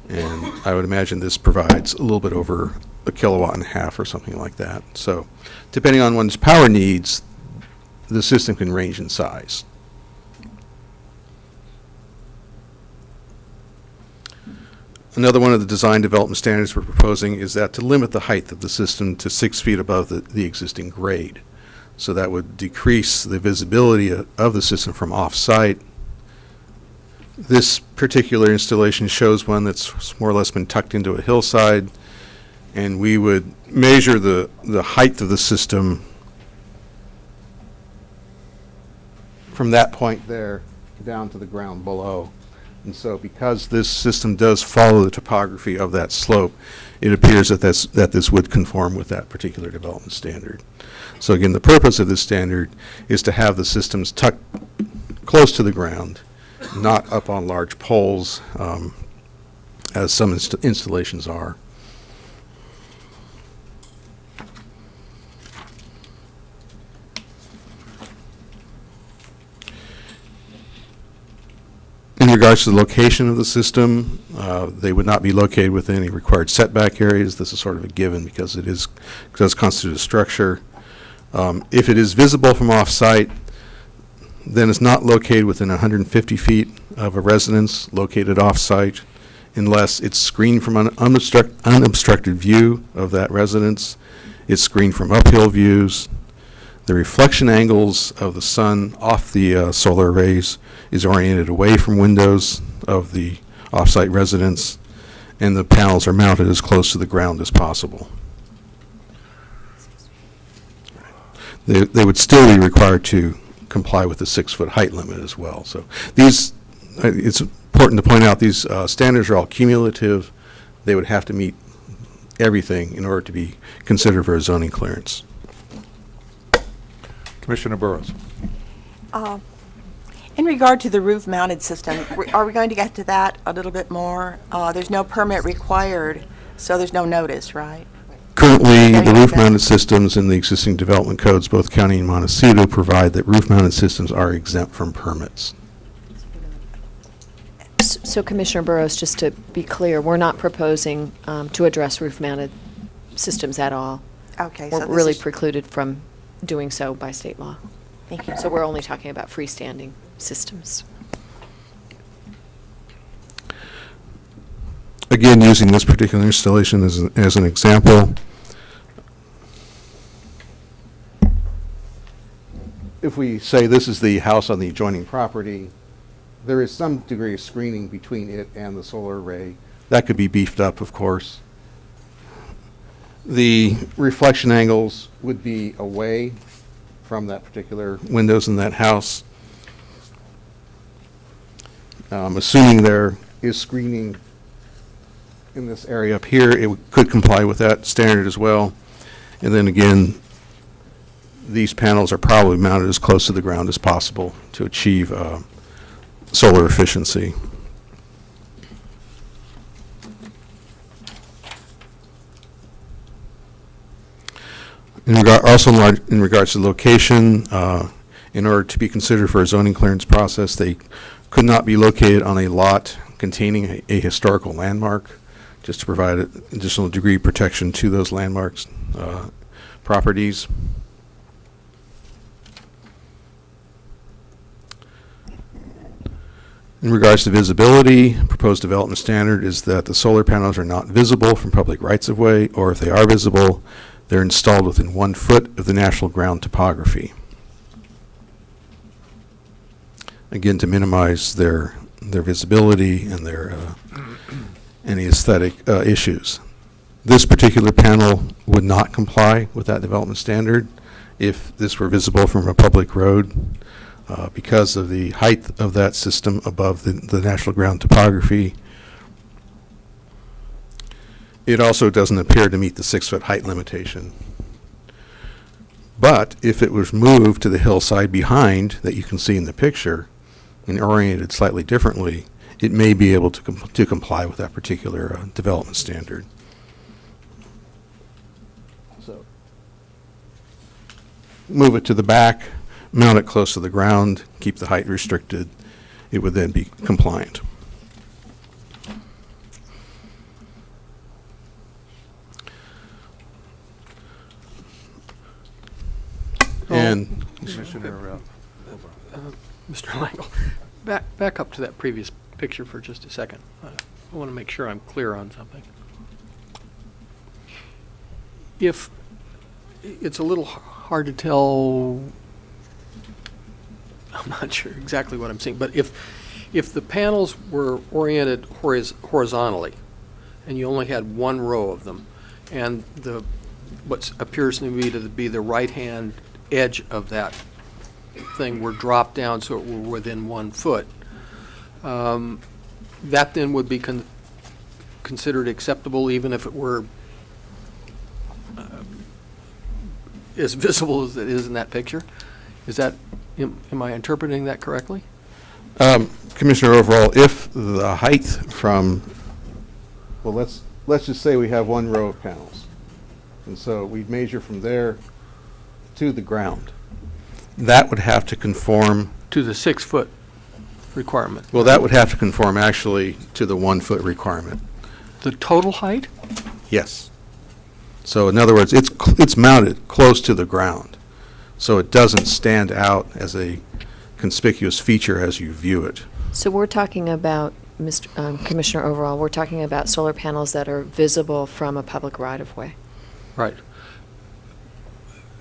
and I would imagine this provides a little bit over 1.5 kilowatts or something like that. So, depending on one's power needs, the system can range in size. Another one of the design development standards we're proposing is that to limit the height of the system to 6 feet above the existing grade. So that would decrease the visibility of the system from off-site. This particular installation shows one that's more or less been tucked into a hillside, and we would measure the height of the system from that point there down to the ground below. And so because this system does follow the topography of that slope, it appears that this would conform with that particular development standard. So again, the purpose of this standard is to have the systems tucked close to the ground, not up on large poles, as some installations are. In regards to the location of the system, they would not be located within any required setback areas. This is sort of a given because it does constitute a structure. If it is visible from off-site, then it's not located within 150 feet of a residence located off-site unless it's screened from an unobstructed view of that residence. It's screened from uphill views. The reflection angles of the sun off the solar arrays is oriented away from windows of the off-site residence, and the panels are mounted as close to the ground as possible. They would still be required to comply with the 6-foot height limit as well. So these, it's important to point out, these standards are all cumulative. They would have to meet everything in order to be considered for a zoning clearance. Commissioner Burrows. In regard to the roof-mounted system, are we going to get to that a little bit more? There's no permit required, so there's no notice, right? Currently, the roof-mounted systems in the existing development codes, both county and Montecito, provide that roof-mounted systems are exempt from permits. So Commissioner Burrows, just to be clear, we're not proposing to address roof-mounted systems at all. Okay, so We're this really is- precluded from doing so by state law. Thank you. So we're only talking about freestanding systems. Again, using this particular installation as an example, if we say this is the house on the adjoining property, there is some degree of screening between it and the solar array. That could be beefed up, of course. The reflection angles would be away from that particular windows in that house. Assuming there is screening in this area up here, it could comply with that standard as well. And then again, these panels are probably mounted as close to the ground as possible to achieve solar efficiency. Also in regards to location, in order to be considered for a zoning clearance process, they could not be located on a lot containing a historical landmark, just to provide additional degree of protection to those landmarks properties. In regards to visibility, proposed development standard is that the solar panels are not visible from public rights-of-way, or if they are visible, they're installed within 1 foot of the natural ground topography. Again, to minimize their visibility and their any aesthetic issues. This particular panel would not comply with that development standard if this were visible from a public road because of the height of that system above the natural ground topography. It also doesn't appear to meet the 6-foot height limitation. But if it was moved to the hillside behind that you can see in the picture and oriented slightly differently, it may be able to comply with that particular development standard. So, move it to the back, mount it close to the ground, keep the height restricted. It would then be compliant. And Commissioner Mr. Langle, back up to that previous picture for just a second. I want to make sure I'm clear on something. If it's a little hard to tell, I'm not sure exactly what I'm seeing, but if the panels were oriented horizontally and you only had 1 row of them, and what appears to me to be the right-hand edge of that thing were dropped down so it were within 1 foot, that then would be considered acceptable even if it were as visible as it is in that picture? Is that, am I interpreting that correctly? Commissioner, overall, if the height from, well, let's just say we have 1 row of panels. And so we'd measure from there to the ground. That would have to conform To the 6-foot requirement? Well, that would have to conform actually to the 1 foot requirement. The total height? Yes. So in other words, it's mounted close to the ground. So it doesn't stand out as a conspicuous feature as you view it. So we're talking about, Commissioner Overall, we're talking about solar panels that are visible from a public right-of-way. Right.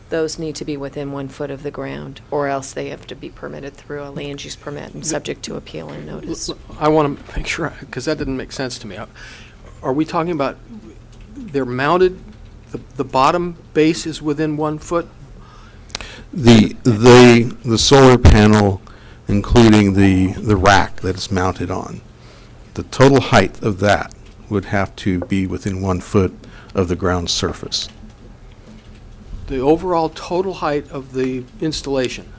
Those need to be within 1 foot of the ground, or else they have to be permitted through a land use permit and subject to appeal and notice. I want to make sure, because that didn't make sense to me. Are we talking about they're mounted, the bottom base is within 1 foot? The solar panel, including the rack that it's mounted on, the total height of that would have to be within 1 foot of the ground surface. The overall total height of the installation?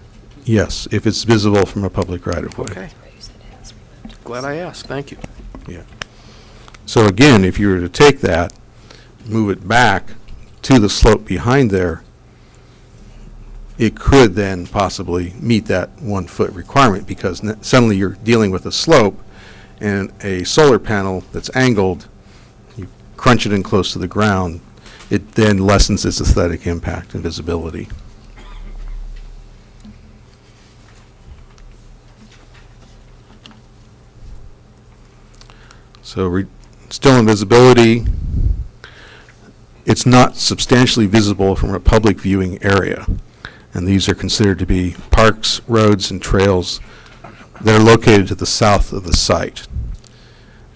Yes, if it's visible from a public right-of-way. Okay. Glad I asked, thank you. Yeah. So again, if you were to take that, move it back to the slope behind there, it could then possibly meet that 1 foot requirement, because suddenly you're dealing with a slope and a solar panel that's angled, you crunch it in close to the ground, it then lessens its aesthetic impact and visibility. So still in visibility, it's not substantially visible from a public viewing area. And these are considered to be parks, roads, and trails that are located to the south of the site.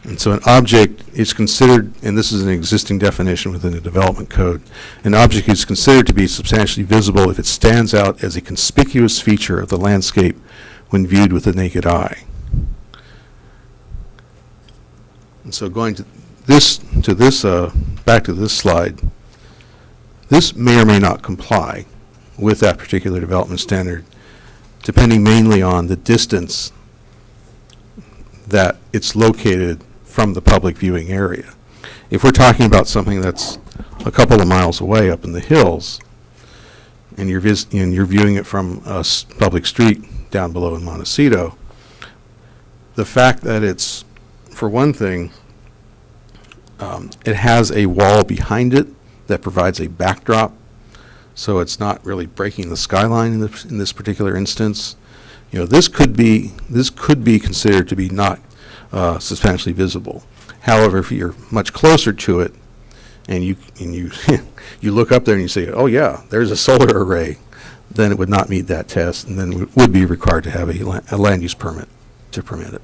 And so an object is considered, and this is an existing definition within the development code, an object is considered to be substantially visible if it stands out as a conspicuous feature of the landscape when viewed with the naked eye. And so going to back to this slide, this may or may not comply with that particular development standard, depending mainly on the distance that it's located from the public viewing area. If we're talking about something that's a couple of miles away up in the hills, and you're viewing it from a public street down below in Montecito, the fact that it's, for one thing, it has a wall behind it that provides a backdrop, so it's not really breaking the skyline in this particular instance. You know, this could be considered to be not substantially visible. However, if you're much closer to it, and you you look up there and you say, "Oh yeah, there's a solar array," then it would not meet that test, and then would be required to have a land use permit to permit it.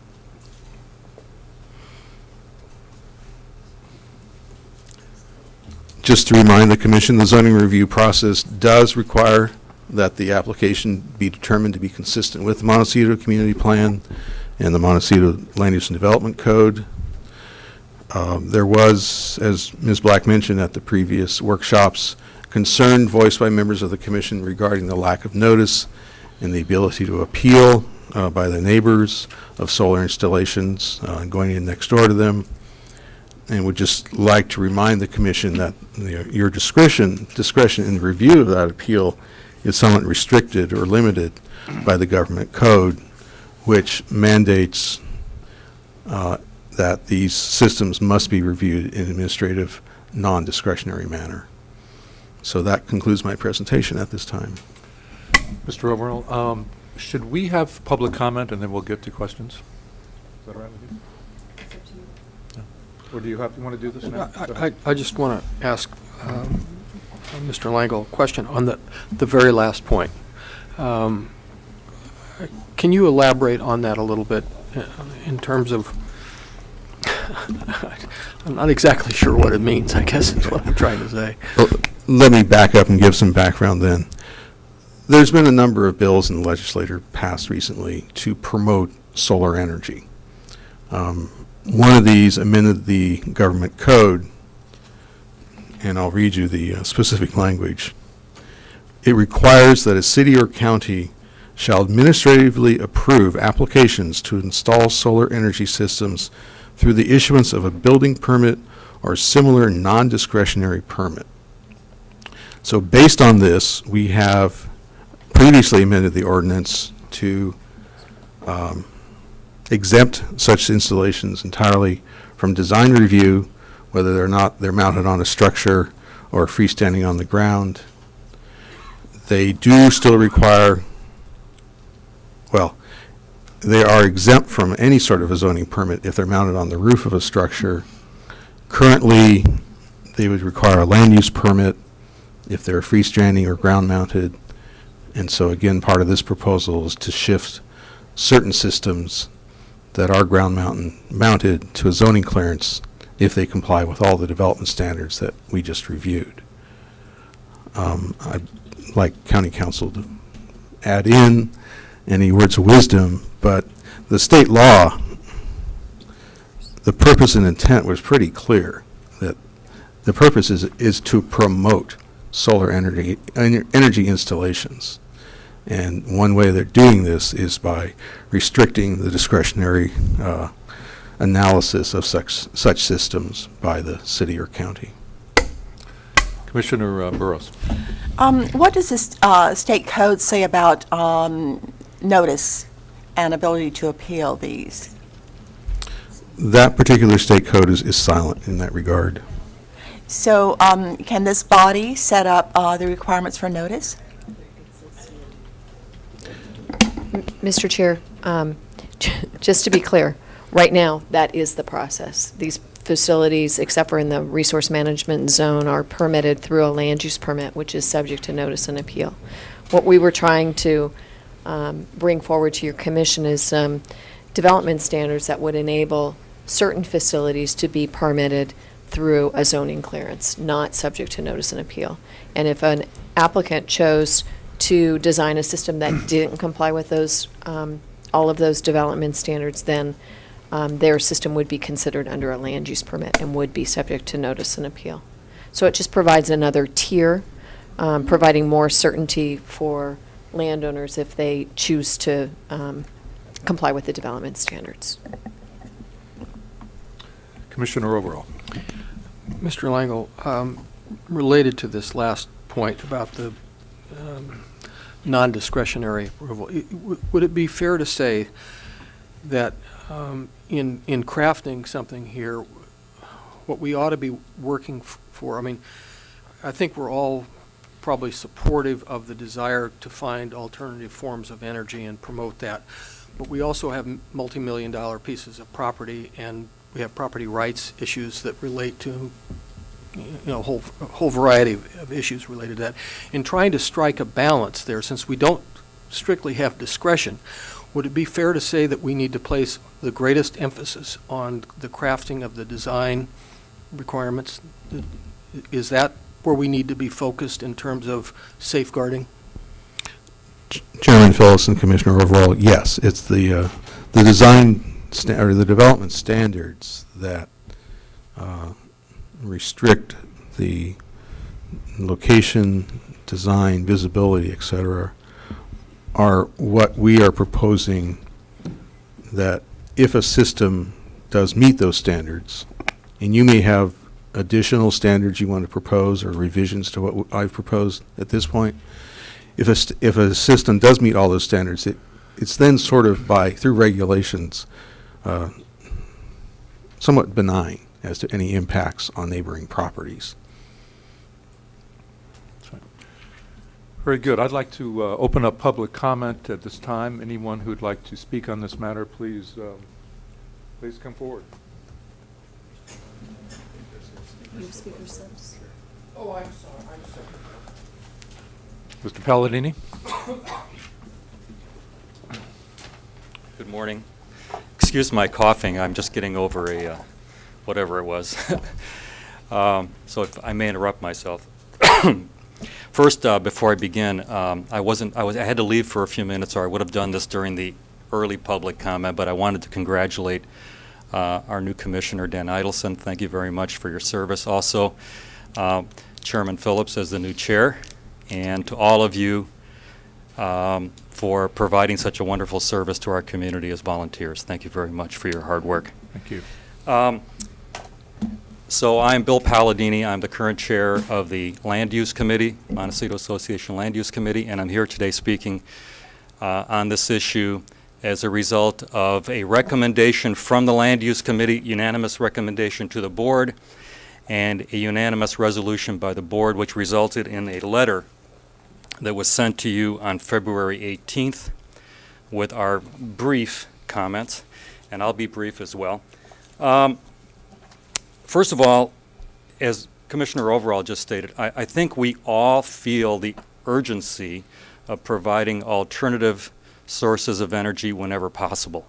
Just to remind the Commission, the zoning review process does require that the application be determined to be consistent with the Montecito Community Plan and the Montecito Land Use and Development Code. There was, as Ms. Black mentioned at the previous workshops, concern voiced by members of the Commission regarding the lack of notice and the ability to appeal by the neighbors of solar installations going in next door to them. And would just like to remind the Commission that your discretion in the review of that appeal is somewhat restricted or limited by the government code, which mandates that these systems must be reviewed in an administrative, non-discretionary manner. So that concludes my presentation at this time. Mr. Overall, should we have public comment and then we'll get to questions? Is that all right with you? Or do you want to do this now? I just want to ask Mr. Langle a question on the very last point. Can you elaborate on that a little bit in terms of, I'm not exactly sure what it means, I guess is what I'm trying to say. Well, let me back up and give some background then. There's been a number of bills in the legislature passed recently to promote solar energy. One of these amended the government code, and I'll read you the specific language. It requires that a city or county shall administratively approve applications to install solar energy systems through the issuance of a building permit or similar non-discretionary permit. So based on this, we have previously amended the ordinance to exempt such installations entirely from design review, whether they're mounted on a structure or freestanding on the ground. They do still require, well, they are exempt from any sort of a zoning permit if they're mounted on the roof of a structure. Currently, they would require a land use permit if they're freestanding or ground mounted. And so again, part of this proposal is to shift certain systems that are ground mounted to a zoning clearance if they comply with all the development standards that we just reviewed. I'd like County Council to add in any words of wisdom, but the state law, the purpose and intent was pretty clear, that the purpose is to promote solar energy installations. And one way they're doing this is by restricting the discretionary analysis of such systems by the city or county. Commissioner Burrows. What does this state code say about notice and ability to appeal these? That particular state code is silent in that regard. So can this body set up the requirements for notice? Mr. Chair, just to be clear, right now, that is the process. These facilities, except for in the resource management zone, are permitted through a land use permit, which is subject to notice and appeal. What we were trying to bring forward to your commission is some development standards that would enable certain facilities to be permitted through a zoning clearance, not subject to notice and appeal. And if an applicant chose to design a system that didn't comply with those, all of those development standards, then their system would be considered under a land use permit and would be subject to notice and appeal. So it just provides another tier, providing more certainty for landowners if they choose to comply with the development standards. Commissioner Overall. Mr. Langle, related to this last point about the non-discretionary approval, would it be fair to say that in crafting something here, what we ought to be working for, I mean, I think we're all probably supportive of the desire to find alternative forms of energy and promote that, but we also have multi-million-dollar pieces of property, and we have property rights issues that relate to, a whole variety of issues related to that. In trying to strike a balance there, since we don't strictly have discretion, would it be fair to say that we need to place the greatest emphasis on the crafting of the design requirements? Is that where we need to be focused in terms of safeguarding? Chairman Phillips and Commissioner Overall, yes, it's the design or the development standards that restrict the location, design, visibility, etc., are what we are proposing, that if a system does meet those standards, and you may have additional standards you want to propose or revisions to what I've proposed at this point, if a system does meet all those standards, it's then sort of through regulations somewhat benign as to any impacts on neighboring properties. Very good. I'd like to open up public comment at this time. Anyone who'd like to speak on this matter, please come forward. Oh, I'm sorry. Mr. Palladini? Good morning. Excuse my coughing. I'm just getting over a whatever it was. So if I may interrupt myself. First, before I begin, I had to leave for a few minutes, or I would have done this during the early public comment, but I wanted to congratulate our new commissioner, Dan Idelson. Thank you very much for your service. Also, Chairman Phillips as the new chair, and to all of you for providing such a wonderful service to our community as volunteers. Thank you very much for your hard work. Thank you. So I'm Bill Palladini. I'm the current chair of the Land Use Committee, Montecito Association Land Use Committee, and I'm here today speaking on this issue as a result of a recommendation from the Land Use Committee, unanimous recommendation to the board, and a unanimous resolution by the board, which resulted in a letter that was sent to you on February 18th with our brief comments, and I'll be brief as well. First of all, as Commissioner Overall just stated, I think we all feel the urgency of providing alternative sources of energy whenever possible.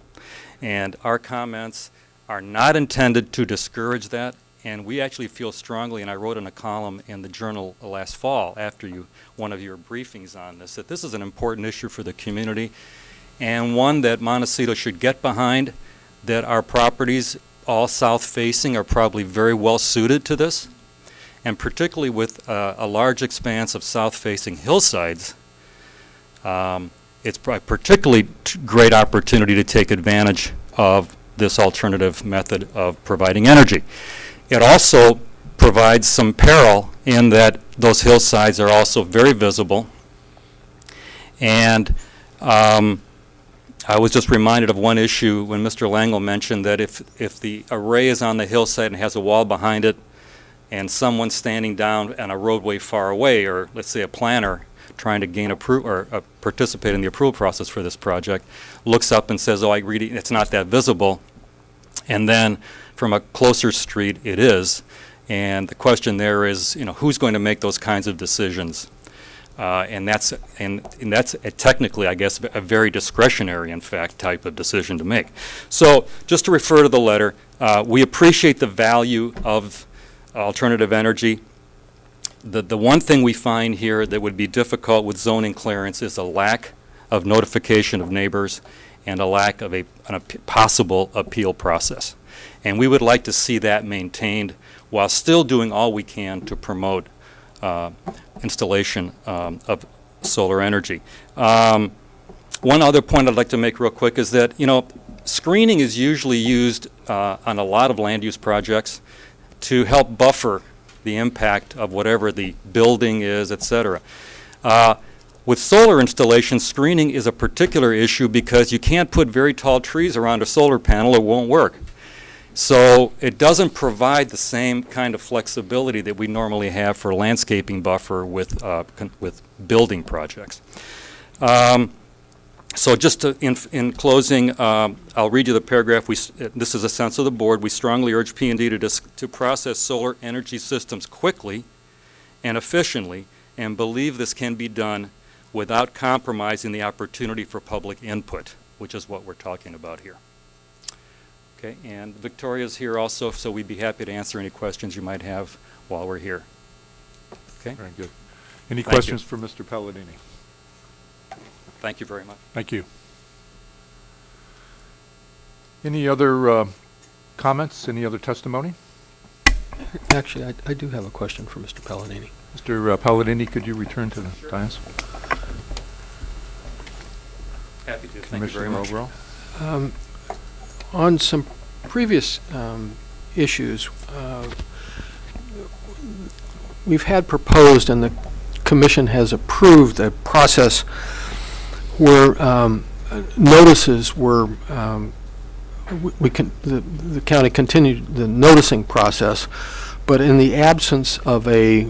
And our comments are not intended to discourage that, and we actually feel strongly, and I wrote in a column in the Journal last fall after one of your briefings on this, that this is an important issue for the community and one that Montecito should get behind, that our properties all south-facing are probably very well suited to this, and particularly with a large expanse of south-facing hillsides, it's a particularly great opportunity to take advantage of this alternative method of providing energy. It also provides some peril in that those hillsides are also very visible. And I was just reminded of one issue when Mr. Langle mentioned that if the array is on the hillside and has a wall behind it, and someone standing down on a roadway far away, or let's say a planner trying to gain approval or participate in the approval process for this project, looks up and says, "Oh, it's not that visible," and then from a closer street it is, and the question there is, who's going to make those kinds of decisions? And that's technically, I guess, a very discretionary, in fact, type of decision to make. So just to refer to the letter, we appreciate the value of alternative energy. The one thing we find here that would be difficult with zoning clearance is a lack of notification of neighbors and a lack of a possible appeal process. And we would like to see that maintained while still doing all we can to promote installation of solar energy. One other point I'd like to make real quick is that, screening is usually used on a lot of land use projects to help buffer the impact of whatever the building is, et cetera. With solar installations, screening is a particular issue because you can't put very tall trees around a solar panel, it won't work. So it doesn't provide the same kind of flexibility that we normally have for landscaping buffer with building projects. So just in closing, I'll read you the paragraph. This is a sense of the board. We strongly urge P&D to process solar energy systems quickly and efficiently, and believe this can be done without compromising the opportunity for public input, which is what we're talking about here. Okay, and Victoria's here also, so we'd be happy to answer any questions you might have while we're here. Okay? Very good. Any Thank questions you. for Mr. Palladini? Thank you very much. Thank you. Any other comments? Any other testimony? Actually, I do have a question for Mr. Palladini. Mr. Palladini, could you return to the dais? Happy to. Thank you Commissioner very much. Overall? On some previous issues, we've had proposed, and the Commission has approved, a process where notices were, the county continued the noticing process, but in the absence of a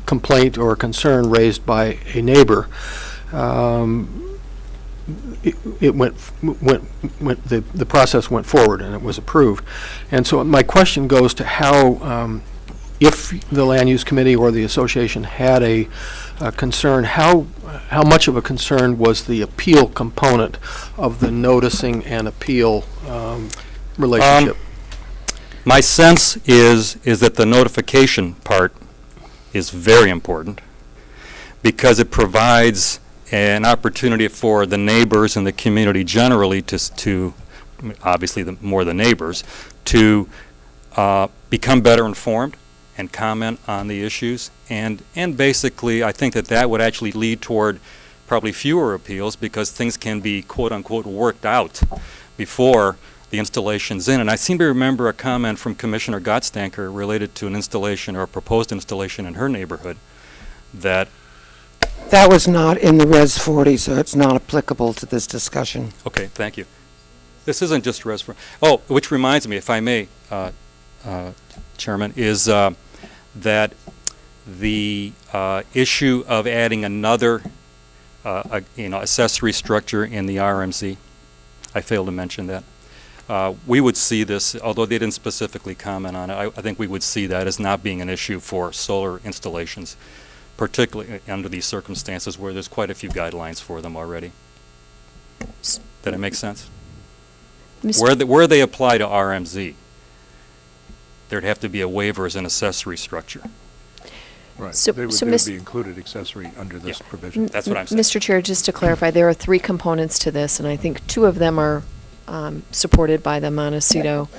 complaint or a concern raised by a neighbor, the process went forward and it was approved. And so my question goes to how, if the Land Use Committee or the association had a concern, how much of a concern was the appeal component of the noticing and appeal relationship? My sense is that the notification part is very important because it provides an opportunity for the neighbors and the community generally to obviously more the neighbors, to become better informed and comment on the issues. And basically, I think that would actually lead toward probably fewer appeals because things can be, quote-unquote, worked out before the installation's in. And I seem to remember a comment from Commissioner Gottstanker related to an installation or a proposed installation in her neighborhood that That was not in the Res 40, so it's not applicable to this discussion. Okay, thank you. This isn't just Res 40. Oh, which reminds me, if I may, Chairman, is that the issue of adding another, accessory structure in the RMZ, I failed to mention that. We would see this, although they didn't specifically comment on it, I think we would see that as not being an issue for solar installations, particularly under these circumstances where there's quite a few guidelines for them already. Did it make sense? Where they apply to RMZ, there'd have to be a waiver as an accessory structure. Right. So- They would so they would Miss- be included accessory under this provision. That's what I'm saying. Mr. Chair, just to clarify, there are 3 components to this, and I think 2 of them are supported by the Montecito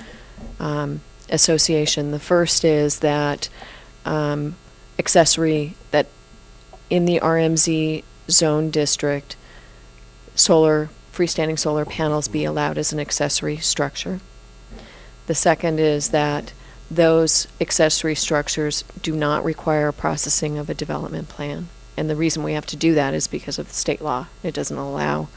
Association. The first is that accessory, that in the RMZ zone district, freestanding solar panels be allowed as an accessory structure. The second is that those accessory structures do not require processing of a development plan. And the reason we have to do that is because of the state law. It doesn't allow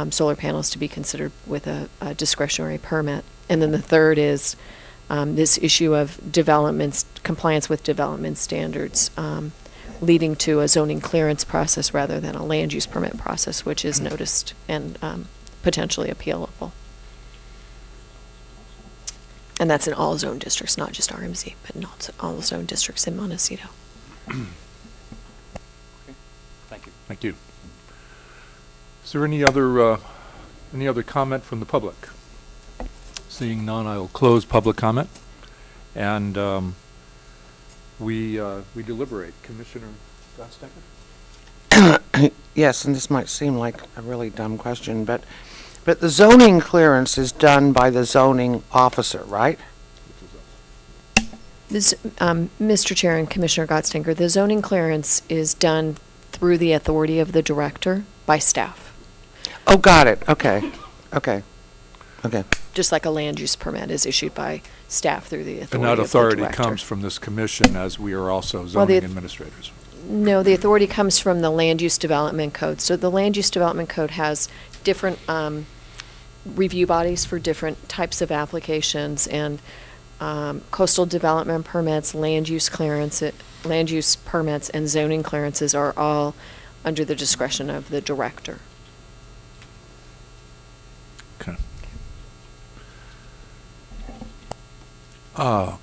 solar panels to be considered with a discretionary permit. And then the third is this issue of compliance with development standards, leading to a zoning clearance process rather than a land use permit process, which is noticed and potentially appealable. And that's in all zone districts, not just RMZ, but in all zone districts in Montecito. Thank you. Thank you. Is there any other comment from the public? Seeing none, I will close public comment, and we deliberate. Commissioner Gotstecker? Yes, and this might seem like a really dumb question, but the zoning clearance is done by the zoning officer, right? Mr. Chair and Commissioner Gottstinker, the zoning clearance is done through the authority of the director by staff. Oh, got it. Okay. Just like a land use permit is issued by staff through the authority And that of the authority director. comes from this commission, as we are also zoning administrators. No, the authority comes from the Land Use Development Code. So the Land Use Development Code has different review bodies for different types of applications, and coastal development permits, land use permits, and zoning clearances are all under the discretion of the director. Okay.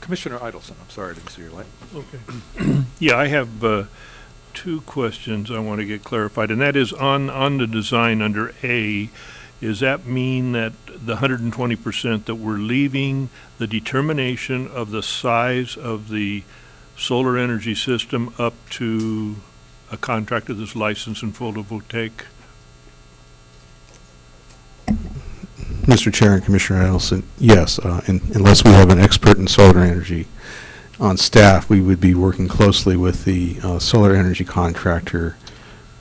Commissioner Idelson, I'm sorry I didn't see your light. Okay. Yeah, I have two questions I want to get clarified, and that is on the design under A. Does that mean that the 120% that we're leaving the determination of the size of the solar energy system up to a contractor that's licensed in photovoltaic? Mr. Chair and Commissioner Adelson, yes, unless we have an expert in solar energy on staff, we would be working closely with the solar energy contractor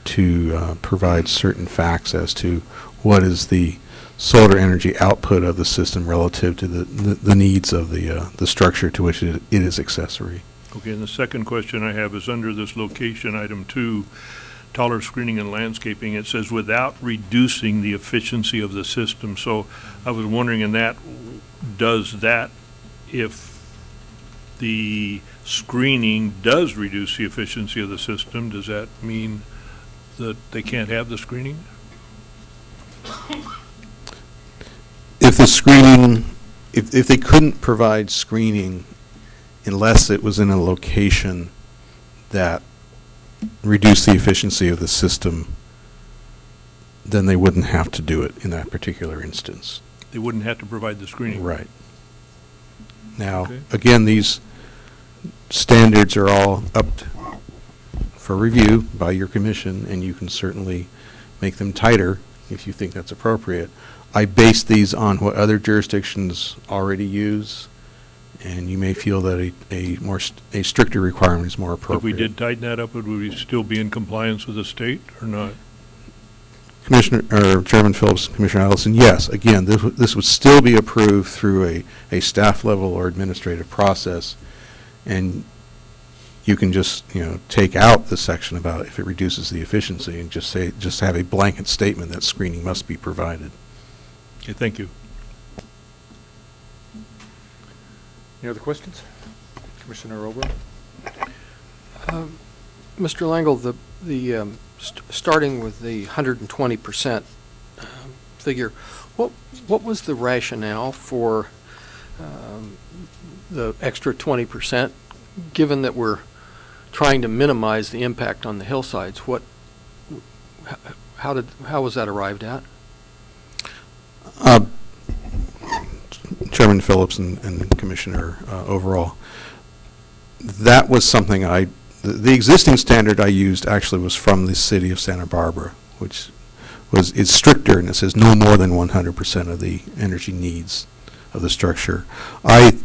to provide certain facts as to what is the solar energy output of the system relative to the needs of the structure to which it is accessory. Okay, and the second question I have is under this location, item 2, taller screening and landscaping. It says without reducing the efficiency of the system. So I was wondering, does that, if the screening does reduce the efficiency of the system, does that mean that they can't have the screening? If the screening, if they couldn't provide screening unless it was in a location that reduced the efficiency of the system, then they wouldn't have to do it in that particular instance. They wouldn't have to provide the screening? Right. Now, Okay. again, these standards are all up for review by your commission, and you can certainly make them tighter if you think that's appropriate. I base these on what other jurisdictions already use, and you may feel that a stricter requirement is more appropriate. If we did tighten that up, would we still be in compliance with the state or not? Chairman Phillips, Commissioner Allison, yes. Again, this would still be approved through a staff level or administrative process, and you can just take out the section about if it reduces the efficiency and just have a blanket statement that screening must be provided. Okay, thank you. Any other questions? Commissioner Oberon? Mr. Langle, starting with the 120% figure, what was the rationale for the extra 20%, given that we're trying to minimize the impact on the hillsides? How was that arrived at? Chairman Phillips and Commissioner overall, that was something the existing standard I used actually was from the city of Santa Barbara, which is stricter, and it says no more than 100% of the energy needs of the structure. I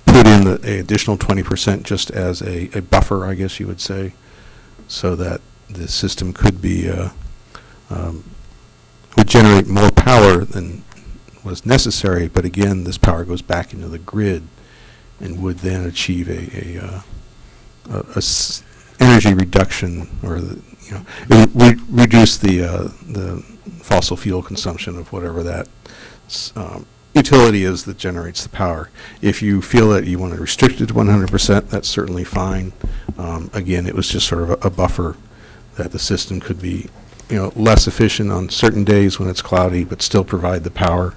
put put in the additional 20% just as a buffer, I guess you would say, so that the system could be would generate more power than was necessary. But again, this power goes back into the grid and would then achieve energy reduction, or it would reduce the fossil fuel consumption of whatever that utility is that generates the power. If you feel that you want to restrict it to 100%, that's certainly fine. Again, it was just sort of a buffer that the system could be, less efficient on certain days when it's cloudy, but still provide the power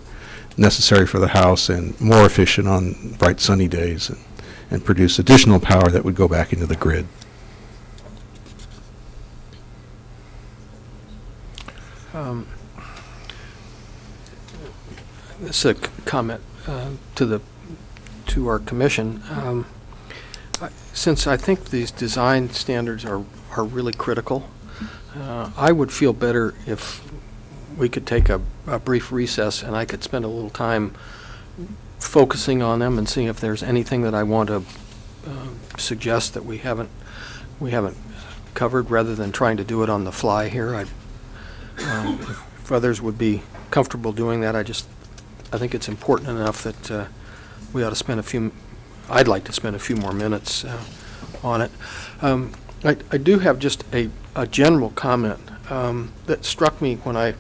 necessary for the house, and more efficient on bright sunny days, and produce additional power that would go back into the grid. This is a comment to our commission. Since I think these design standards are really critical, I would feel better if we could take a brief recess and I could spend a little time focusing on them and seeing if there's anything that I want to suggest that we haven't covered, rather than trying to do it on the fly here. If others would be comfortable doing that, I think it's important enough that we ought to spend I'd like to spend a few more minutes on it. I do have just a general comment that struck me when I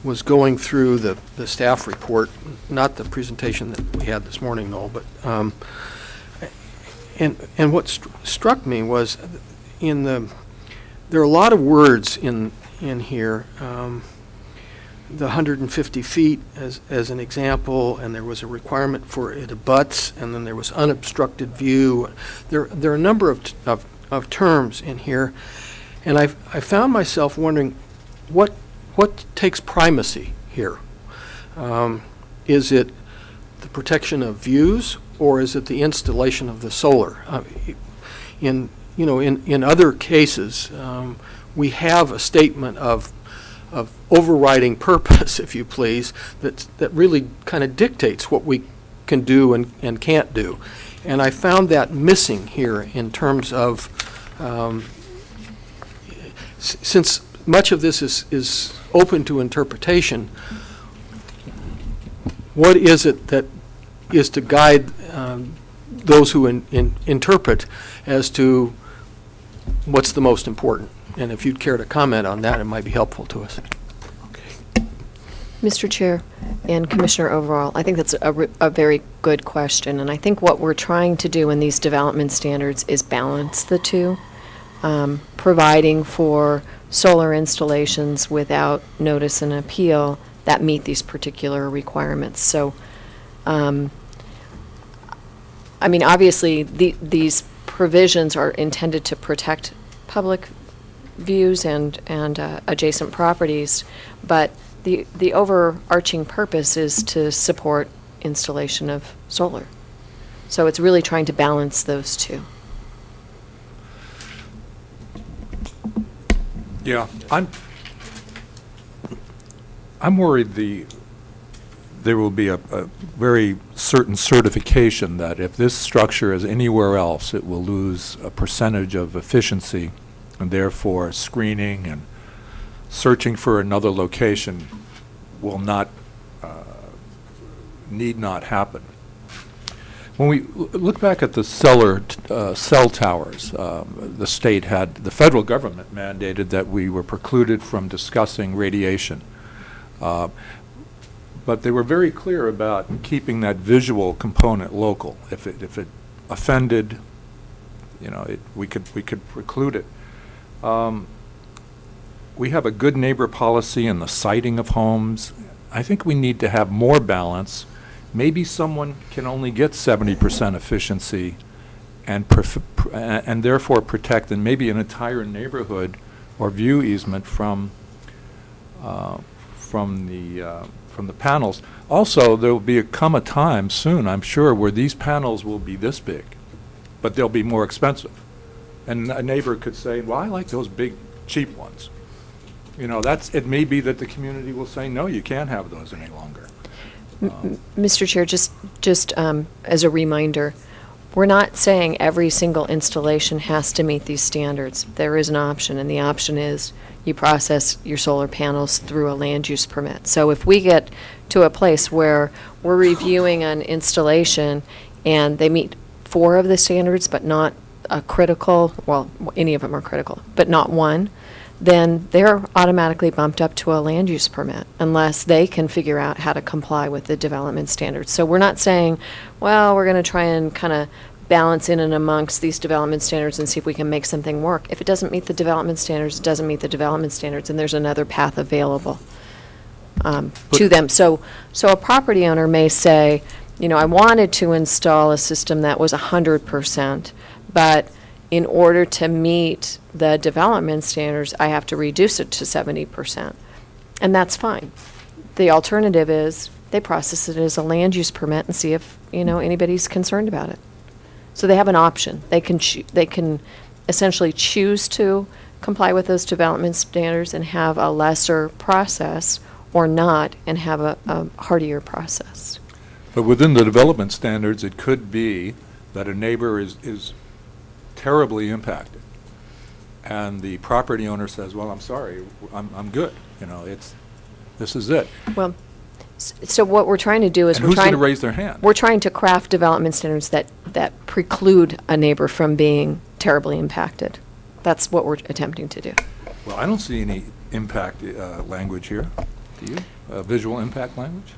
was going through the staff report, not the presentation that we had this morning, Noel, but and what struck me was there are a lot of words in here. The 150 feet as an example, and there was a requirement for it abuts, and then there was unobstructed view. There are a number of terms in here, and I found myself wondering what takes primacy here. Is it the protection of views, or is it the installation of the solar? In other cases, we have a statement of overriding purpose, if you please, that really kind of dictates what we can do and can't do. And I found that missing here in terms of, since much of this is open to interpretation, what is it that is to guide those who interpret as to what's the most important? And if you'd care to comment on that, it might be helpful to us. Mr. Chair and Commissioner Overall, I think that's a very good question, and I think what we're trying to do in these development standards is balance the two, providing for solar installations without notice and appeal that meet these particular requirements. So, obviously, these provisions are intended to protect public views and adjacent properties, but the overarching purpose is to support installation of solar. So it's really trying to balance those two. Yeah, I'm worried there will be a very certain certification that if this structure is anywhere else, it will lose a percentage of efficiency, and therefore screening and searching for another location will not, need not happen. When we look back at the cell towers, the federal government mandated that we were precluded from discussing radiation. But they were very clear about keeping that visual component local. If it offended, we could preclude it. We have a good neighbor policy in the siting of homes. I think we need to have more balance. Maybe someone can only get 70% efficiency and therefore protect and maybe an entire neighborhood or view easement from the panels. Also, there will come a time soon, I'm sure, where these panels will be this big, but they'll be more expensive. And a neighbor could say, well, I like those big, cheap ones. It may be that the community will say, no, you can't have those any longer. Mr. Chair, just as a reminder, We're not saying every single installation has to meet these standards. There is an option, and the option is you process your solar panels through a land use permit. So if we get to a place where we're reviewing an installation and they meet 4 of the standards but not a critical, well, any of them are critical, but not one, then they're automatically bumped up to a land use permit unless they can figure out how to comply with the development standards. So we're not saying, well, we're going to try and kind of balance in and amongst these development standards and see if we can make something work. If it doesn't meet the development standards, it doesn't meet the development standards, and there's another path available to them. So a property owner may say, you know, I wanted to install a system that was 100%, but in order to meet the development standards, I have to reduce it to 70%. And that's fine. The alternative is they process it as a land use permit and see if, you know, anybody's concerned about it. So they have an option. They can essentially choose to comply with those development standards and have a lesser process, or not and have a hardier process. But within the development standards, it could be that a neighbor is terribly impacted, and the property owner says, well, I'm sorry, I'm good. You know, this is it. Well, so what we're trying to do is And who's going to raise their hand? We're trying to craft development standards that preclude a neighbor from being terribly impacted. That's what we're attempting to do. Well, I don't see any impact language here. Do you? Visual impact language?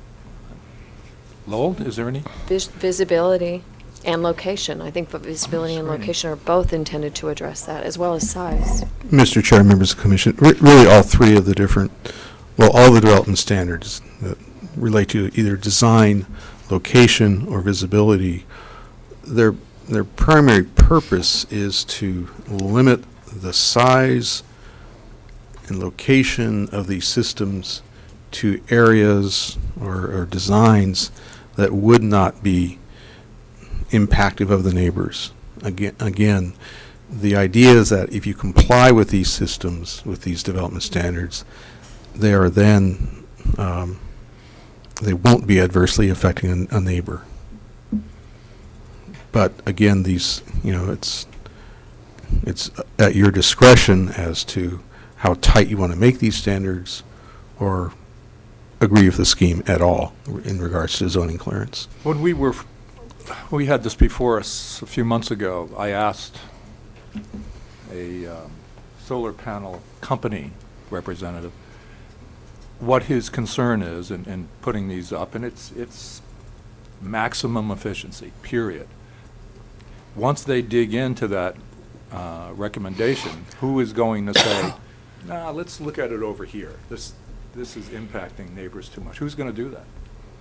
Lowell, is there any? Visibility and location. I think visibility and location are both intended to address that, as well as size. Mr. Chair, members of the commission, really all 3 of the different, well, all the development standards that relate to either design, location, or visibility, their primary purpose is to limit the size and location of these systems to areas or designs that would not be impactive of the neighbors. Again, the idea is that if you comply with these systems, with these development standards, they are then, they won't be adversely affecting a neighbor. But again, these, you know, it's at your discretion as to how tight you want to make these standards, or agree with the scheme at all in regards to zoning clearance. When we had this before us a few months ago, I asked a solar panel company representative what his concern is in putting these up, and it's maximum efficiency, period. Once they dig into that recommendation, who is going to say, nah, let's look at it over here. This is impacting neighbors too much. Who's going to do that?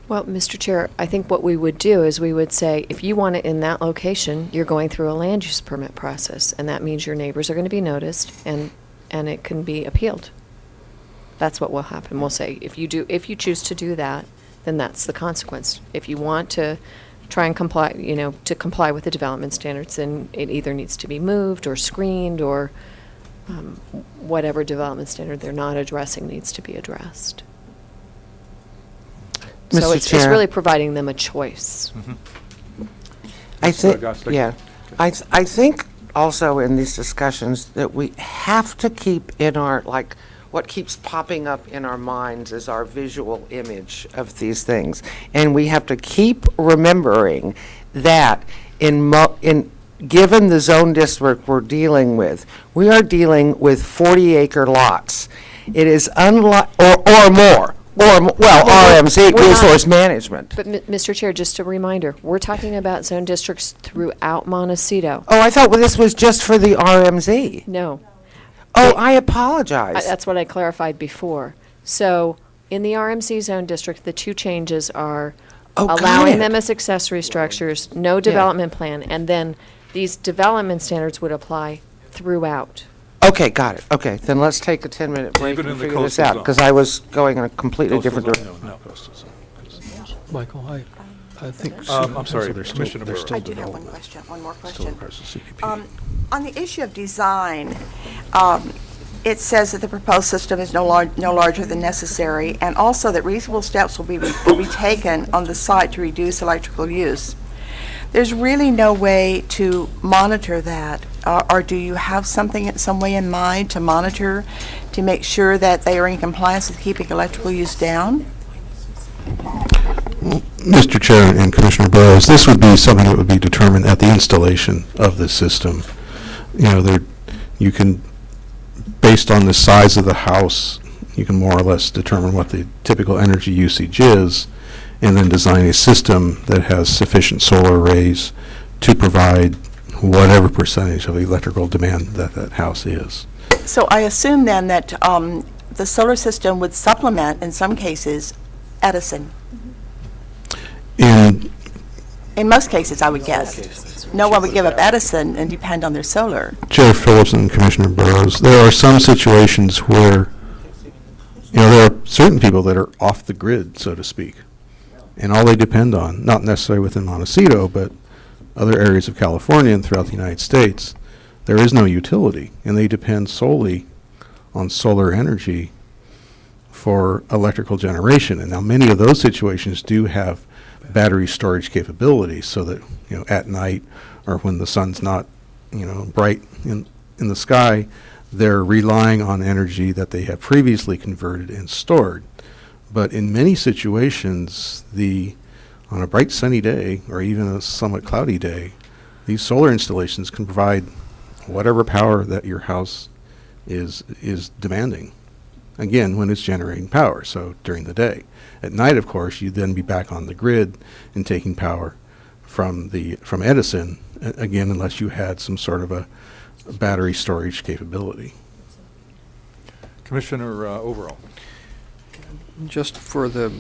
Well, Mr. Chair, I think what we would do is we would say, if you want it in that location, you're going through a land use permit process, and that means your neighbors are going to be noticed, and it can be appealed. That's what will happen. We'll say, if you choose to do that, then that's the consequence. If you want to try and comply, you know, to comply with the development standards, then it either needs to be moved or screened, or whatever development standard they're not addressing needs to be addressed. So Mr. it's Chair. really providing them a choice. I think, Gostick. yeah. I think also in these discussions that we have to keep in our, like, what keeps popping up in our minds is our visual image of these things. And we have to keep remembering that given the zone district we're dealing with, we are dealing with 40-acre lots. It is unlike, or more. RMC, resource management. But, Mr. Chair, just a reminder, we're talking about zone districts throughout Montecito. Oh, I thought this was just for the RMZ. No. Oh, I apologize. That's what I clarified before. So, in the RMC zone district, the 2 changes are allowing them as accessory structures, no development plan, and then these development standards would apply throughout. Okay, got it. Okay, then let's take a 10-minute break Even and in the figure this coastal out, zone. because I was going in a completely Coastal different zone? direction. No, coastal zone. Michael, I think. I'm sorry, Commissioner they're Burrow. still I do have development. one more Still question. across the CPP. On the issue of design, it says that the proposed system is no larger than necessary, and also that reasonable steps will be taken on the site to reduce electrical use. there's really no way to monitor that, or do you have some way in mind to monitor, to make sure that they are in compliance with keeping electrical use down? Mr. Chair and Commissioner Burrows, this would be something that would be determined at the installation of the system. You can, based on the size of the house, you can more or less determine what the typical energy usage is, and then design a system that has sufficient solar arrays to provide whatever percentage of electrical demand that that house is. So I assume then that the solar system would supplement, in some cases, Edison. And In most cases, I would guess. No one would give up Edison and depend on their solar. Chair Phillips and Commissioner Burrows, there are some situations where, there are certain people that are off the grid, so to speak, and all they depend on, not necessarily within Montecito, but other areas of California and throughout the United States, there is no utility, and they depend solely on solar energy for electrical generation. And now many of those situations do have battery storage capabilities, so that, at night or when the sun's not, bright in the sky, they're relying on energy that they have previously converted and stored. But in many situations, on a bright sunny day or even a somewhat cloudy day, these solar installations can provide whatever power that your house is demanding. Again, when it's generating power, so during the day. At night, of course, you'd then be back on the grid and taking power from Edison, again, unless you had some sort of a battery storage capability. Commissioner Overall. Just for the,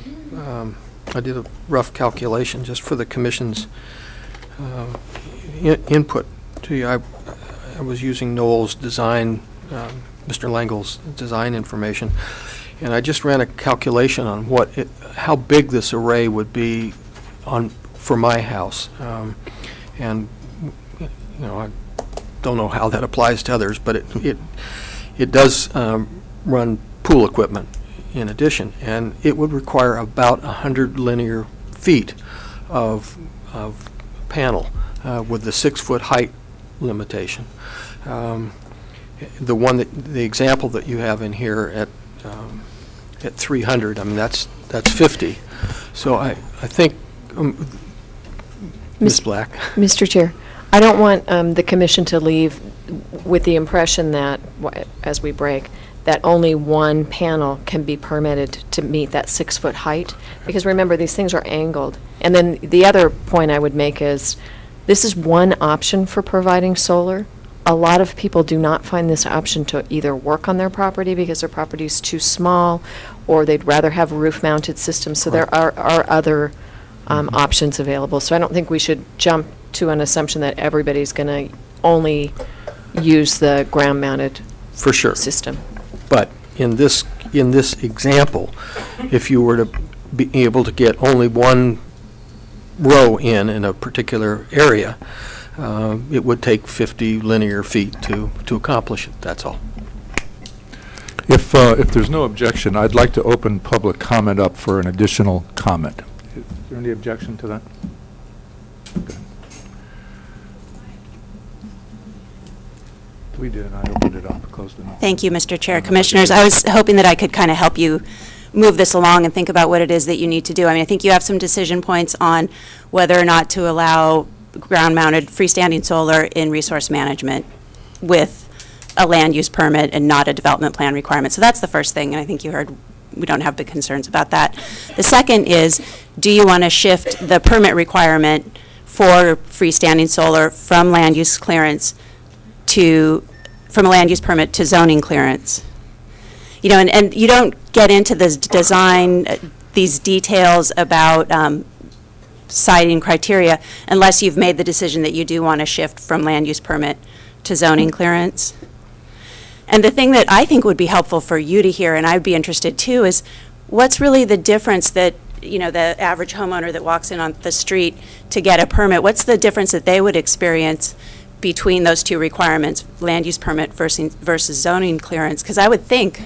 I did a rough calculation just for the commission's input to you. I was using Noel's design, Mr. Langel's design information, and I just ran a calculation on how big this array would be for my house. And I don't know how that applies to others, but it does run pool equipment in addition, and it would require about 100 linear feet of panel with the 6-foot height limitation. The example that you have in here at 300, I mean that's 50. So I think Ms. Black. Mr. Chair, I don't want the commission to leave with the impression that, as we break, that only one panel can be permitted to meet that 6-foot height. Because remember, these things are angled. And then the other point I would make is, this is one option for providing solar. A lot of people do not find this option to either work on their property because their property is too small, or they'd rather have roof-mounted systems. So there are other options available. So I don't think we should jump to an assumption that everybody's going to only use the ground-mounted for sure system. But in this example, if you were to be able to get only one row in a particular area, it would take 50 linear feet to accomplish it. That's all. If there's no objection, I'd like to open public comment up for an additional comment. Is there any objection to that? Okay. We did. I opened it up, closed it up. Thank you, Mr. Chair. Commissioners, I was hoping that I could kind of help you move this along and think about what it is that you need to do. I mean, I think you have some decision points on whether or not to allow ground-mounted freestanding solar in resource management with a land use permit and not a development plan requirement. So that's the first thing, and I think you heard we don't have big concerns about that. The second is, do you want to shift the permit requirement for freestanding solar from land use clearance from a land use permit to zoning clearance? And you don't get into this design, these details about siting criteria unless you've made the decision that you do want to shift from land use permit to zoning clearance. And the thing that I think would be helpful for you to hear, and I'd be interested too, is what's really the difference that, the average homeowner that walks in on the street to get a permit, what's the difference that they would experience between those two requirements, land use permit versus zoning clearance? Because I would think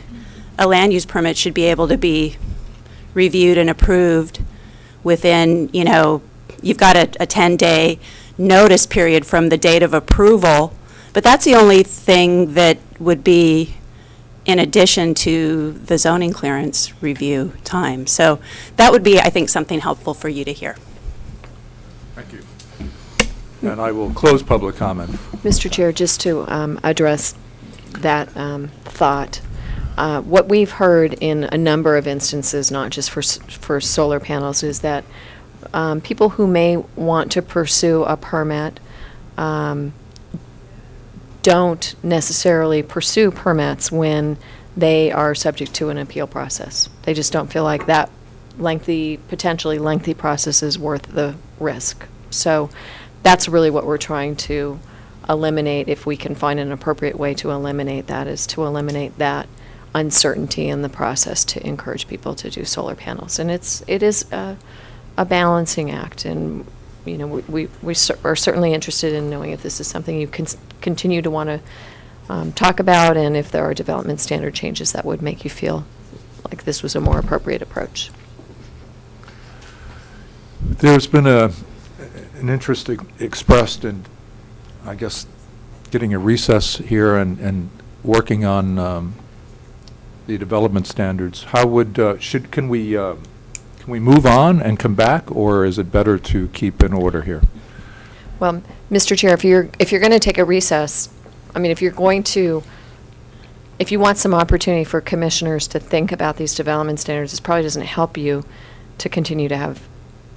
a land use permit should be able to be reviewed and approved within, you've got a 10-day notice period from the date of approval, but that's the only thing that would be in addition to the zoning clearance review time. So that would be, I think, something helpful for you to hear. Thank you. And I will close public comment. Mr. Chair, just to address that thought, what we've heard in a number of instances, not just for solar panels, is that people who may want to pursue a permit don't necessarily pursue permits when they are subject to an appeal process. They just don't feel like that potentially lengthy process is worth the risk. So that's really what we're trying to eliminate, if we can find an appropriate way to eliminate that, is to eliminate that uncertainty in the process to encourage people to do solar panels. And it is a balancing act, and we are certainly interested in knowing if this is something you can continue to want to talk about, and if there are development standard changes that would make you feel like this was a more appropriate approach. There's been an interest expressed in, I guess, getting a recess here and working on the development standards. How would can we move on and come back, or is it better to keep in order here? Well, Mr. Chair, if you're going to take a recess, I mean, if you want some opportunity for commissioners to think about these development standards, this probably doesn't help you to continue to have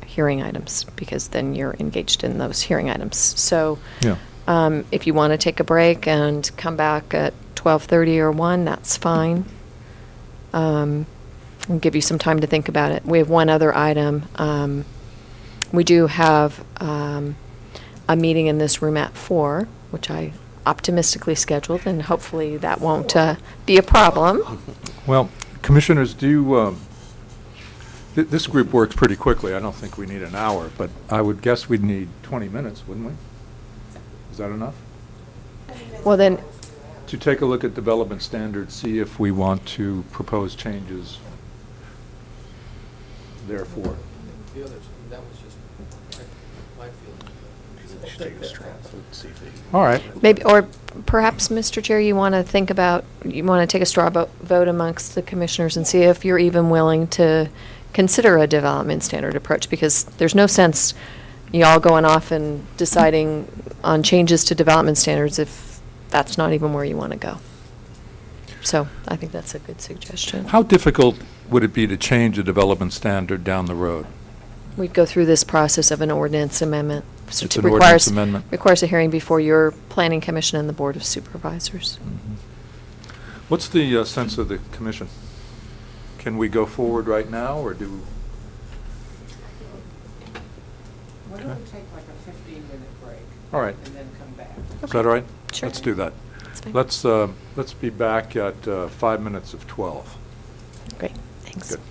hearing items, because then you're engaged in those hearing items. So Yeah. If you want to take a break and come back at 12:30 or 1, that's fine. I'll give you some time to think about it. We have one other item. We do have a meeting in this room at 4, which I optimistically scheduled, and hopefully that won't be a problem. Well, commissioners, this group works pretty quickly. I don't think we need an hour, but I would guess we'd need 20 minutes, wouldn't we? Is that enough? Well, then, To take a look at development standards, see if we want to propose changes therefore. That was just my feeling. All right. maybe, or perhaps, Mr. Chair, you want to take a straw vote amongst the commissioners and see if you're even willing to consider a development standard approach, because there's no sense y'all going off and deciding on changes to development standards if that's not even where you want to go. So I think that's a good suggestion. How difficult would it be to change a development standard down the road? We'd go through this process of an ordinance amendment. So It's it an ordinance amendment. Requires a hearing before your Planning Commission and the Board of Supervisors. What's the sense of the commission? Can we go forward right now, or do? Why don't we take like a 15-minute break? All right. And then come back? Is that all right? Sure. Let's do that. That's fine. Let's be back at 5 minutes of 12. Great, thanks. Good.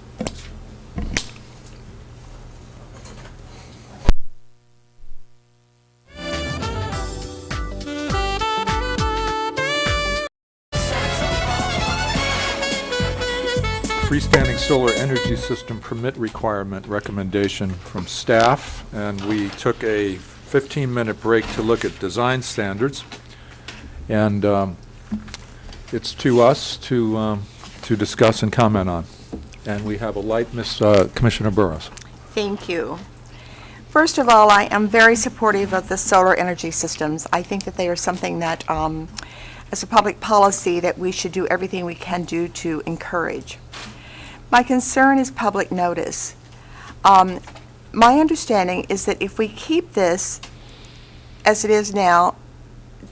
Freestanding solar energy system permit requirement recommendation from staff, and we took a 15-minute break to look at design standards, and it's to us to discuss and comment on. And we have a light, Commissioner Burrows. Thank you. First of all, I am very supportive of the solar energy systems. I think that they are something that, as a public policy, that we should do everything we can do to encourage. My concern is public notice. My understanding is that if we keep this as it is now,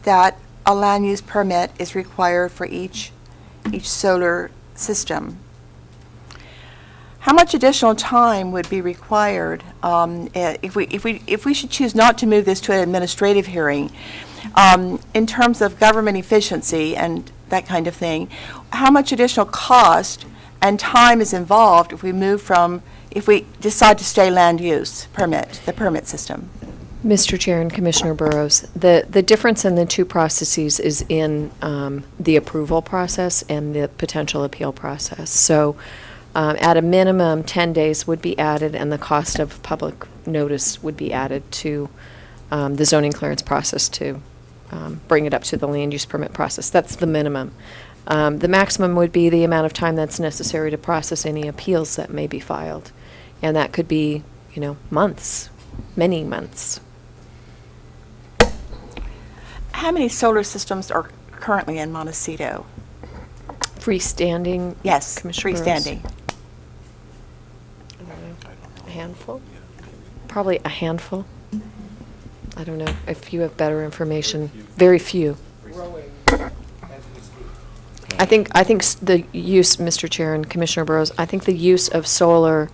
that a land use permit is required for each solar system. How much additional time would be required if we should choose not to move this to an administrative hearing, in terms of government efficiency and that kind of thing? How much additional cost and time is involved if we decide to stay land use permit, the permit system? Mr. Chair and Commissioner Burrows, the difference in the two processes is in the approval process and the potential appeal process. So At a minimum, 10 days would be added, and the cost of public notice would be added to the zoning clearance process to bring it up to the land use permit process. That's the minimum. The maximum would be the amount of time that's necessary to process any appeals that may be filed. And that could be, months, many months. How many solar systems are currently in Montecito? Freestanding? Yes, Commissioner Burrows? freestanding. I don't know. A handful? Probably a handful. I don't know if you have better information. Very few. I think the use, Mr. Chair and Commissioner Burrows, I think the use of solar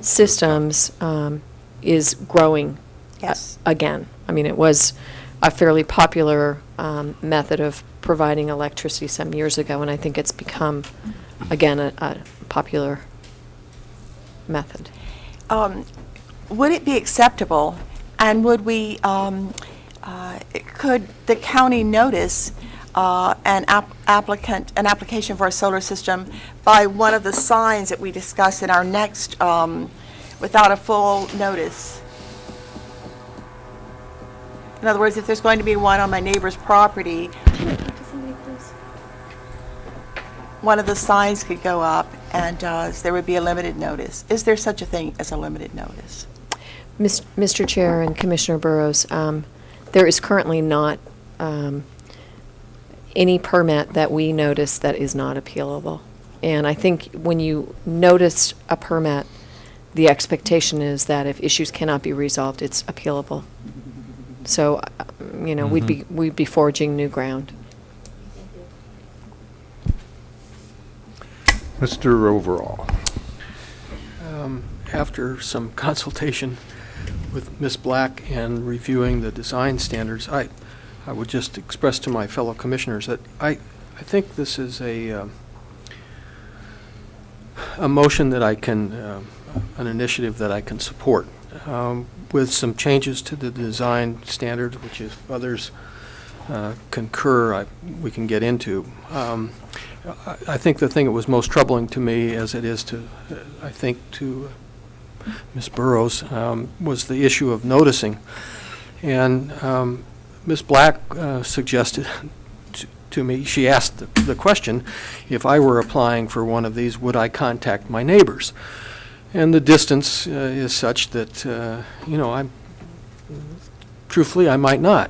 systems is growing Yes. again. I mean, it was a fairly popular method of providing electricity some years ago, and I think it's become, again, a popular method. Would it be acceptable, and would we, could the county notice an application for a solar system by one of the signs that we discussed in our next, without a full notice? In other words, if there's going to be one on my neighbor's property, one of the signs could go up, and there would be a limited notice. Is there such a thing as a limited notice? Mr. Chair and Commissioner Burrows, there is currently not any permit that we notice that is not appealable. And I think when you notice a permit, the expectation is that if issues cannot be resolved, it's appealable. So, we'd be forging new ground. Mr. Overall. After some consultation with Ms. Black and reviewing the design standards, I would just express to my fellow commissioners that I think this is a motion that I can, an initiative that I can support, with some changes to the design standards, which if others concur, we can get into. I think the thing that was most troubling to me, as it is to, I think, to Ms. Burrows, was the issue of noticing. And Ms. Black suggested to me, she asked the question, if I were applying for one of these, would I contact my neighbors? And the distance is such that, truthfully, I might not.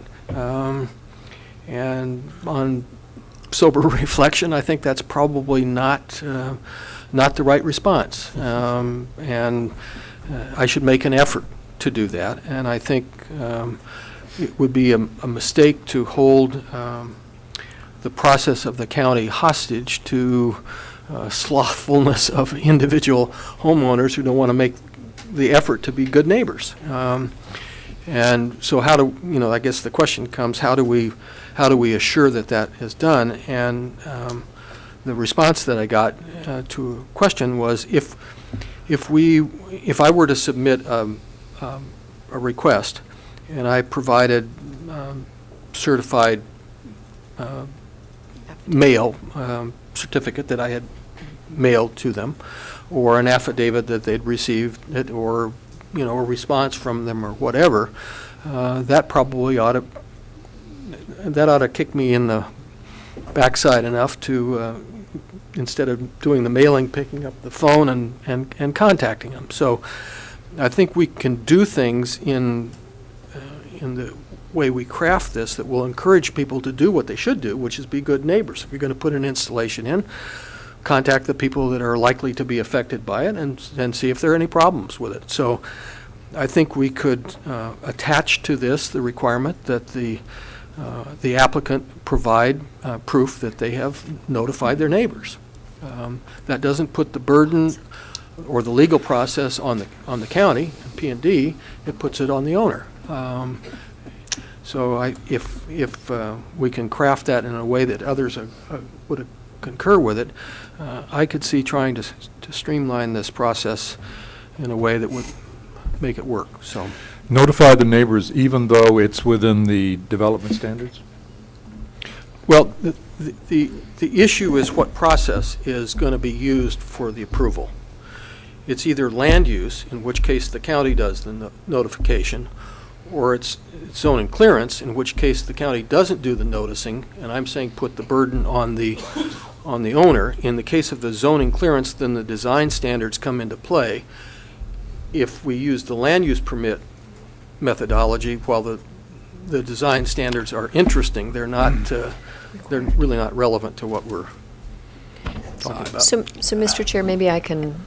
And on sober reflection, I think that's probably not the right response. And I should make an effort to do that. And I think it would be a mistake to hold the process of the county hostage to slothfulness of individual homeowners who don't want to make the effort to be good neighbors. And so how do, I guess the question comes, how do we assure that that is done? And the response that I got to a question was, if I were to submit a request and I provided certified mail certificate that I had mailed to them, or an affidavit that they'd received it, or a response from them, or whatever, that probably ought to kick me in the backside enough to, instead of doing the mailing, picking up the phone and contacting them. So I think we can do things in the way we craft this that will encourage people to do what they should do, which is be good neighbors. If you're going to put an installation in, contact the people that are likely to be affected by it and see if there are any problems with it. So I think we could attach to this the requirement that the applicant provide proof that they have notified their neighbors. That doesn't put the burden or the legal process on the county, P&D. It puts it on the owner. So if we can craft that in a way that others would concur with it, I could see trying to streamline this process in a way that would make it work. So, Notify the neighbors even though it's within the development standards? well, the issue is what process is going to be used for the approval. It's either land use, in which case the county does the notification, or it's zoning clearance, in which case the county doesn't do the noticing, and I'm saying put the burden on the owner. In the case of the zoning clearance, then the design standards come into play. If we use the land use permit methodology, while the design standards are interesting, they're not, they're really not relevant to what we're talking about. So, Mr. Chair, maybe I can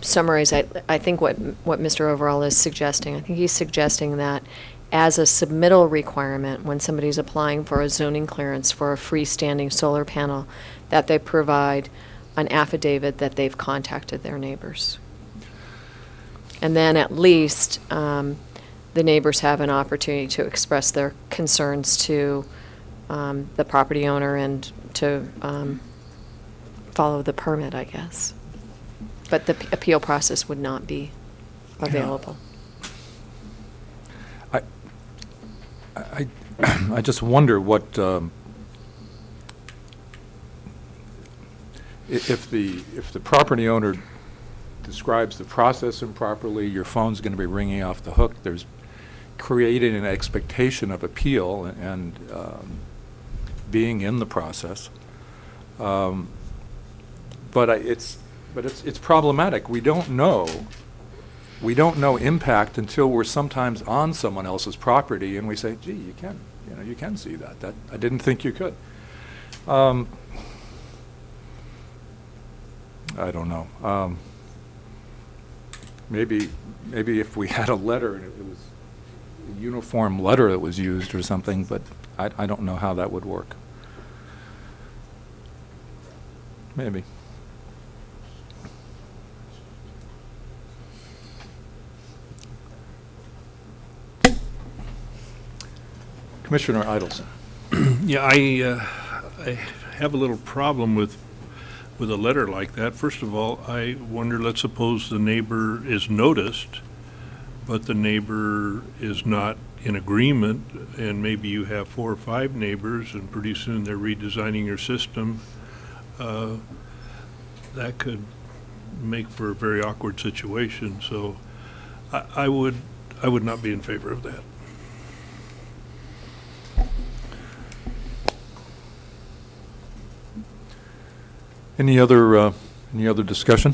summarize. I think what Mr. Overall is suggesting, I think he's suggesting that as a submittal requirement, when somebody's applying for a zoning clearance for a freestanding solar panel, that they provide an affidavit that they've contacted their neighbors. And then at least the neighbors have an opportunity to express their concerns to the property owner and to follow the permit, I guess. But the appeal process would not be available. I just wonder what, if the property owner describes the process improperly, your phone's going to be ringing off the hook. There's creating an expectation of appeal and being in the process. But it's problematic. We don't know impact until we're sometimes on someone else's property and we say, gee, you can see that. That I didn't think you could. I don't know. Maybe if we had a letter and it was a uniform letter that was used or something, but I don't know how that would work. Maybe. Commissioner Idelson. Yeah, I have a little problem with a letter like that. First of all, I wonder, let's suppose the neighbor is noticed, but the neighbor is not in agreement, and maybe you have 4 or 5 neighbors, and pretty soon they're redesigning your system. That could make for a very awkward situation. So I would not be in favor of that. Any other discussion?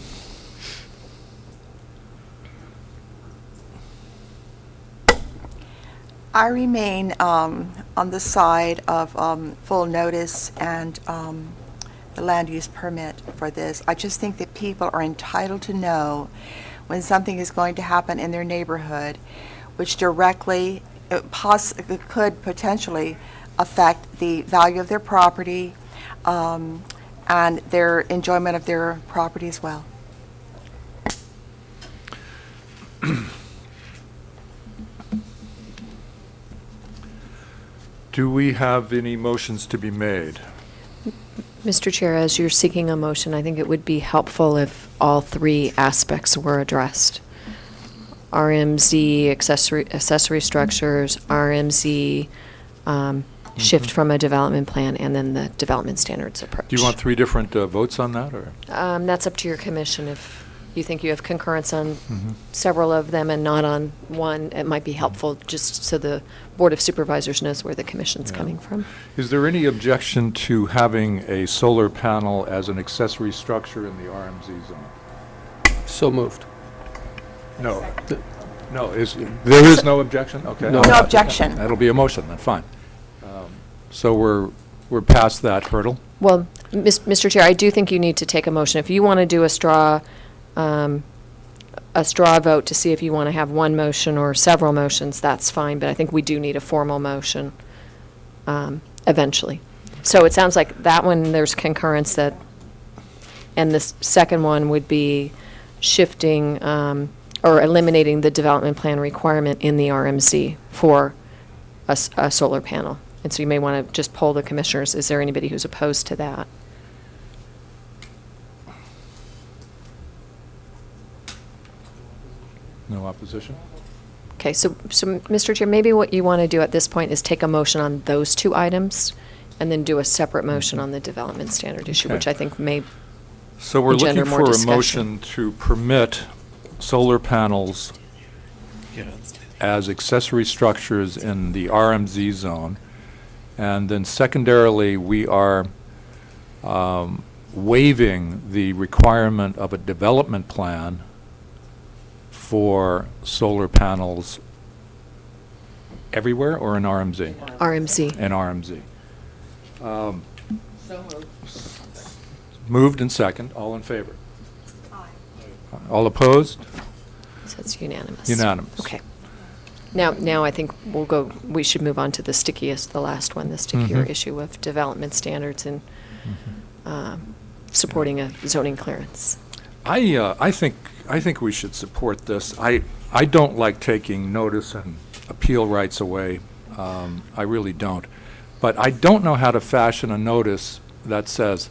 I remain on the side of full notice and the land use permit for this. I just think that people are entitled to know when something is going to happen in their neighborhood, which directly could potentially affect the value of their property and their enjoyment of their property as well. Do we have any motions to be made? Mr. Chair, as you're seeking a motion, I think it would be helpful if all 3 aspects were addressed. RMZ, accessory structures, RMZ, shift from a development plan, and then the development standards approach. Do you want 3 different votes on that, or? That's up to your commission. If you think you have concurrence on several of them and not on one, it might be helpful just so the Board of Supervisors knows where the commission's coming from. Is there any objection to having a solar panel as an accessory structure in the RMZ zone? So moved. No. No, there is no objection? Okay. No objection. That'll be a motion, then, fine. So we're past that hurdle? Well, Mr. Chair, I do think you need to take a motion. If you want to do a straw vote to see if you want to have one motion or several motions, that's fine, but I think we do need a formal motion eventually. So it sounds like that one, there's concurrence that, and the second one would be shifting or eliminating the development plan requirement in the RMZ for a solar panel. And so you may want to just poll the commissioners. Is there anybody who's opposed to that? No opposition? Okay, so Mr. Chair, maybe what you want to do at this point is take a motion on those 2 items and then do a separate motion on the development standard issue, Okay. which I think may So we're looking engender more for a discussion. motion to permit solar panels as accessory structures in the RMZ zone. And then secondarily, we are waiving the requirement of a development plan for solar panels everywhere or in RMZ? RMZ. In RMZ. So moved. Moved and second. All in favor? All opposed? So it's unanimous. Unanimous. Okay. Now I think we should move on to the stickiest, the last one, the stickier Mhm. issue of development standards and supporting a zoning clearance. I think we should support this. I don't like taking notice and appeal rights away. I really don't. But I don't know how to fashion a notice that says,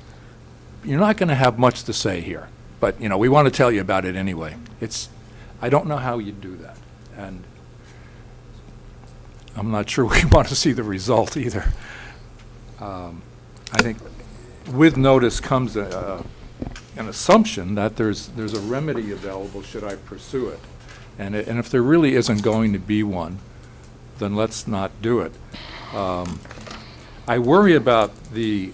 you're not going to have much to say here, but, we want to tell you about it anyway. I don't know how you do that. And I'm not sure we want to see the result either. I think with notice comes an assumption that there's a remedy available should I pursue it. And if there really isn't going to be one, then let's not do it. I worry about the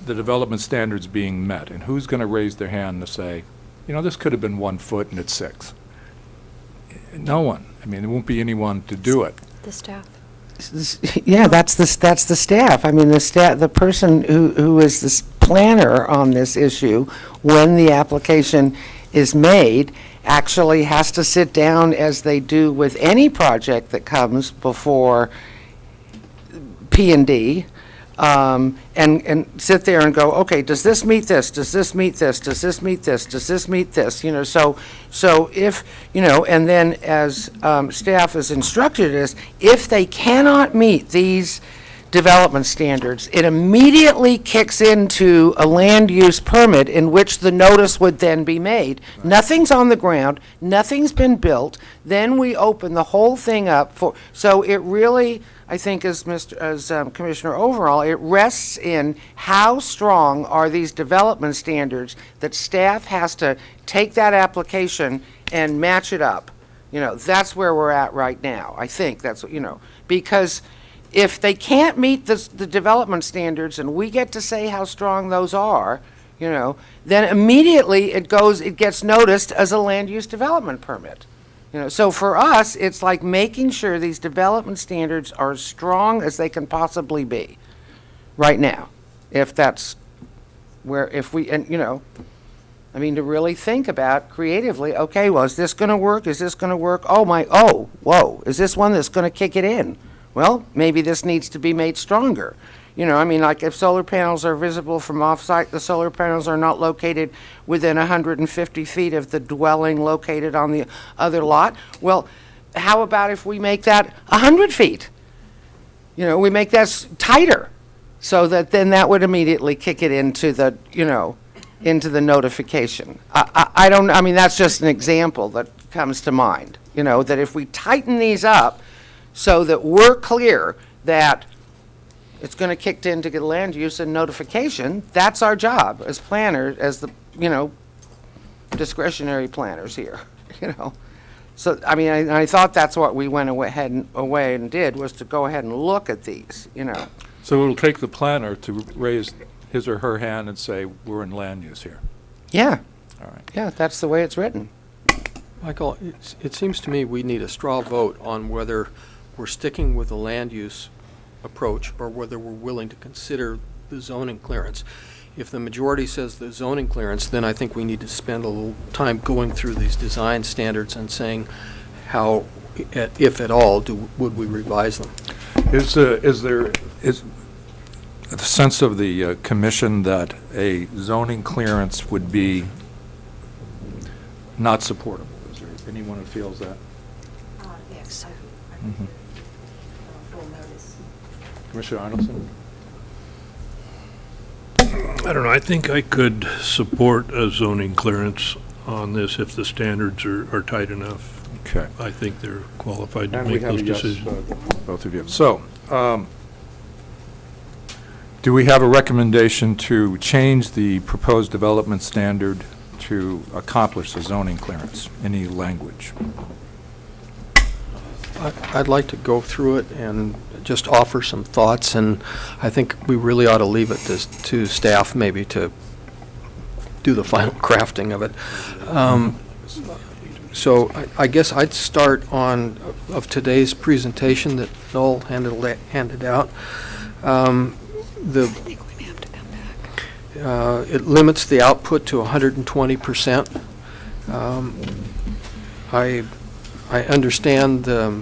development standards being met, and who's going to raise their hand to say, this could have been 1 foot and it's 6. No one. There won't be anyone to do it. The staff. Yeah, that's the staff. The person who is this planner on this issue, when the application is made, actually has to sit down, as they do with any project that comes before P&D, and sit there and go, okay, does this meet this? Does this meet this? Does this meet this? Does this meet this? So if, and then as staff is instructed is, if they cannot meet these development standards, it immediately kicks into a land use permit in which the notice would then be made. Right. Nothing's on the ground, nothing's been built, then we open the whole thing up so it really, I think as Commissioner Overall, it rests in how strong are these development standards that staff has to take that application and match it up. That's where we're at right now. I think that's, because if they can't meet the development standards and we get to say how strong those are, then immediately it gets noticed as a land use development permit. So for us, it's like making sure these development standards are as strong as they can possibly be right now. To really think about creatively, okay, well, is this going to work? Is this going to work? Whoa, is this one that's going to kick it in? Well, maybe this needs to be made stronger. Like if solar panels are visible from off-site, the solar panels are not located within 150 feet of the dwelling located on the other lot. Well, how about if we make that 100 feet? We make that tighter so that then that would immediately kick it into the, into the notification. That's just an example that comes to mind, that if we tighten these up so that we're clear that it's going to kick into the land use and notification, that's our job as planners, as the, discretionary planners here, So, I thought that's what we went away and did, was to go ahead and look at these, So it'll take the planner to raise his or her hand and say, we're in land use here. Yeah. All right. Yeah, that's the way it's written. Michael, it seems to me we need a straw vote on whether we're sticking with the land use approach or whether we're willing to consider the zoning clearance. If the majority says the zoning clearance, then I think we need to spend a little time going through these design standards and saying how, if at all, would we revise them. Is there the sense of the commission that a zoning clearance would be not supportable? Is there anyone who feels that? Yes. Mm-hmm. Commissioner Arnoldson? I don't know. I think I could support a zoning clearance on this if the standards are tight enough. Okay. I think they're qualified to And make we have those a yes, decisions. both of you. So, Do we have a recommendation to change the proposed development standard to accomplish the zoning clearance? Any language? I'd like to go through it and just offer some thoughts, and I think we really ought to leave it to staff maybe to do the final crafting of it. So I guess I'd start of today's presentation that Noel handed out. It limits the output to 120%. I understand the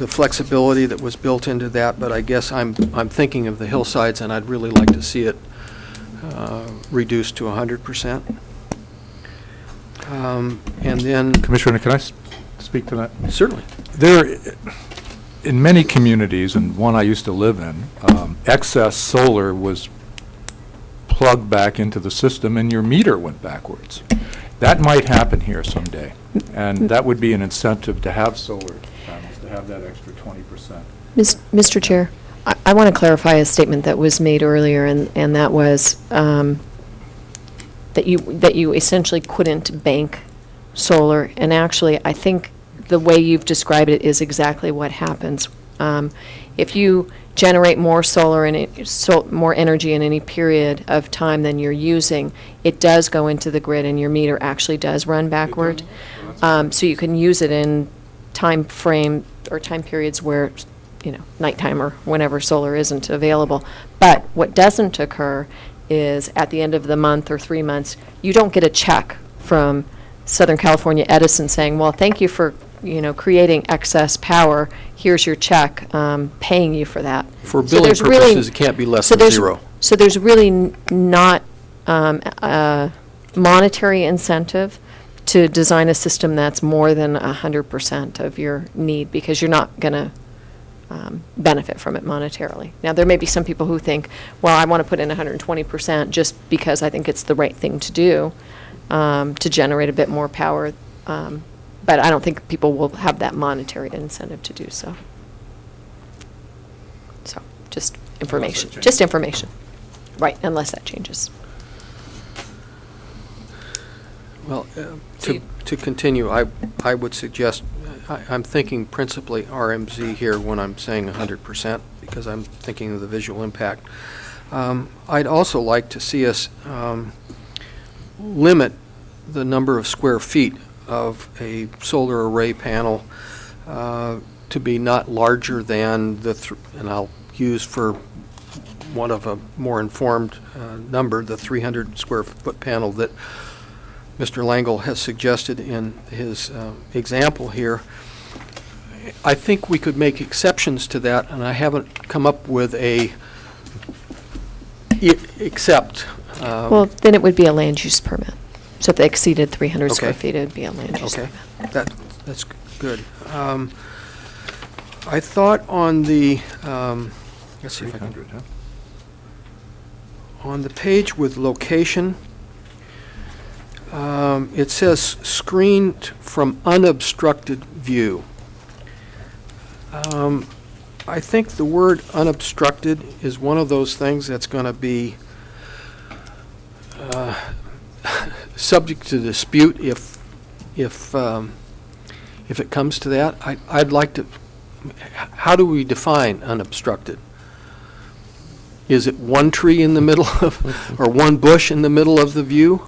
flexibility that was built into that, but I guess I'm thinking of the hillsides, and I'd really like to see it reduced to 100%. And then, Commissioner, can I speak to that? Certainly. In many communities, and one I used to live in, excess solar was plugged back into the system and your meter went backwards. That might happen here someday, and that would be an incentive to have solar panels, to have that extra 20%. Mr. Chair, I want to clarify a statement that was made earlier, and that was that you essentially couldn't bank solar, and actually, I think the way you've described it is exactly what happens. If you generate more solar and more energy in any period of time than you're using, it does go into the grid, and your meter actually does run backward. So you can use it in time frame or time periods where, nighttime or whenever solar isn't available. But what doesn't occur is at the end of the month or 3 months, you don't get a check from Southern California Edison saying, well, thank you for creating excess power. Here's your check, paying you for that. For billing purposes, it can't be less than zero. So there's really not a monetary incentive to design a system that's more than 100% of your need, because you're not going to benefit from it monetarily. Now, there may be some people who think, well, I want to put in 120% just because I think it's the right thing to do to generate a bit more power. But I don't think people will have that monetary incentive to do so. So, just information. Just information. Right, unless that changes. Well, to continue, I would suggest, I'm thinking principally RMZ here when I'm saying 100%, because I'm thinking of the visual impact. I'd also like to see us limit the number of square feet of a solar array panel to be not larger than and I'll use for one of a more informed number, the 300 square foot panel that Mr. Langle has suggested in his example here. I think we could make exceptions to that, and I haven't come up with a except. Well, then it would be a land use permit. So if they exceeded 300 square feet, it would be a land use permit. That's good. I thought on the, let's see if I can do it. On the page with location, it says screened from unobstructed view. I think the word unobstructed is one of those things that's going to be subject to dispute if it comes to that. I'd like to. How do we define unobstructed? Is it one tree in the middle of, or one bush in the middle of the view?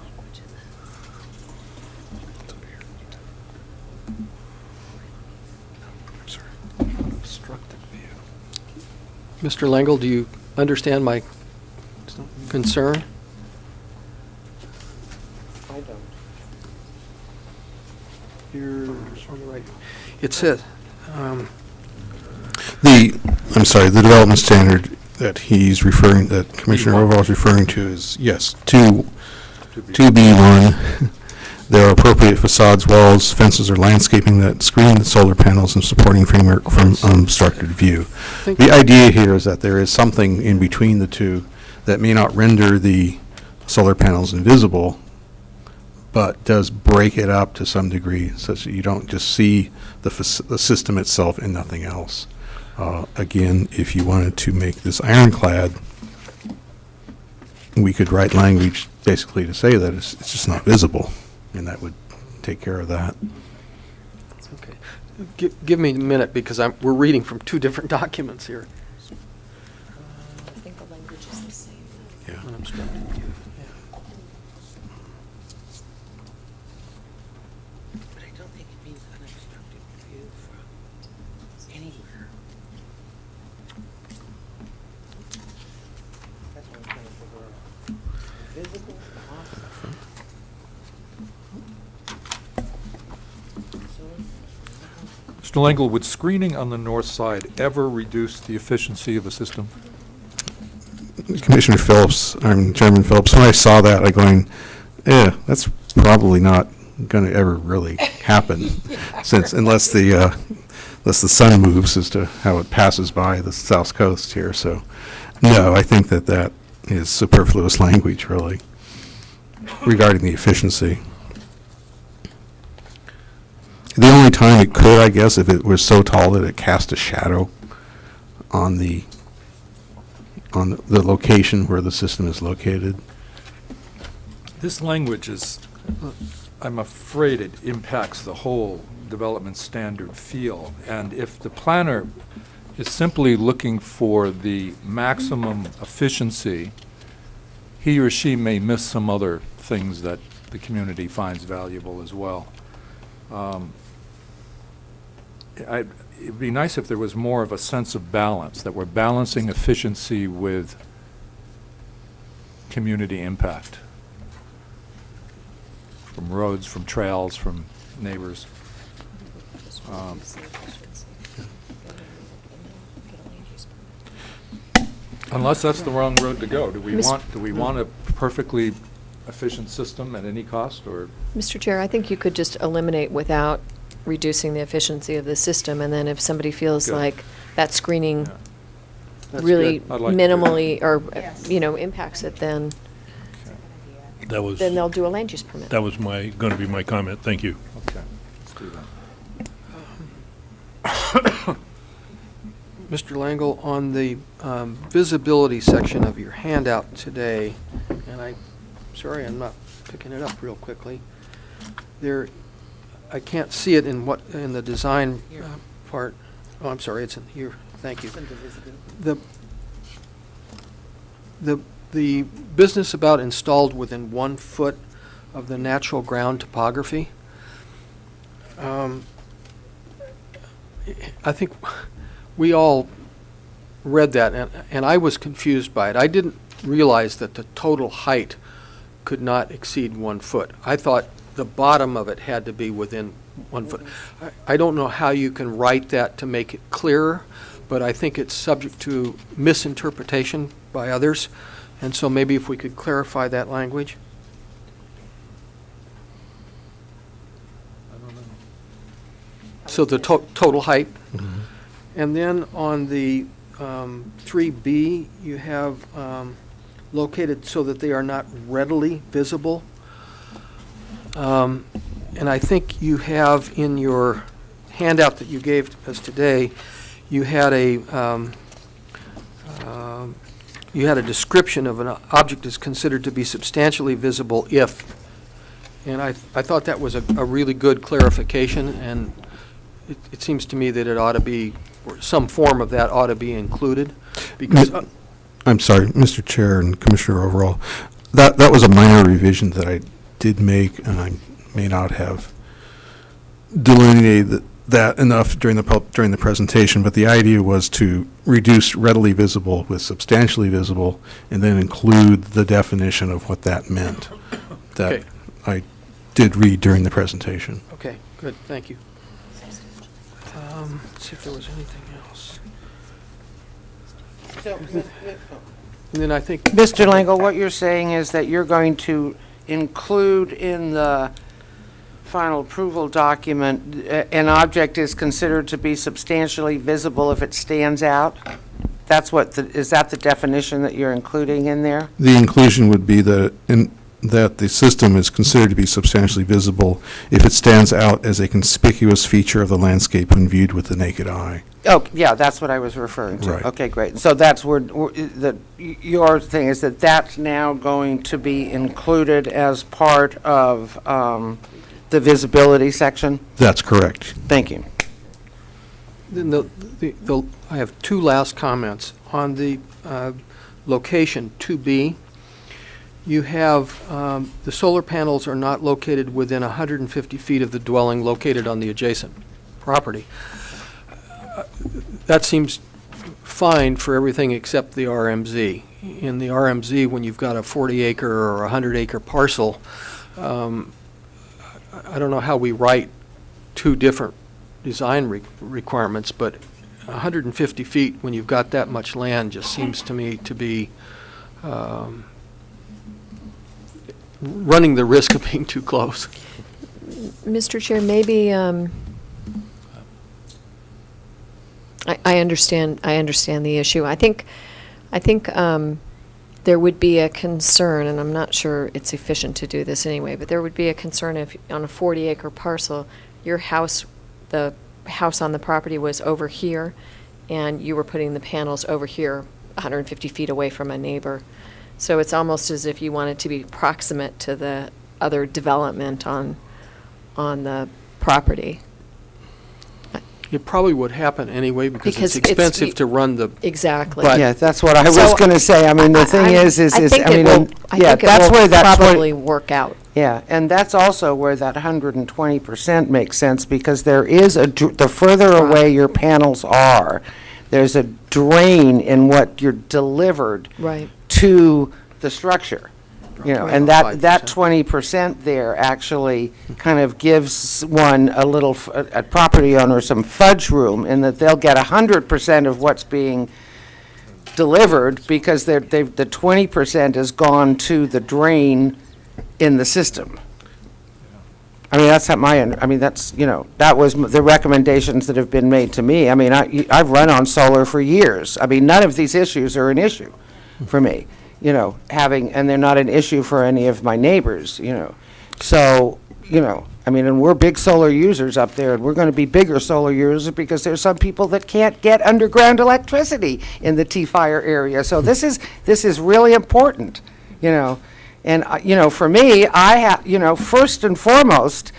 Unobstructed view. Mr. Langle, do you understand my concern? I don't. You're on the right. It says, the development standard that that Commissioner Overall is referring to is, yes, 2B1. There are appropriate facades, walls, fences, or landscaping that screen the solar panels and supporting framework from unobstructed view. The idea here is that there is something in between the two that may not render the solar panels invisible, but does break it up to some degree such that you don't just see the system itself and nothing else. Again, if you wanted to make this ironclad, we could write language basically to say that it's just not visible, and that would take care of that. Okay. Give me a minute, because we're reading from two different documents here. I think the language is the same. Yeah. Unobstructed view, yeah. But I don't think it means unobstructed view from anywhere. That's what I'm trying to figure out. Visible off. Mr. Langle, would screening on the north side ever reduce the efficiency of a system? Commissioner Phillips, Chairman Phillips, when I saw that, I'm going, that's probably not going to ever really happen, since unless the sun moves as to how it passes by the south coast here. So, no, I think that is superfluous language, really, regarding the efficiency. The only time it could, I guess, if it was so tall that it cast a shadow on the location where the system is located. This language is, I'm afraid it impacts the whole development standard feel. And if the planner is simply looking for the maximum efficiency, he or she may miss some other things that the community finds valuable as well. It'd be nice if there was more of a sense of balance, that we're balancing efficiency with community impact. From roads, from trails, from neighbors. Unless that's the wrong road to go. Do we want a perfectly efficient system at any cost, or? Mr. Chair, I think you could just eliminate without reducing the efficiency of the system, and then if somebody feels Good. like that screening That's really good. I'd like to- minimally, or, Yes. impacts it, then That then they'll do a land use permit. was going to be my comment. Thank you. Okay, let's do that. Mr. Langle, on the visibility section of your handout today, and sorry I'm not picking it up real quickly. I can't see it in the design part. Oh, I'm sorry, it's in here. Thank you. The business about installed within 1 foot of the natural ground topography. I think we all read that, and I was confused by it. I didn't realize that the total height could not exceed 1 foot. I thought the bottom of it had to be within 1 foot. I don't know how you can write that to make it clearer, but I think it's subject to misinterpretation by others, and so maybe if we could clarify that language. I don't know. So the total height. And then on the 3B, you have located so that they are not readily visible. And I think you have in your handout that you gave us today, you had a description of an object is considered to be substantially visible if. And I thought that was a really good clarification, and it seems to me that it ought to be, or some form of that ought to be included, because. I'm sorry, Mr. Chair and Commissioner Overall, that was a minor revision that I did make, and I may not have delineated that enough during the presentation, but the idea was to reduce readily visible with substantially visible, and then include the definition of what that meant. That Okay. I did read during the presentation. Okay, good, thank you. Let's see if there was anything else. So, And then I think. Mr. Langle, what you're saying is that you're going to include in the final approval document, an object is considered to be substantially visible if it stands out? Is that the definition that you're including in there? The inclusion would be that that the system is considered to be substantially visible if it stands out as a conspicuous feature of the landscape when viewed with the naked eye. Oh, yeah, that's what I was referring to. Right. Okay, great. So that's your thing is that that's now going to be included as part of the visibility section? That's correct. Thank you. Then I have two last comments. On the location 2B, you have, the solar panels are not located within 150 feet of the dwelling located on the adjacent property. That seems fine for everything except the RMZ. In the RMZ, when you've got a 40-acre or a 100-acre parcel, I don't know how we write two different design requirements, but 150 feet when you've got that much land just seems to me to be running the risk of being too close. Mr. Chair, maybe, I understand the issue. I think there would be a concern, and I'm not sure it's efficient to do this anyway, but there would be a concern if on a 40-acre parcel, your house, the house on the property was over here, and you were putting the panels over here, 150 feet away from a neighbor. So it's almost as if you wanted to be proximate to the other development on the property. It probably would happen anyway because it's expensive to run the. Exactly. But Yeah, that's what I was going to say. I mean, the thing is, I think it will probably work out. Yeah, and that's also where that 120% makes sense, because there is the further away your panels are, there's a drain in what you're delivered Right. to the structure. You know, and that 5%. 20% there actually kind of gives one a property owner some fudge room, in that they'll get 100% of what's being delivered, because the 20% has gone to the drain in the system. I mean, that's that's, that was the recommendations that have been made to me. I mean, I've run on solar for years. I mean, none of these issues are an issue for me, and they're not an issue for any of my neighbors, So, I mean, and we're big solar users up there, and we're going to be bigger solar users because there's some people that can't get underground electricity in the T-Fire area. So this is really important, And, for me, I have, first and foremost,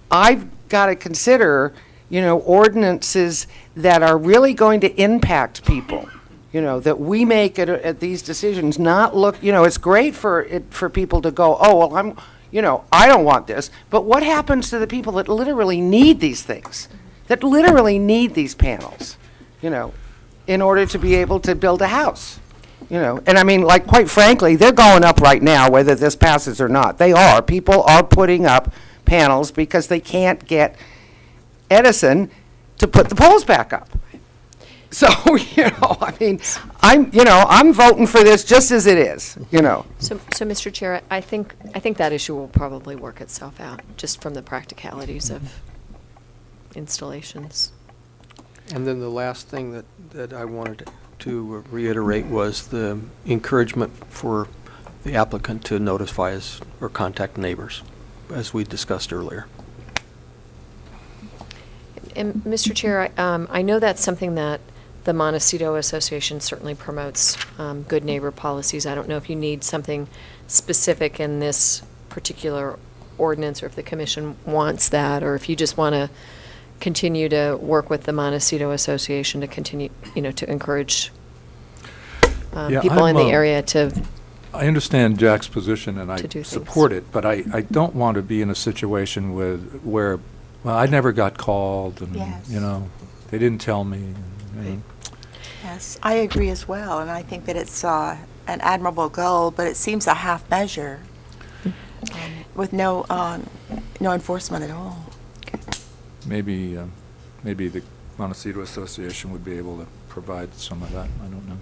I've got to consider, ordinances that are really going to impact people, that we make at these decisions, not look, it's great for people to go, oh, well, I don't want this. But what happens to the people that literally need these things, that literally need these panels, in order to be able to build a house? And I mean, like, quite frankly, they're going up right now, whether this passes or not. They are. People are putting up panels because they can't get Edison to put the poles back up. So, I mean, I'm voting for this just as it is, So, Mr. Chair, I think that issue will probably work itself out, just from the practicalities of installations. And then the last thing that I wanted to reiterate was the encouragement for the applicant to notify us or contact neighbors, as we discussed earlier. And Mr. Chair, I know that's something that the Montecito Association certainly promotes, good neighbor policies. I don't know if you need something specific in this particular ordinance, or if the commission wants that, or if you just want to continue to work with the Montecito Association to continue, to encourage people in the area to. I understand Jack's position, and I do support it, but I don't want to be in a situation where I never got called, and, Yes. they didn't tell me. Yes, I agree as well, and I think that it's an admirable goal, but it seems a half measure, with no enforcement at all. Maybe the Montecito Association would be able to provide some of that. I don't know.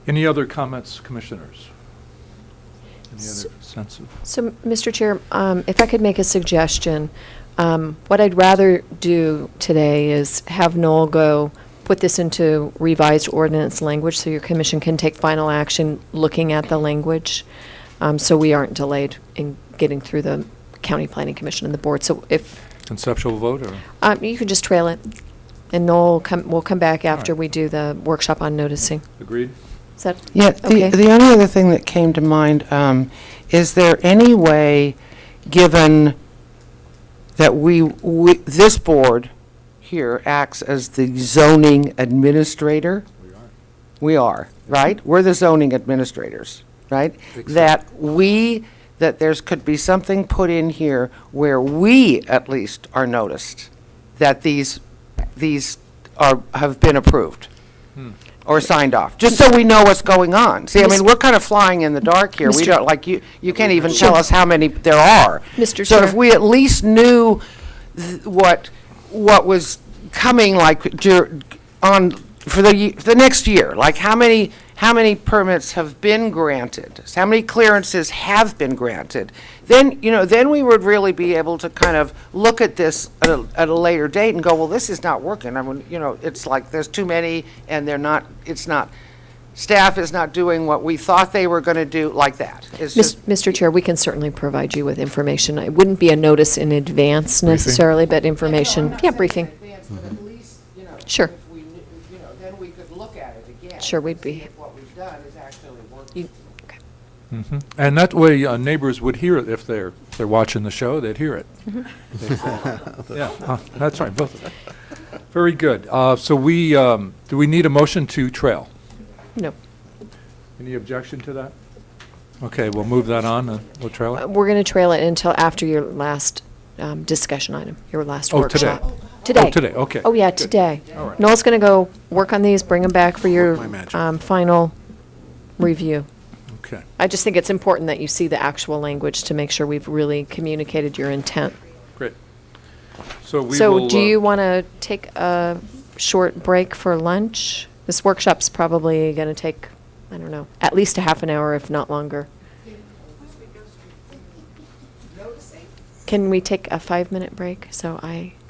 Any other comments, commissioners? Any other sense of? So, Mr. Chair, if I could make a suggestion, what I'd rather do today is have Noel go put this into revised ordinance language so your commission can take final action looking at the language. So we aren't delayed in getting through the County Planning Commission and the board. So if Conceptual vote, or? you can just trail it, and Noel will come back All after right. we do the workshop on noticing. Agreed? Is that Yeah, okay? the only other thing that came to mind, is there any way, given that this board here acts as the zoning administrator? We are, right? We're the zoning administrators, right? That could be something put in here where we at least are noticed that these have been approved or signed off, just so we know what's going on. See, I mean, we're kind of flying in the dark here. We Mr. don't, like, you can't even tell us how many there are. Mr. So if Chair. we at least knew what was coming, like, for the next year, like how many permits have been granted, how many clearances have been granted, then we would really be able to kind of look at this at a later date and go, well, this is not working. I mean, it's like there's too many, and staff is not doing what we thought they were going to do, like that. It's just, Mr. Chair, we can certainly provide you with information. It wouldn't be a notice in advance necessarily, but information, yeah, briefing. Sure. then we could look at it again. Sure, we'd be- If what we've done is actually working. Mhm. And that way neighbors would hear it if they're watching the show, they'd hear it. Yeah, that's right, both of them. Very good. So do we need a motion to trail? No. Any objection to that? Okay, we'll move that on and we'll trail it. We're going to trail it until after your last discussion item, your last Oh, workshop. today. Today. Oh, today, okay. Oh, yeah, Good. today. All right. Noel's going to go work on these, bring them back for your my magic. final review. Okay. I just think it's important that you see the actual language to make sure we've really communicated your intent. Great. So we will. So do you want to take a short break for lunch? This workshop's probably going to take, I don't know, at least a half an hour, if not longer. Can we take a 5-minute break?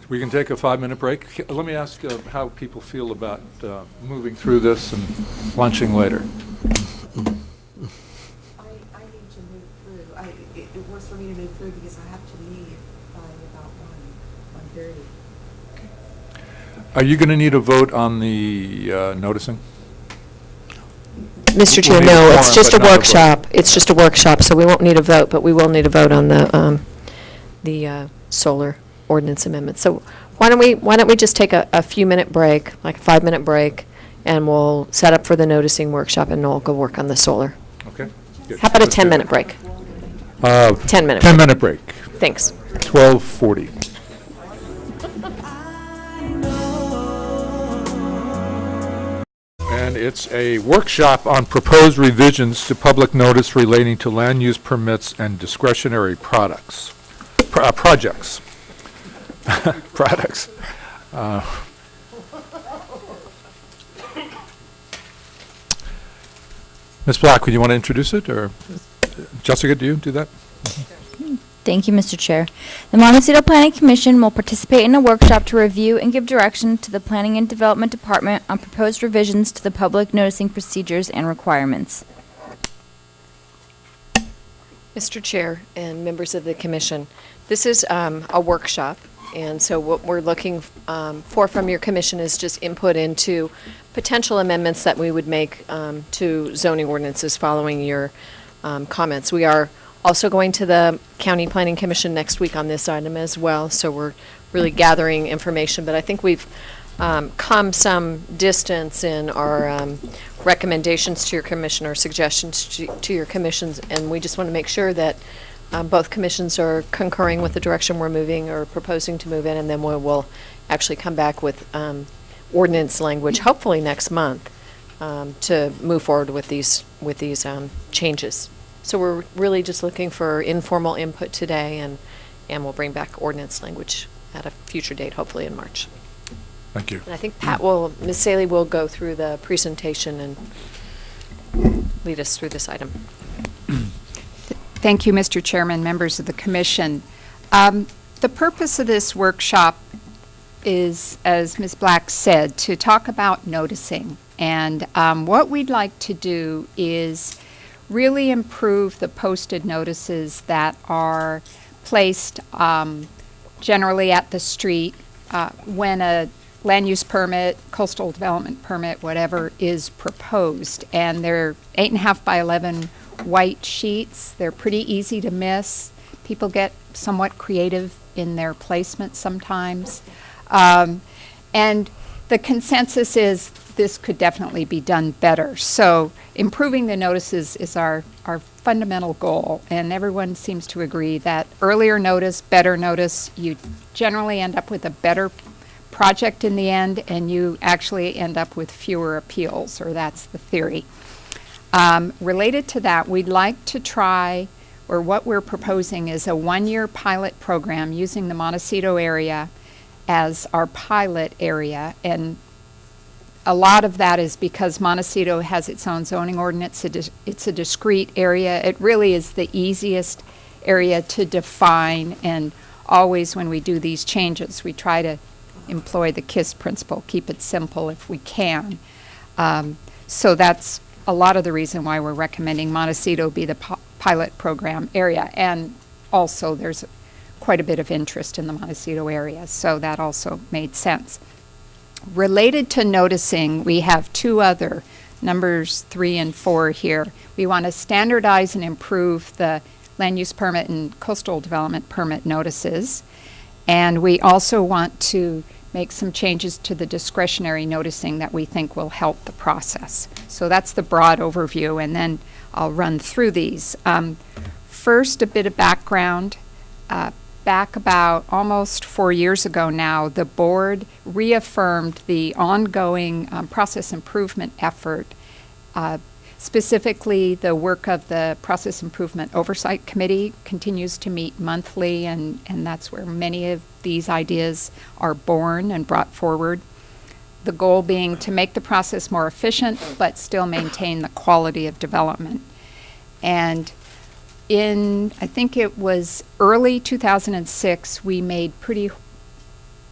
We can take a 5-minute break. Let me ask how people feel about moving through this and lunching later. I need to move through. It works for me to move through because I have to leave by about 1:30. Are you going to need a vote on the noticing? Mr. We'll Chair, need a no, it's quorum, just a but not a vote. workshop. It's just a workshop, so we won't need a vote, but we will need a vote on the solar ordinance amendment. So why don't we just take a few-minute break, like a 5-minute break, and we'll set up for the noticing workshop, and Noel will go work on the solar. Okay. Good. How about a Let's do 10-minute that. break? 10-minute 10-minute break. Thanks. 12:40. And it's a workshop on proposed revisions to public notice relating to land use permits and discretionary projects. Products. Ms. Black, would you want to introduce it, or Jessica, do you do that? Thank you, Mr. Chair. The Montecito Planning Commission will participate in a workshop to review and give direction to the Planning and Development Department on proposed revisions to the public noticing procedures and requirements. Mr. Chair and members of the commission, this is a workshop, and so what we're looking for from your commission is just input into potential amendments that we would make to zoning ordinances following your comments. We are also going to the County Planning Commission next week on this item as well, so we're really gathering information, but I think we've come some distance in our recommendations to your commission or suggestions to your commissions, and we just want to make sure that both commissions are concurring with the direction we're moving or proposing to move in, and then we'll actually come back with ordinance language, hopefully next month, to move forward with these changes. So we're really just looking for informal input today, and we'll bring back ordinance language at a future date, hopefully in March. Thank you. And I think Ms. Saley will go through the presentation and lead us through this item. Thank you, Mr. Chairman, members of the commission. The purpose of this workshop is, as Ms. Black said, to talk about noticing. And what we'd like to do is really improve the posted notices that are placed generally at the street when a land use permit, coastal development permit, whatever, is proposed. And they're 8.5 by 11 white sheets. They're pretty easy to miss. People get somewhat creative in their placement sometimes. And the consensus is this could definitely be done better. So improving the notices is our fundamental goal, and everyone seems to agree that earlier notice, better notice, you generally end up with a better project in the end, and you actually end up with fewer appeals, or that's the theory. Related to that, we'd like to try, or what we're proposing is a 1-year pilot program using the Montecito area as our pilot area, and a lot of that is because Montecito has its own zoning ordinance. It's a discrete area. It really is the easiest area to define, and always when we do these changes, we try to employ the KISS principle, keep it simple if we can. So that's a lot of the reason why we're recommending Montecito be the pilot program area, and also there's quite a bit of interest in the Montecito area, so that also made sense. Related to noticing, we have two other, numbers 3 and 4 here. We want to standardize and improve the land use permit and coastal development permit notices, and we also want to make some changes to the discretionary noticing that we think will help the process. So that's the broad overview, and then I'll run through these. First, a bit of background. Back about almost 4 years ago now, the board reaffirmed the ongoing process improvement effort, specifically the work of the Process Improvement Oversight Committee continues to meet monthly, and that's where many of these ideas are born and brought forward. The goal being to make the process more efficient, but still maintain the quality of development. And in, I think it was early 2006, we made pretty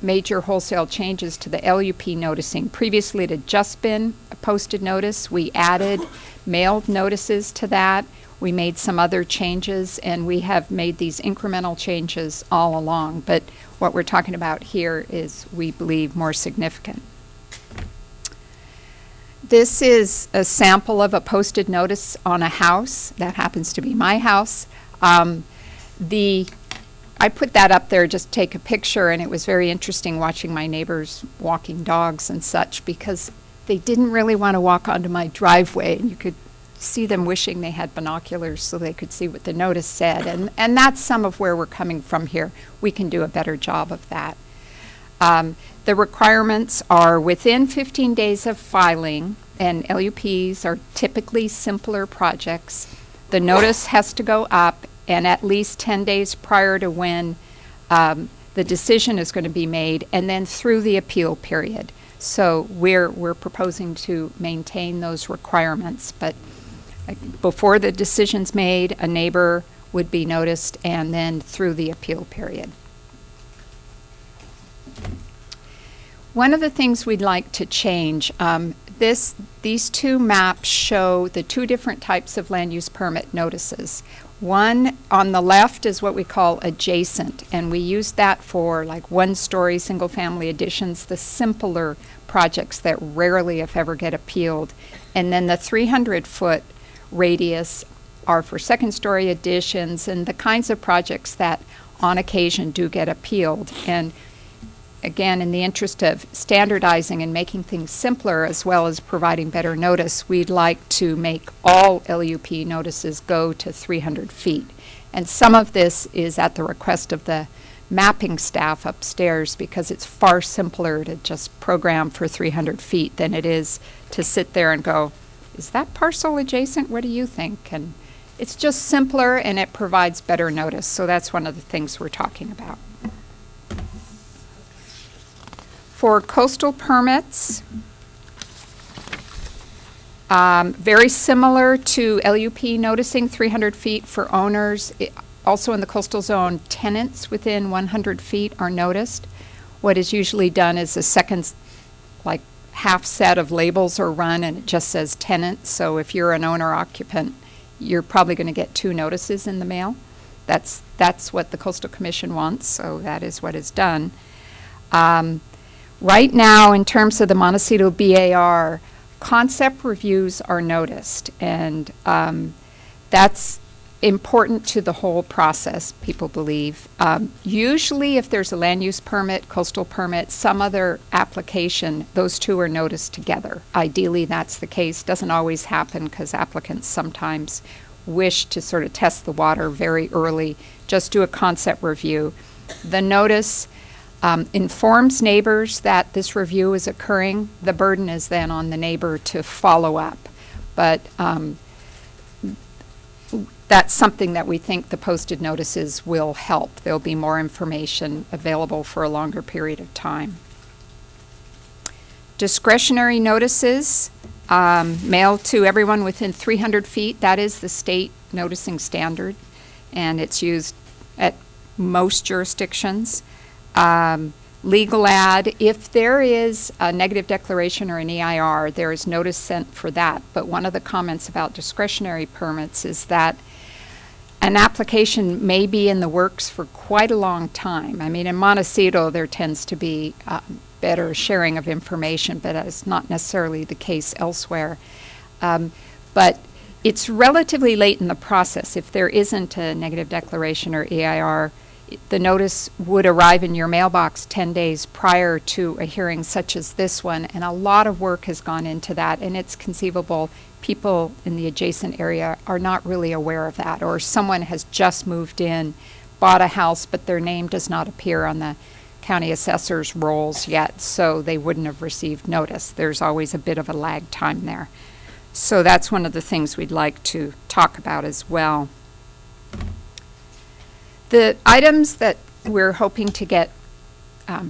major wholesale changes to the LUP noticing. Previously, it had just been a posted notice. We added mailed notices to that. We made some other changes, and we have made these incremental changes all along. But what we're talking about here is, we believe, more significant. This is a sample of a posted notice on a house. That happens to be my house. I put that up there just to take a picture, and it was very interesting watching my neighbors walking dogs and such, because they didn't really want to walk onto my driveway, and you could see them wishing they had binoculars so they could see what the notice said. And that's some of where we're coming from here. We can do a better job of that. The requirements are within 15 days of filing, and LUPs are typically simpler projects. The notice has to go up, and at least 10 days prior to when the decision is going to be made, and then through the appeal period. So we're proposing to maintain those requirements, but before the decision's made, a neighbor would be noticed, and then through the appeal period. One of the things we'd like to change, these two maps show the two different types of land use permit notices. One on the left is what we call adjacent, and we use that for like one-story single-family additions, the simpler projects that rarely, if ever, get appealed. And then the 300-foot radius are for second-story additions and the kinds of projects that on occasion do get appealed. And again, in the interest of standardizing and making things simpler as well as providing better notice, we'd like to make all LUP notices go to 300 feet. And some of this is at the request of the mapping staff upstairs, because it's far simpler to just program for 300 feet than it is to sit there and go, is that parcel adjacent? What do you think? And it's just simpler, and it provides better notice. So that's one of the things we're talking about. For coastal permits, very similar to LUP noticing, 300 feet for owners. Also in the coastal zone, tenants within 100 feet are noticed. What is usually done is a second, like half set of labels are run, and it just says tenant. So if you're an owner occupant you're probably going to get 2 notices in the mail. That's what the Coastal Commission wants, so that is what is done. Right now, in terms of the Montecito BAR, concept reviews are noticed, and that's important to the whole process, people believe. Usually, if there's a land use permit, coastal permit, some other application, those 2 are noticed together. Ideally, that's the case. Doesn't always happen because applicants sometimes wish to sort of test the water very early. Just do a concept review. The notice informs neighbors that this review is occurring. The burden is then on the neighbor to follow up. But that's something that we think the posted notices will help. There'll be more information available for a longer period of time. Discretionary notices mailed to everyone within 300 feet. That is the state noticing standard, and it's used at most jurisdictions. Legal ad, if there is a negative declaration or an EIR, there is notice sent for that. But one of the comments about discretionary permits is that an application may be in the works for quite a long time. I mean, in Montecito, there tends to be better sharing of information, but that's not necessarily the case elsewhere. But it's relatively late in the process. If there isn't a negative declaration or EIR, the notice would arrive in your mailbox 10 days prior to a hearing such as this one, and a lot of work has gone into that, and it's conceivable people in the adjacent area are not really aware of that, or someone has just moved in, bought a house, but their name does not appear on the county assessor's rolls yet, so they wouldn't have received notice. There's always a bit of a lag time there. So that's one of the things we'd like to talk about as well. The items that we're hoping to get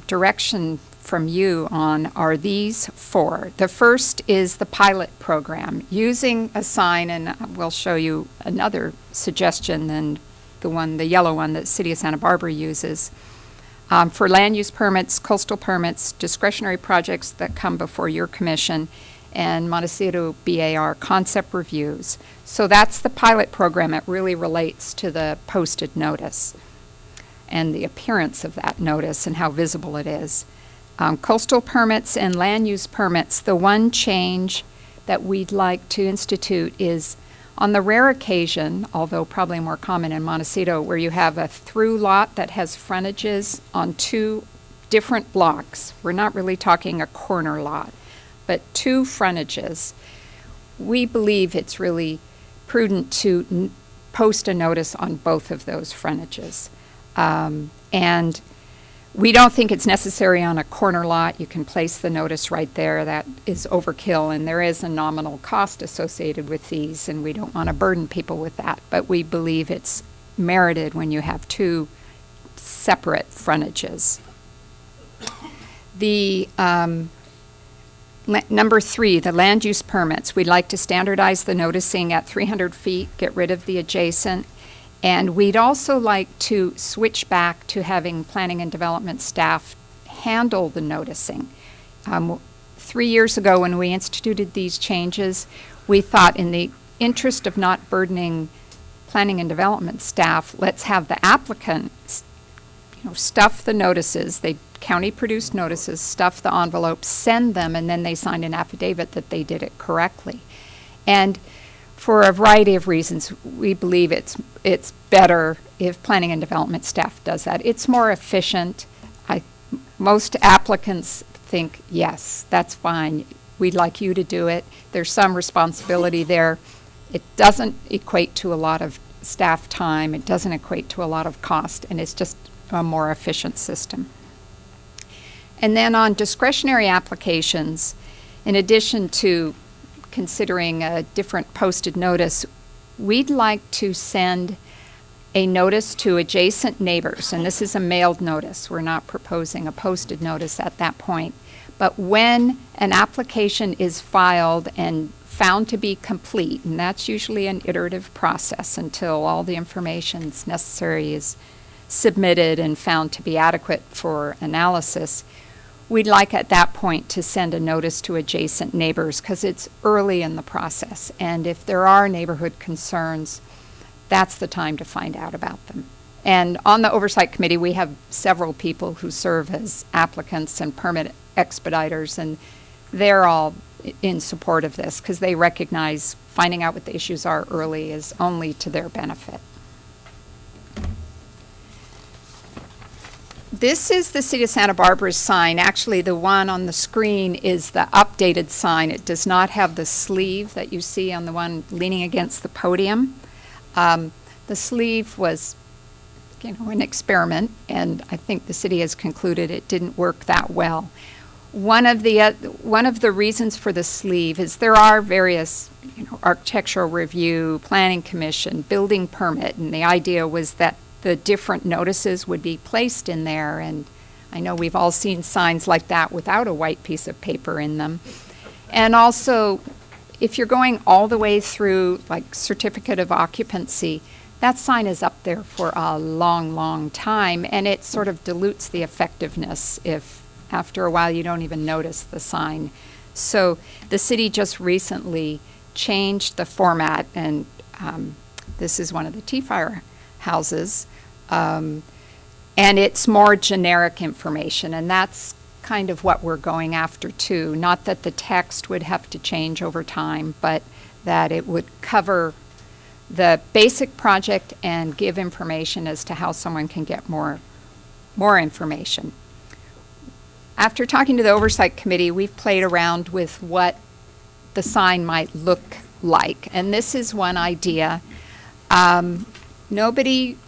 direction from you on are these 4. The first is the pilot program, using a sign, and we'll show you another suggestion than the yellow one that City of Santa Barbara uses. For land use permits, coastal permits, discretionary projects that come before your commission, and Montecito BAR concept reviews. So that's the pilot program. It really relates to the posted notice and the appearance of that notice and how visible it is. Coastal permits and land use permits, the one change that we'd like to institute is on the rare occasion, although probably more common in Montecito, where you have a through lot that has frontages on 2 different blocks. We're not really talking a corner lot, but 2 frontages. We believe it's really prudent to post a notice on both of those frontages. And we don't think it's necessary on a corner lot. You can place the notice right there. That is overkill, and there is a nominal cost associated with these, and we don't want to burden people with that. But we believe it's merited when you have 2 separate frontages. The number 3, the land use permits. We'd like to standardize the noticing at 300 feet, get rid of the adjacent. And we'd also like to switch back to having planning and development staff handle the noticing. 3 years ago, when we instituted these changes, we thought in the interest of not burdening planning and development staff, let's have the applicants, stuff the notices. They county-produced notices, stuff the envelopes, send them, and then they sign an affidavit that they did it correctly. And for a variety of reasons, we believe it's better if planning and development staff does that. It's more efficient. Most applicants think, yes, that's fine. We'd like you to do it. There's some responsibility there. It doesn't equate to a lot of staff time. It doesn't equate to a lot of cost, and it's just a more efficient system. And then on discretionary applications, in addition to considering a different posted notice, we'd like to send a notice to adjacent neighbors, and this is a mailed notice. We're not proposing a posted notice at that point. But when an application is filed and found to be complete, and that's usually an iterative process until all the information necessary is submitted and found to be adequate for analysis, we'd like at that point to send a notice to adjacent neighbors because it's early in the process. And if there are neighborhood concerns, that's the time to find out about them. And on the Oversight Committee, we have several people who serve as applicants and permit expediters, and they're all in support of this because they recognize finding out what the issues are early is only to their benefit. This is the City of Santa Barbara's sign. Actually, the one on the screen is the updated sign. It does not have the sleeve that you see on the one leaning against the podium. The sleeve was, an experiment, and I think the city has concluded it didn't work that well. One of the reasons for the sleeve is there are various, architectural review, planning commission, building permit, and the idea was that the different notices would be placed in there, and I know we've all seen signs like that without a white piece of paper in them. And also, if you're going all the way through like certificate of occupancy, that sign is up there for a long, long time, and it sort of dilutes the effectiveness if after a while you don't even notice the sign. So the city just recently changed the format, and this is one of the T-Fire houses, and it's more generic information, and that's kind of what we're going after too. Not that the text would have to change over time, but that it would cover the basic project and give information as to how someone can get more information. After talking to the Oversight Committee, we've played around with what the sign might look like, and this is one idea. Nobody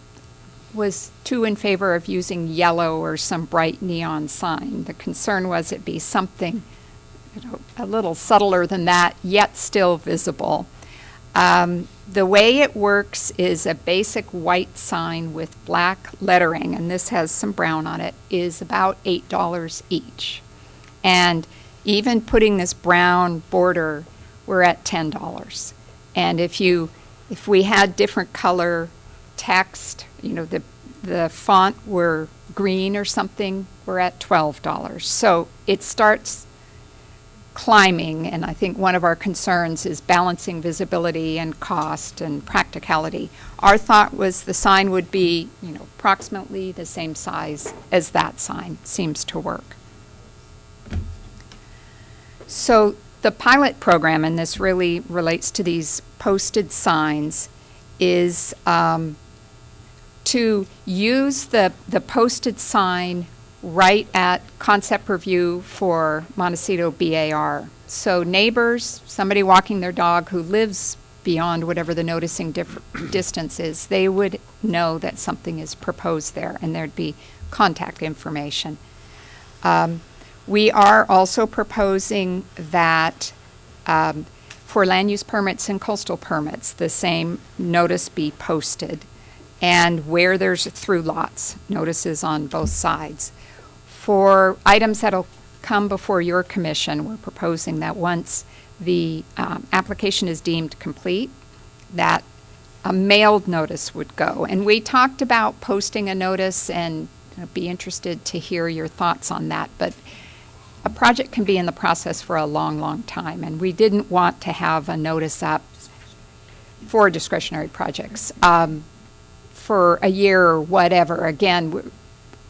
was too in favor of using yellow or some bright neon sign. The concern was it be something a little subtler than that, yet still visible. The way it works is a basic white sign with black lettering, and this has some brown on it, is about $8 each. And even putting this brown border, we're at $10. And if we had different color text, the font were green or something, we're at $12. So it starts climbing, and I think one of our concerns is balancing visibility and cost and practicality. Our thought was the sign would be, approximately the same size as that sign. Seems to work. So the pilot program, and this really relates to these posted signs, is to use the posted sign right at concept review for Montecito BAR. So neighbors, somebody walking their dog who lives beyond whatever the noticing distance is, they would know that something is proposed there, and there'd be contact information. We are also proposing that for land use permits and coastal permits, the same notice be posted, and where there's through lots, notices on both sides. For items that'll come before your commission, we're proposing that once the application is deemed complete, that a mailed notice would go. And we talked about posting a notice, and I'd be interested to hear your thoughts on that. But a project can be in the process for a long, long time, and we didn't want to have a notice up for discretionary projects for a year or whatever. Again,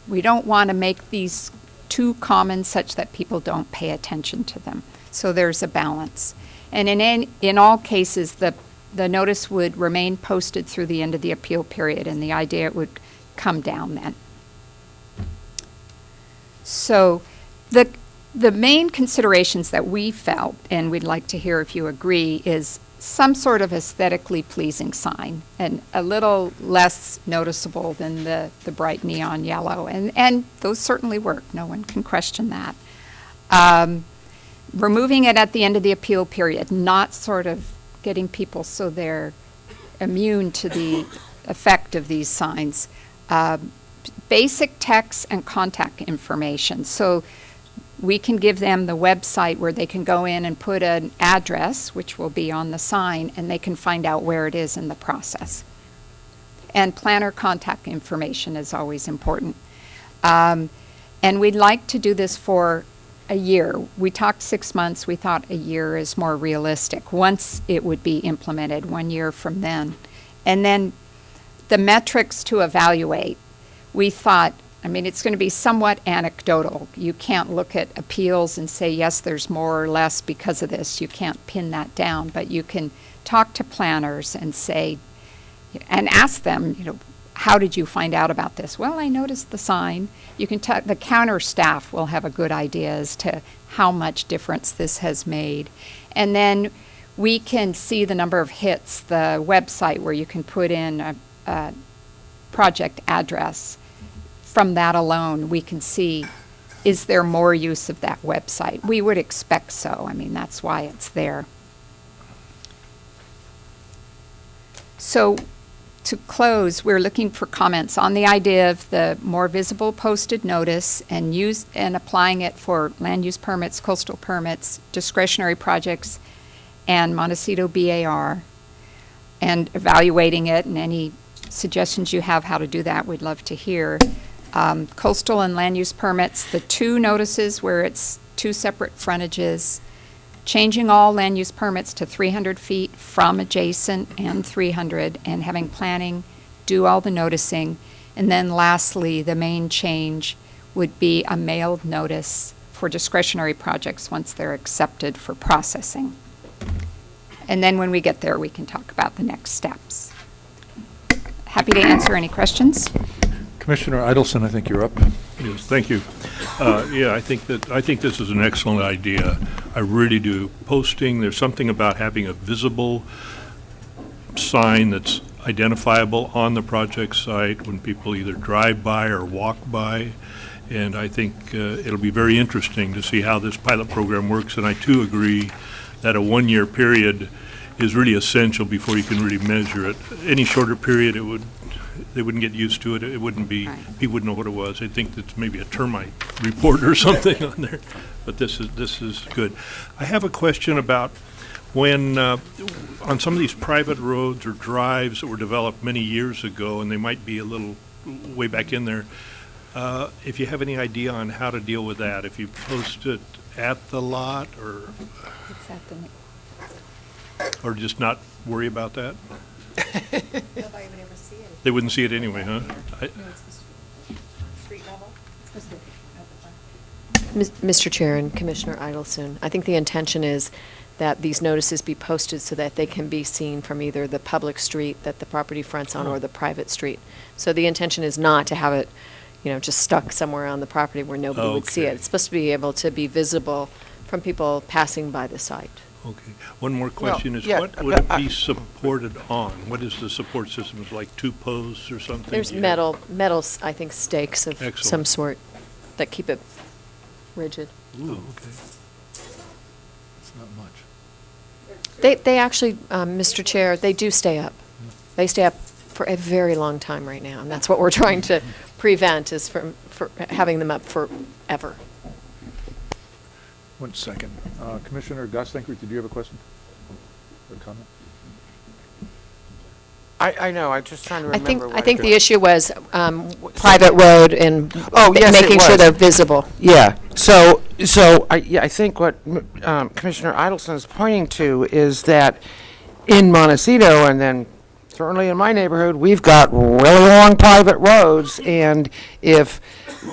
we don't want to make these too common such that people don't pay attention to them. So there's a balance. And in all cases, the notice would remain posted through the end of the appeal period, and the idea it would come down then. So the main considerations that we felt, and we'd like to hear if you agree, is some sort of aesthetically pleasing sign, and a little less noticeable than the bright neon yellow. And those certainly work. No one can question that. Removing it at the end of the appeal period, not sort of getting people so they're immune to the effect of these signs. Basic text and contact information. So we can give them the website where they can go in and put an address, which will be on the sign, and they can find out where it is in the process. And planner contact information is always important. And we'd like to do this for a year. We talked 6 months. We thought a year is more realistic once it would be implemented, 1 year from then. And then the metrics to evaluate, we thought, I mean, it's going to be somewhat anecdotal. You can't look at appeals and say, yes, there's more or less because of this. You can't pin that down, but you can talk to planners and say, and ask them, how did you find out about this? Well, I noticed the sign. You can the counter staff will have a good idea as to how much difference this has made. And then we can see the number of hits, the website where you can put in a project address. From that alone, we can see, is there more use of that website? We would expect so. I mean, that's why it's there. So to close, we're looking for comments on the idea of the more visible posted notice and applying it for land use permits, coastal permits, discretionary projects, and Montecito BAR, and evaluating it, and any suggestions you have how to do that, we'd love to hear. Coastal and land use permits, the 2 notices where it's 2 separate frontages, changing all land use permits to 300 feet from adjacent and 300, and having planning do all the noticing. And then lastly, the main change would be a mailed notice for discretionary projects once they're accepted for processing. And then when we get there, we can talk about the next steps. Happy to answer any questions. Commissioner Idelson, I think you're up. Yes, thank you. Yeah, I think this is an excellent idea. I really do. Posting, there's something about having a visible sign that's identifiable on the project site when people either drive by or walk by. And I think it'll be very interesting to see how this pilot program works. And I too agree that a 1-year period is really essential before you can really measure it. Any shorter period, they wouldn't get used to it. It wouldn't be, people wouldn't know what it was. They'd think that's maybe a termite report or something on there. But this is good. I have a question about when, on some of these private roads or drives that were developed many years ago, and they might be a little way back in there, if you have any idea on how to deal with that, if you post it at the lot or just not worry about that? Nobody would ever see it. They wouldn't see it anyway, huh? Street level? Mr. Chair and Commissioner Idelson, I think the intention is that these notices be posted so that they can be seen from either the public street that the property fronts on or the private street. So the intention is not to have it, just stuck somewhere on the property where nobody would see it. It's supposed to be able to be visible from people passing by the site. Okay. One more question is, yeah, what would it be supported on? What is the support system? Is it like 2 posts or something? There's metal, I think, stakes of some sort that keep it rigid. Ooh, okay. It's not much. They actually, Mr. Chair, they do stay up. They stay up for a very long time right now, and that's what we're trying to prevent, is for having them up forever. 1 second. Commissioner Gostinker, did you have a question or comment? I know, I'm just trying to remember. I think the issue was private road and making sure they're visible. Yeah. So I think what Commissioner Idelson is pointing to is that in Montecito, and then certainly in my neighborhood, we've got really long private roads, and if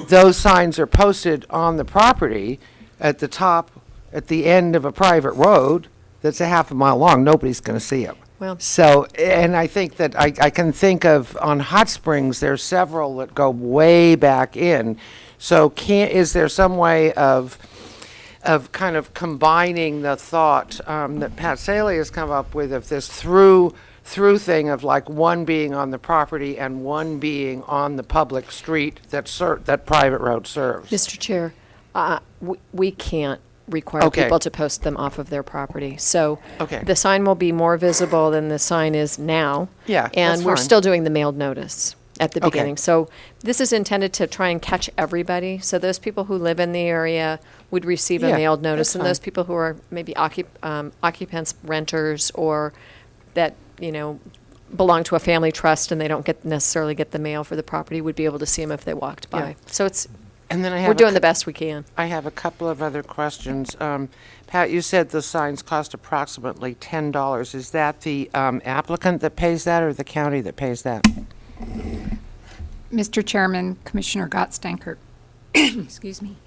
those signs are posted on the property at the top, at the end of a private road that's a half a mile long, nobody's going to see them. Well, so, and I think that I can think of, on Hot Springs, there's several that go way back in. So is there some way of kind of combining the thought that Pat Saley has come up with, of this through thing of like one being on the property and one being on the public street that private road serves? Mr. Chair, we can't require people to post them off of their property. So the sign will be more visible than the sign is now. Yeah, and we're fine. still doing the mailed notice at the beginning. So this is intended to try and catch everybody. So those people who live in the area would receive a mailed notice, and those people who are maybe occupants, renters, or that belong to a family trust and they don't necessarily get the mail for the property would be able to see them if they walked by. So And then I have We're a doing cou- the best we can. I have a couple of other questions. Pat, you said the signs cost approximately $10. Is that the applicant that pays that or the county that pays that? Mr. Chairman, Commissioner Gottstanker, excuse me,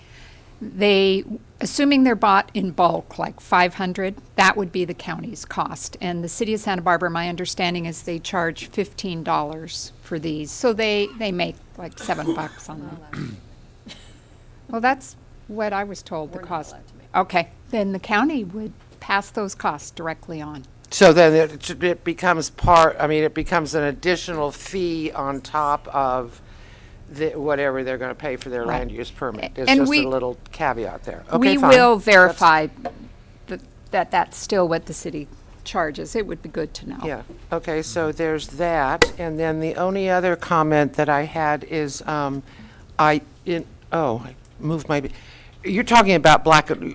they, assuming they're bought in bulk, like 500, that would be the county's cost. And the city of Santa Barbara, my understanding is they charge $15 for these. So they make like $7 on them. Well, that's what I was told the cost. Okay, then the county would pass those costs directly on. So then it becomes it becomes an additional fee on top of whatever they're going to pay for their Right. land use permit. There's And just we- a little caveat there. Okay, We fine. will verify that that's still what the city charges. It would be good to know. Yeah, okay, so there's that, and then the only other comment that I had is, I moved my, you're talking about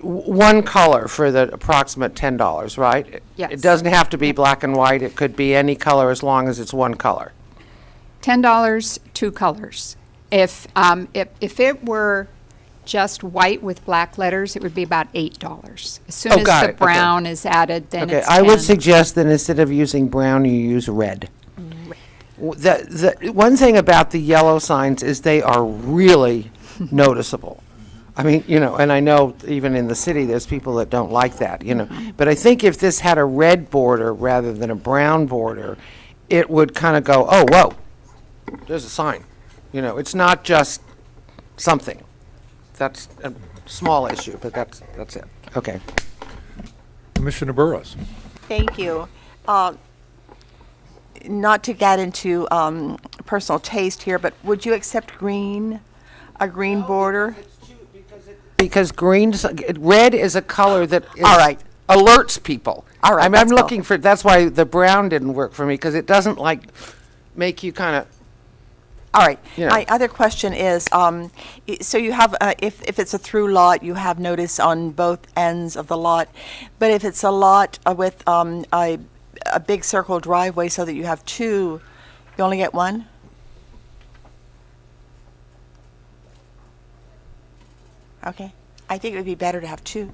one color for the approximate $10, right? Yes. It doesn't have to be black and white, it could be any color as long as it's one color. $10, two colors. If it were just white with black letters, it would be about $8. As soon Oh, as got the it. Okay. brown is added, then Okay, it's I 10. would suggest that instead of using brown, you use red. The one thing about the yellow signs is they are really noticeable. I mean, and I know even in the city, there's people that don't like that, But I think if this had a red border rather than a brown border, it would kind of go, oh, whoa, there's a sign. It's not just something. That's a small issue, but that's it. Okay. Commissioner Burrows. Thank you. Not to get into personal taste here, but would you accept a green border? Because red is a color that All right. alerts people. All right, I'm let's go. looking for, that's why the brown didn't work for me, because it doesn't make you kind of, All right. You know. My other question is, so you have, if it's a through lot, you have notice on both ends of the lot. But if it's a lot with a big circle driveway so that you have two, you only get one? Okay. I think it would be better to have two.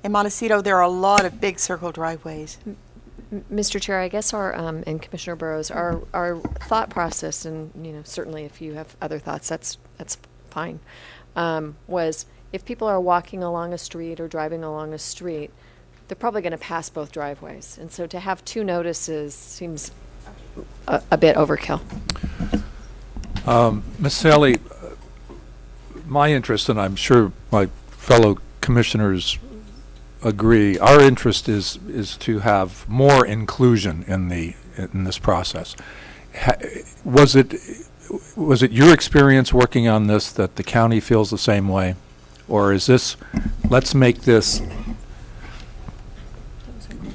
In Montecito, there are a lot of big circle driveways. Mr. Chair, I guess and Commissioner Burrows, our thought process, and certainly if you have other thoughts, that's fine, was if people are walking along a street or driving along a street, they're probably going to pass both driveways. And so to have two notices seems a bit overkill. Ms. Sally, my interest, and I'm sure my fellow commissioners agree, our interest is to have more inclusion in this process. Was it your experience working on this that the county feels the same way? Or is this, let's make this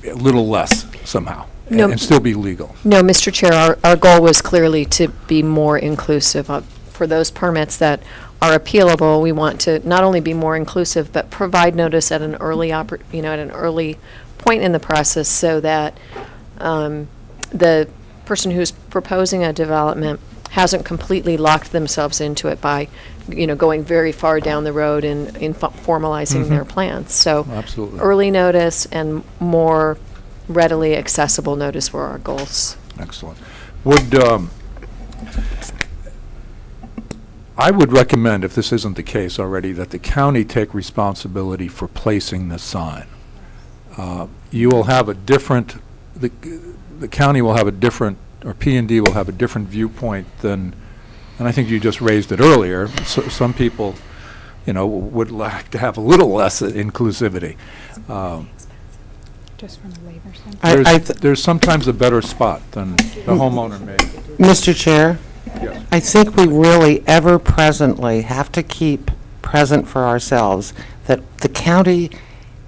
a little less somehow No. and still be legal? No, Mr. Chair, our goal was clearly to be more inclusive for those permits that are appealable. We want to not only be more inclusive, but provide notice at an early at an early point in the process, so that the person who's proposing a development hasn't completely locked themselves into it by, going very far down the road in formalizing their plans. So Absolutely. early notice and more readily accessible notice were our goals. Excellent. I would recommend, if this isn't the case already, that the county take responsibility for placing the sign. You will have a different, the county will have a different, or P&D will have a different viewpoint than, and I think you just raised it earlier, some people, would like to have a little less inclusivity. Just from a labor standpoint. There's sometimes a better spot than the homeowner may. Mr. Chair? Yes. I think we really ever presently have to keep present for ourselves that the county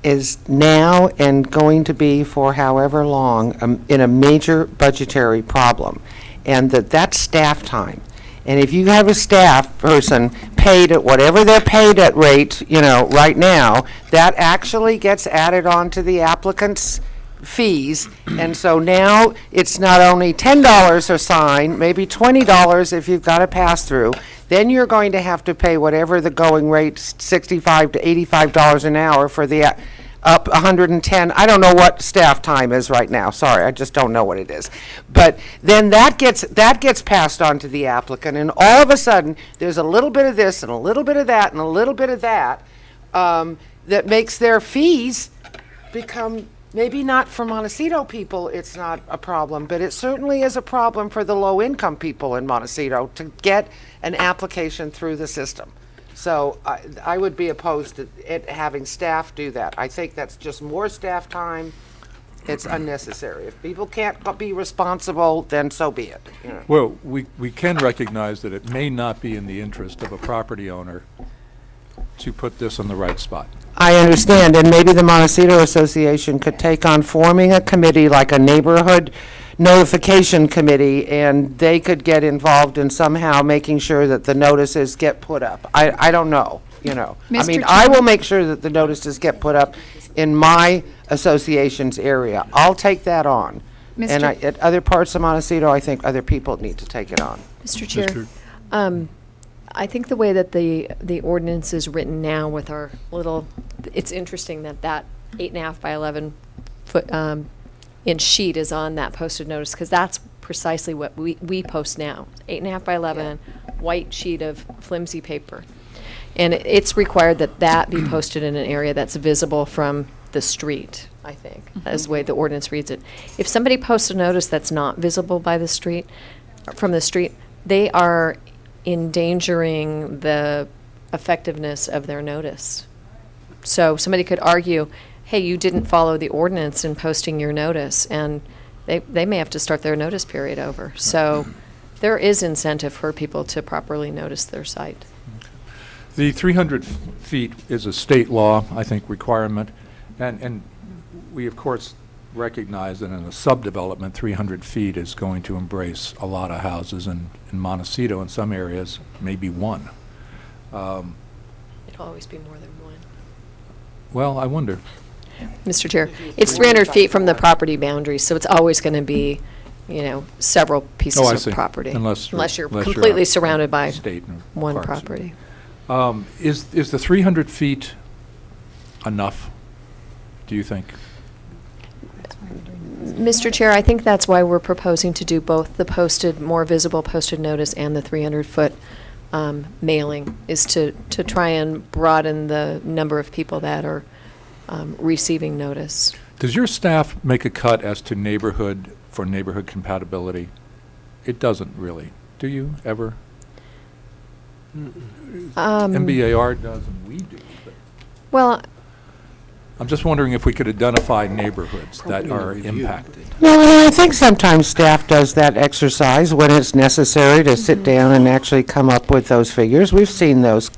is now and going to be for however long in a major budgetary problem, and that's staff time. And if you have a staff person paid at whatever they're paid at rate, right now, that actually gets added on to the applicant's fees. And so now it's not only $10 a sign, maybe $20 if you've got a pass-through. then you're going to have to pay whatever the going rate, $65 to $85 an hour for the up 110. I don't know what staff time is right now. Sorry, I just don't know what it is. But then that gets passed on to the applicant, and all of a sudden there's a little bit of this and a little bit of that and a little bit of that that makes their fees become, maybe not for Montecito people, it's not a problem, but it certainly is a problem for the low-income people in Montecito to get an application through the system. So I would be opposed to it having staff do that. I think that's just more staff time. It's unnecessary. If people can't be responsible, then so be it. You know. Well, we can recognize that it may not be in the interest of a property owner to put this in the right spot. I understand, and maybe the Montecito Association could take on forming a committee like a neighborhood notification committee, and they could get involved in somehow making sure that the notices get put up. I don't know, you know. I mean, I will make sure that the notices get put up in my association's area. I'll take that on. And at other parts of Montecito, I think other people need to take it on. Mr. Chair, I think the way that the ordinance is written now with our little, it's interesting that 8.5 by 11 foot inch sheet is on that posted notice, because that's precisely what we post now. 8.5 by 11, white sheet of flimsy paper. And it's required that be posted in an area that's visible from the street, I think, as the way the ordinance reads it. If somebody posts a notice that's not visible by the street, from the street, they are endangering the effectiveness of their notice. So somebody could argue, hey, you didn't follow the ordinance in posting your notice, and they may have to start their notice period over. So there is incentive for people to properly notice their site. The 300 feet is a state law, I think, requirement, and we, of course, recognize that in a subdevelopment, 300 feet is going to embrace a lot of houses, and in Montecito, in some areas, maybe one. It'll always be more than one. Well, I wonder. Mr. Chair, it's 300 feet from the property boundary, so it's always going to be, several pieces of property. Unless you're completely surrounded by one property. Is the 300 feet enough, do you think? Mr. Chair, I think that's why we're proposing to do both the more visible posted notice and the 300-foot mailing, is to try and broaden the number of people that are receiving notice. Does your staff make a cut as to neighborhood compatibility? It doesn't really. Do you ever? MBAR does and we do. Well, I'm just wondering if we could identify neighborhoods that are impacted. Well, I think sometimes staff does that exercise when it's necessary to sit down and actually come up with those figures. We've seen those,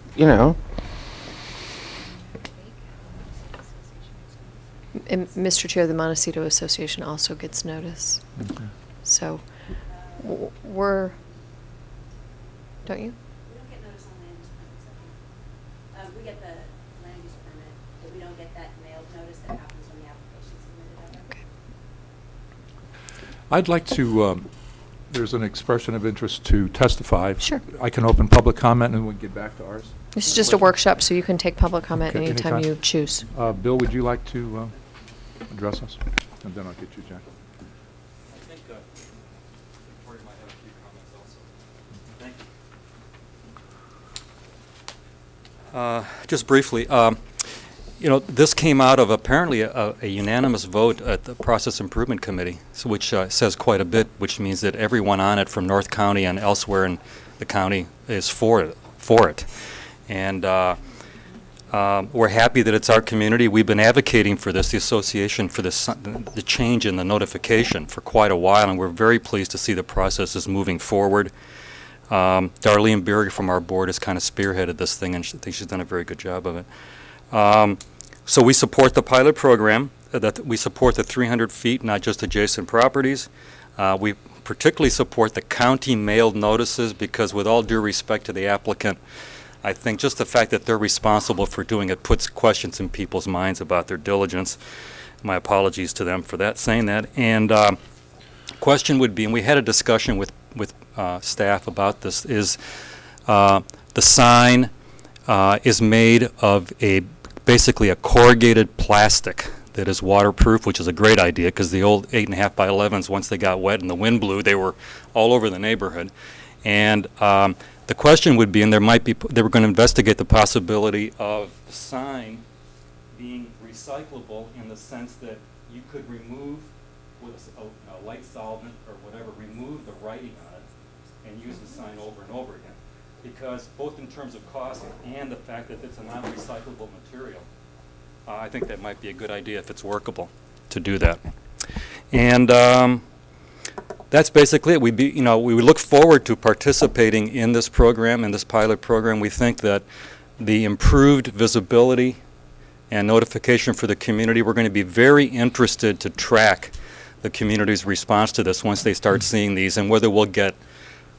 And Mr. Chair, the Montecito Association also gets notice. Okay. So don't you? We don't get notice on land use permits. We get the land use permit, but we don't get that mailed notice that happens when the application's submitted. Okay. I'd like to, there's an expression of interest to testify. Sure. I can open public comment and we get back to ours. This is just a workshop, so you can take public comment Okay, anytime anytime. you choose. Bill, would you like to address us? And then I'll get you, Jack. I think Victoria might have a few comments also. Thank you. Just briefly, this came out of apparently a unanimous vote at the Process Improvement Committee, which says quite a bit, which means that everyone on it from North County and elsewhere in the county is for it. And we're happy that it's our community. We've been advocating for this, the association, for this, the change in the notification for quite a while, and we're very pleased to see the process is moving forward. Darlene Beery from our board has kind of spearheaded this thing, and I think she's done a very good job of it. So we support the pilot program, that we support the 300 feet, not just adjacent properties. We particularly support the county mailed notices, because with all due respect to the applicant, I think just the fact that they're responsible for doing it puts questions in people's minds about their diligence. My apologies to them for that, saying that. And question would be, and we had a discussion with staff about this, is The sign is made of basically a corrugated plastic that is waterproof, which is a great idea because the old 8.5 by 11s, once they got wet and the wind blew, they were all over the neighborhood. And the question would be, and they were going to investigate the possibility of the sign being recyclable in the sense that you could remove with a light solvent or whatever, remove the writing on it and use the sign over and over again. Because both in terms of cost and the fact that it's a non-recyclable material, I think that might be a good idea if it's workable to do that. And that's basically it. We would look forward to participating in this program, in this pilot program. We think that the improved visibility and notification for the community, we're going to be very interested to track the community's response to this once they start seeing these, and whether we'll get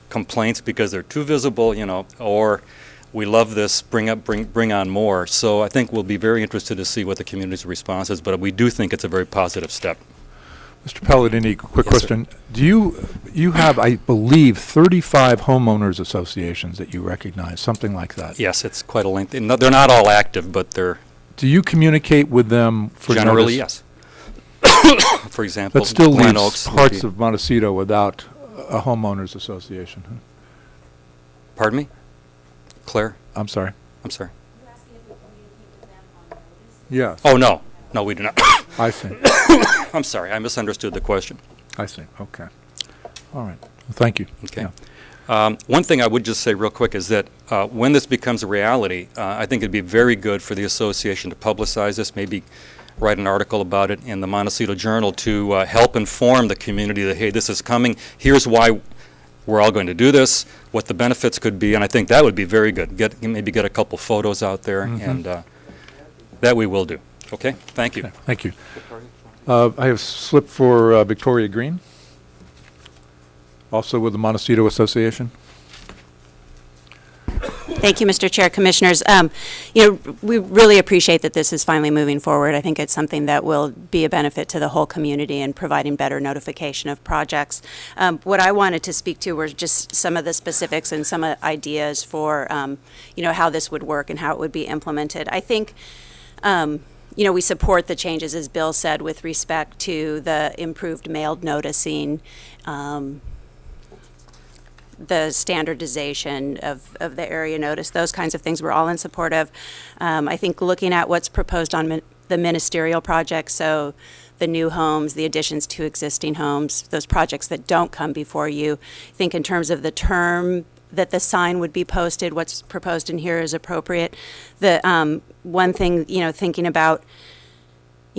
complaints because they're too visible, or we love this, bring on more. So I think we'll be very interested to see what the community's response is, but we do think it's a very positive step. Mr. Palladini, quick Yes, question. Do you have, I believe, 35 homeowners associations that you recognize, something like that? Yes, it's quite a lengthy. No, they're not all active, but they're Do you communicate with them for generally notice? yes. For example, That still Glen leaves Oaks would parts be- of Montecito without a homeowners association. Huh? Pardon me, Claire. I'm sorry. I'm sorry. Yes. Oh no, we do not. I see. I'm sorry, I misunderstood the question. I see. Okay. All right. Well, thank you. Okay. Yeah. One thing I would just say real quick is that when this becomes a reality, I think it'd be very good for the association to publicize this, maybe write an article about it in the Montecito Journal to help inform the community that, hey, this is coming, here's why we're all going to do this, what the benefits could be, and I think that would be very good. Maybe get a couple photos out there, and that we will do. Okay? Thank you. Okay, thank you. I have slip for Victoria Green, also with the Montecito Association. Thank you, Mr. Chair, Commissioners. We really appreciate that this is finally moving forward. I think it's something that will be a benefit to the whole community in providing better notification of projects. What I wanted to speak to were just some of the specifics and some ideas for, how this would work and how it would be implemented. I think, we support the changes, as Bill said, with respect to the improved mailed noticing, the standardization of the area notice, those kinds of things we're all in support of. I think looking at what's proposed on the ministerial projects, so the new homes, the additions to existing homes, those projects that don't come before you, I think in terms of the term that the sign would be posted, what's proposed in here is appropriate. The one thing, thinking about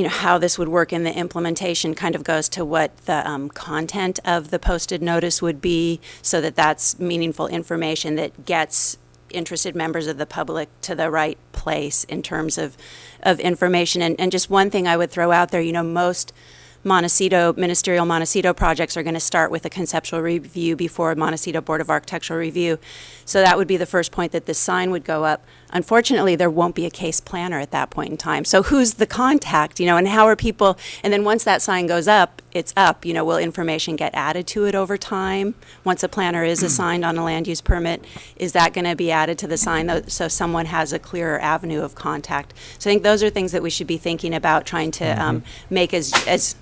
how this would work in the implementation kind of goes to what the content of the posted notice would be, so that that's meaningful information that gets interested members of the public to the right place in terms of information. And just one thing I would throw out there, most ministerial Montecito projects are going to start with a conceptual review before Montecito Board of Architectural Review. So that would be the first point, that the sign would go up. Unfortunately, there won't be a case planner at that point in time. So who's the contact, and how are people, and then once that sign goes up, it's up, will information get added to it over time? Once a planner is assigned on a land use permit, is that going to be added to the sign so someone has a clearer avenue of contact? So I think those are things that we should be thinking about, trying to make as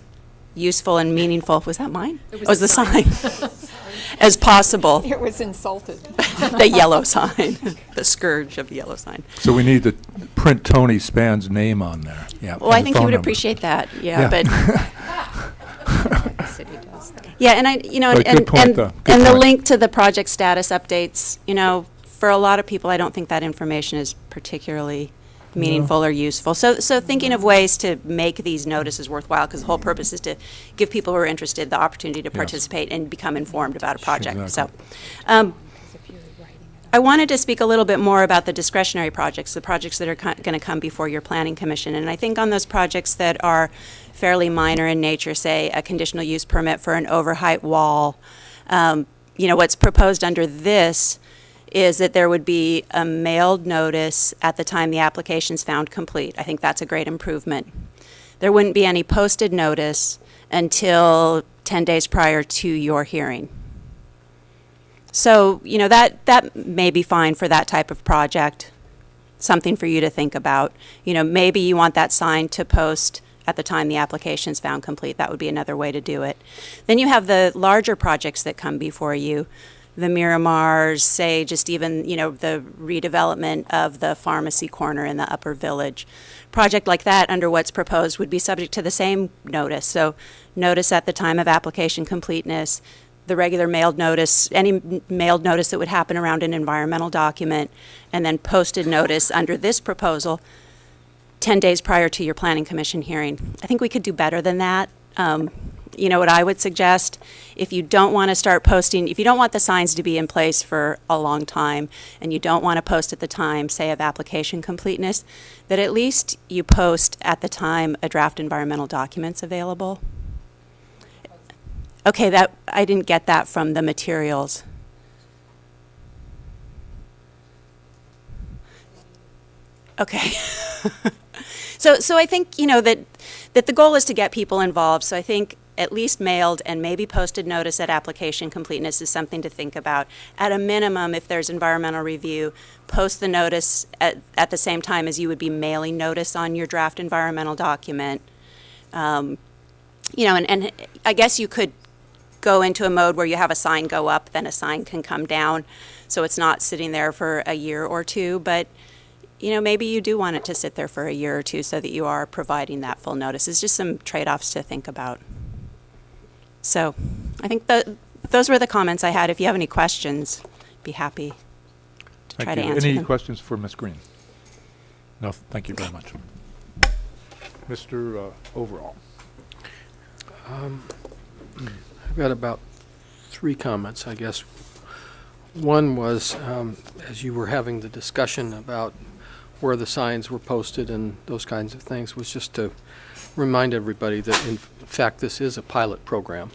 useful and meaningful, was that mine? It was Was the the sign? As possible. It was insulted. The yellow sign, the scourge of the yellow sign. So we need to print Tony Span's name on there. Yeah. Well, I think you would appreciate that, but. Yeah, and Good point, though. Good And the point. link to the project status updates, for a lot of people, I don't think that information is particularly meaningful or useful. So thinking of ways to make these notices worthwhile, because the whole purpose is to give people who are interested the opportunity to participate and become informed about a project. Exactly. So, I wanted to speak a little bit more about the discretionary projects, the projects that are going to come before your Planning Commission. And I think on those projects that are fairly minor in nature, say a conditional use permit for an overheight wall, what's proposed under this is that there would be a mailed notice at the time the application's found complete. I think that's a great improvement. There wouldn't be any posted notice until 10 days prior to your hearing. So, that may be fine for that type of project, something for you to think about. Maybe you want that sign to post at the time the application's found complete. That would be another way to do it. Then you have the larger projects that come before you, the Miramars, say just even, the redevelopment of the pharmacy corner in the Upper Village. Project like that, under what's proposed, would be subject to the same notice. So notice at the time of application completeness, the regular mailed notice, any mailed notice that would happen around an environmental document, and then posted notice under this proposal 10 days prior to your planning commission hearing. I think we could do better than that. What I would suggest, if you don't want to start posting, if you don't want the signs to be in place for a long time, and you don't want to post at the time, say, of application completeness, that at least you post at the time a draft environmental document's available. Okay, I didn't get that from the materials. Okay. So I think, that the goal is to get people involved. So I think at least mailed and maybe posted notice at application completeness is something to think about. At a minimum, if there's environmental review, post the notice at the same time as you would be mailing notice on your draft environmental document. And I guess you could go into a mode where you have a sign go up, then a sign can come down, so it's not sitting there for a year or two. But maybe you do want it to sit there for a year or two so that you are providing that full notice. It's just some trade-offs to think about. So I think those were the comments I had. If you have any questions, be happy to try to answer them. Any questions for Ms. Green? No, thank you very much. Mr. Overall. I've got about 3 comments, I guess. One was, as you were having the discussion about where the signs were posted and those kinds of things, was just to remind everybody that, in fact, this is a pilot program.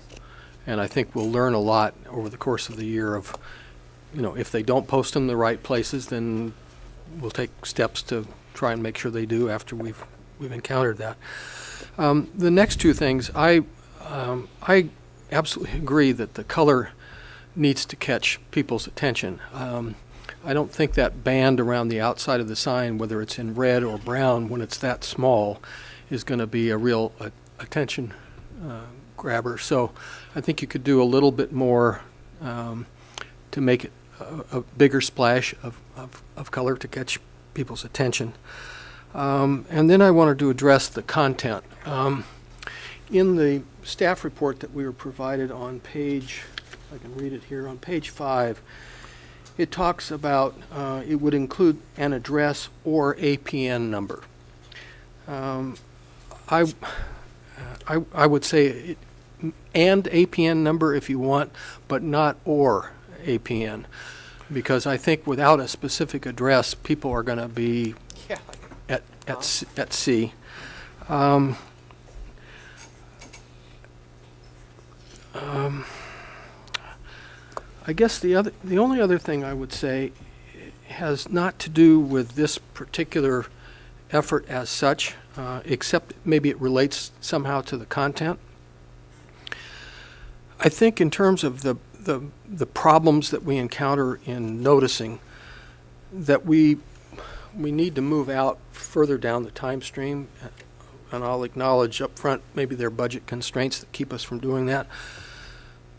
And I think we'll learn a lot over the course of the year of, if they don't post them in the right places, then we'll take steps to try and make sure they do after we've encountered that. The next 2 things, I absolutely agree that the color needs to catch people's attention. I don't think that band around the outside of the sign, whether it's in red or brown, when it's that small, is going to be a real attention grabber. So I think you could do a little bit more to make it a bigger splash of color to catch people's attention. And then I wanted to address the content. In the staff report that we were provided on page, I can read it here, on page 5, it talks about it would include an address or APN number. I would say and APN number if you want, but not or APN, because I think without a specific address, people are going to be at sea. I guess the only other thing I would say has not to do with this particular effort as such, except maybe it relates somehow to the content. I think in terms of the problems that we encounter in noticing, that we need to move out further down the time stream, and I'll acknowledge up front maybe there are budget constraints that keep us from doing that.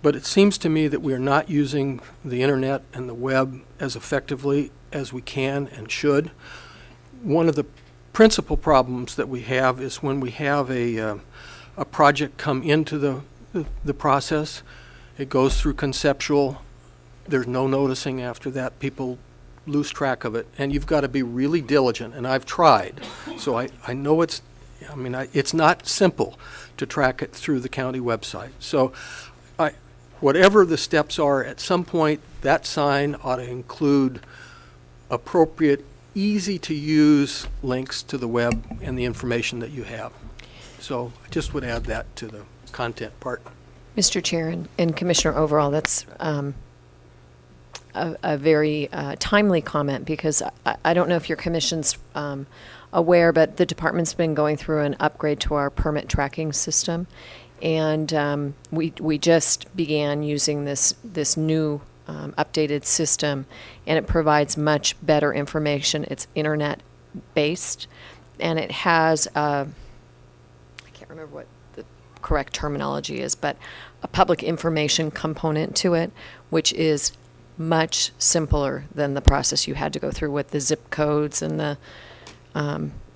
But it seems to me that we are not using the internet and the web as effectively as we can and should. One of the principal problems that we have is when we have a project come into the process, it goes through conceptual, there's no noticing after that, people lose track of it, and you've got to be really diligent, and I've tried. So I know it's not simple to track it through the county website. So whatever the steps are, at some point, that sign ought to include appropriate, easy-to-use links to the web and the information that you have. So I just would add that to the content part. Mr. Chair and Commissioner Overall, that's a very timely comment, because I don't know if your commission's aware, but the department's been going through an upgrade to our permit tracking system. And we just began using this new updated system, and it provides much better information. It's internet-based, and it has, I can't remember what the correct terminology is, but a public information component to it, which is much simpler than the process you had to go through with the zip codes and the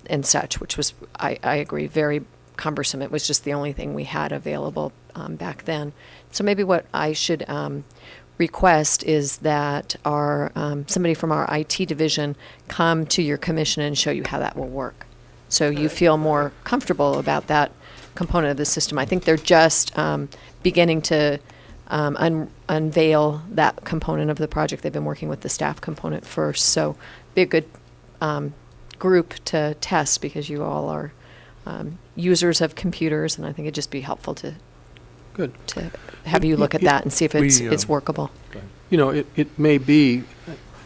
and such, which was, I agree, very cumbersome. It was just the only thing we had available back then. So maybe what I should request is that our somebody from our IT division come to your commission and show you how that will work, so you feel more comfortable about that component of the system. I think they're just beginning to unveil that component of the project. They've been working with the staff component first, so be a good group to test, because you all are users of computers, and I think it'd just be helpful to have you look at that and see if it's workable. You know, it may be,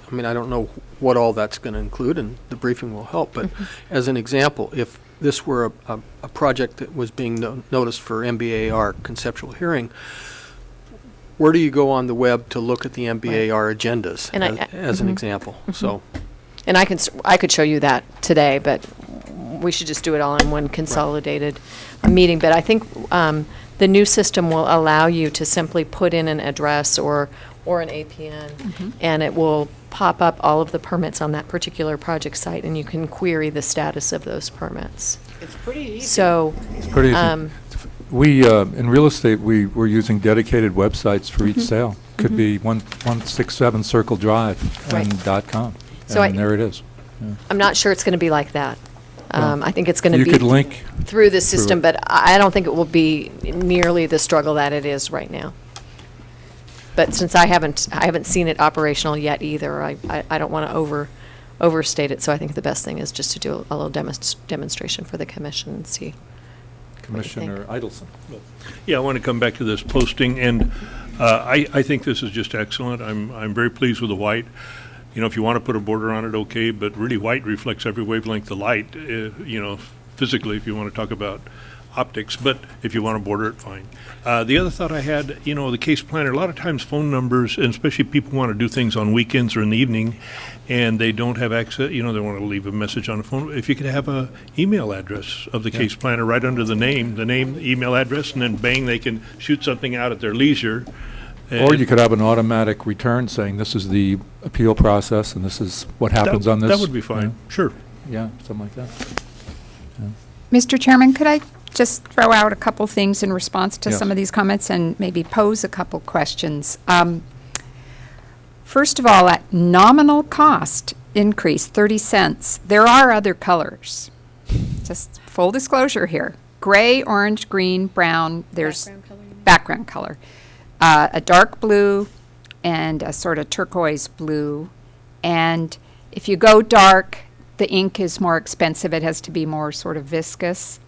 I mean, I don't know what all that's going to include, and the briefing will help, but as an example, if this were a project that was being noticed for MBAR conceptual hearing, where do you go on the web to look at the MBAR agendas, And as an example? So, and I could show you that today, but we should just do it all in one consolidated meeting. But I think the new system will allow you to simply put in an address or an APN, and it will pop up all of the permits on that particular project site, and you can query the status of those permits. It's pretty easy. So, It's pretty easy. We, in real estate, we're using dedicated websites for each sale. Could be 167 Circle Drive and .com, So and there it is. Yeah. I'm not sure it's going to be like that. I think it's going to You be could link through the through system, it. but I don't think it will be nearly the struggle that it is right now. But since I haven't seen it operational yet either, I don't want to overstate it. So I think the best thing is just to do a little demonstration for the commission and see. Commissioner Idelson. Yeah, I want to come back to this posting, and I think this is just excellent. I'm very pleased with the white. You know, if you want to put a border on it, okay, but really white reflects every wavelength of light, you know, physically, if you want to talk about optics, but if you want to border it, fine. The other thought I had, you know, the case planner, a lot of times phone numbers, and especially people want to do things on weekends or in the evening, and they don't have access, you know, they want to leave a message on the phone. If you could have a email address of the case planner right under the name, email address, and then bang, they can shoot something out at their leisure. Or you could have an automatic return saying this is the appeal process and this is what happens on this. That would be fine, sure. Yeah, something like that. Mr. Chairman, could I just throw out a couple things in response to Yes. some of these comments and maybe pose a couple questions? First of all, at nominal cost increase, 30 cents, there are other colors. Just full disclosure here. Gray, orange, green, brown, there's background color. A dark blue and a sort of turquoise blue. And if you go dark, the ink is more expensive. It has to be more sort of viscous.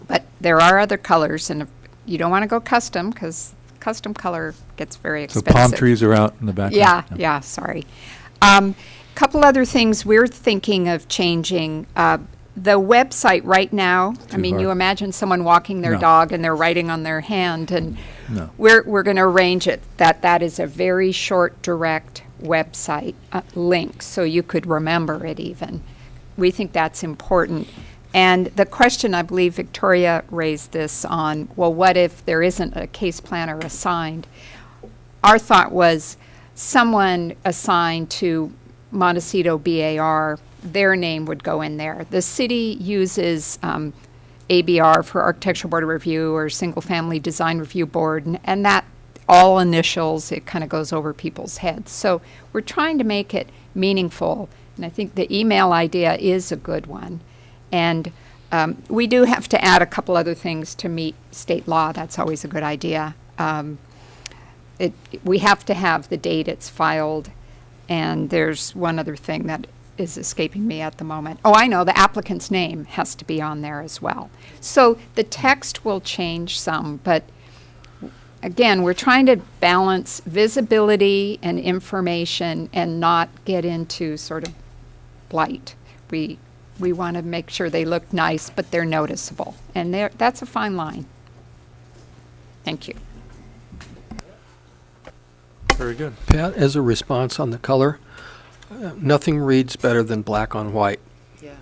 But there are other colors, and if you don't want to go custom, because custom color gets very So expensive. palm trees are out in the background. Yeah, sorry. Couple other things we're thinking of changing. The website right now, I mean, you hard. imagine someone walking their No. dog and they're writing on their hand, and No. we're going to arrange it that is a very short, direct website link, so you could remember it even. We think that's important. And the question, I believe Victoria raised this on, well, what if there isn't a case planner assigned? Our thought was someone assigned to Montecito BAR, their name would go in there. The city uses ABR for Architectural Board of Review or Single Family Design Review Board, and that all initials, it kind of goes over people's heads. So we're trying to make it meaningful, and I think the email idea is a good one. And we do have to add a couple other things to meet state law. That's always a good idea. We have to have the date it's filed, and there's one other thing that is escaping me at the moment. Oh, I know, the applicant's name has to be on there as well. So the text will change some, but again, we're trying to balance visibility and information and not get into sort of blight. We want to make sure they look nice, but they're noticeable, and that's a fine line. Thank you. Very good. Pat, as a response on the color, nothing reads better than black on white. Yeah.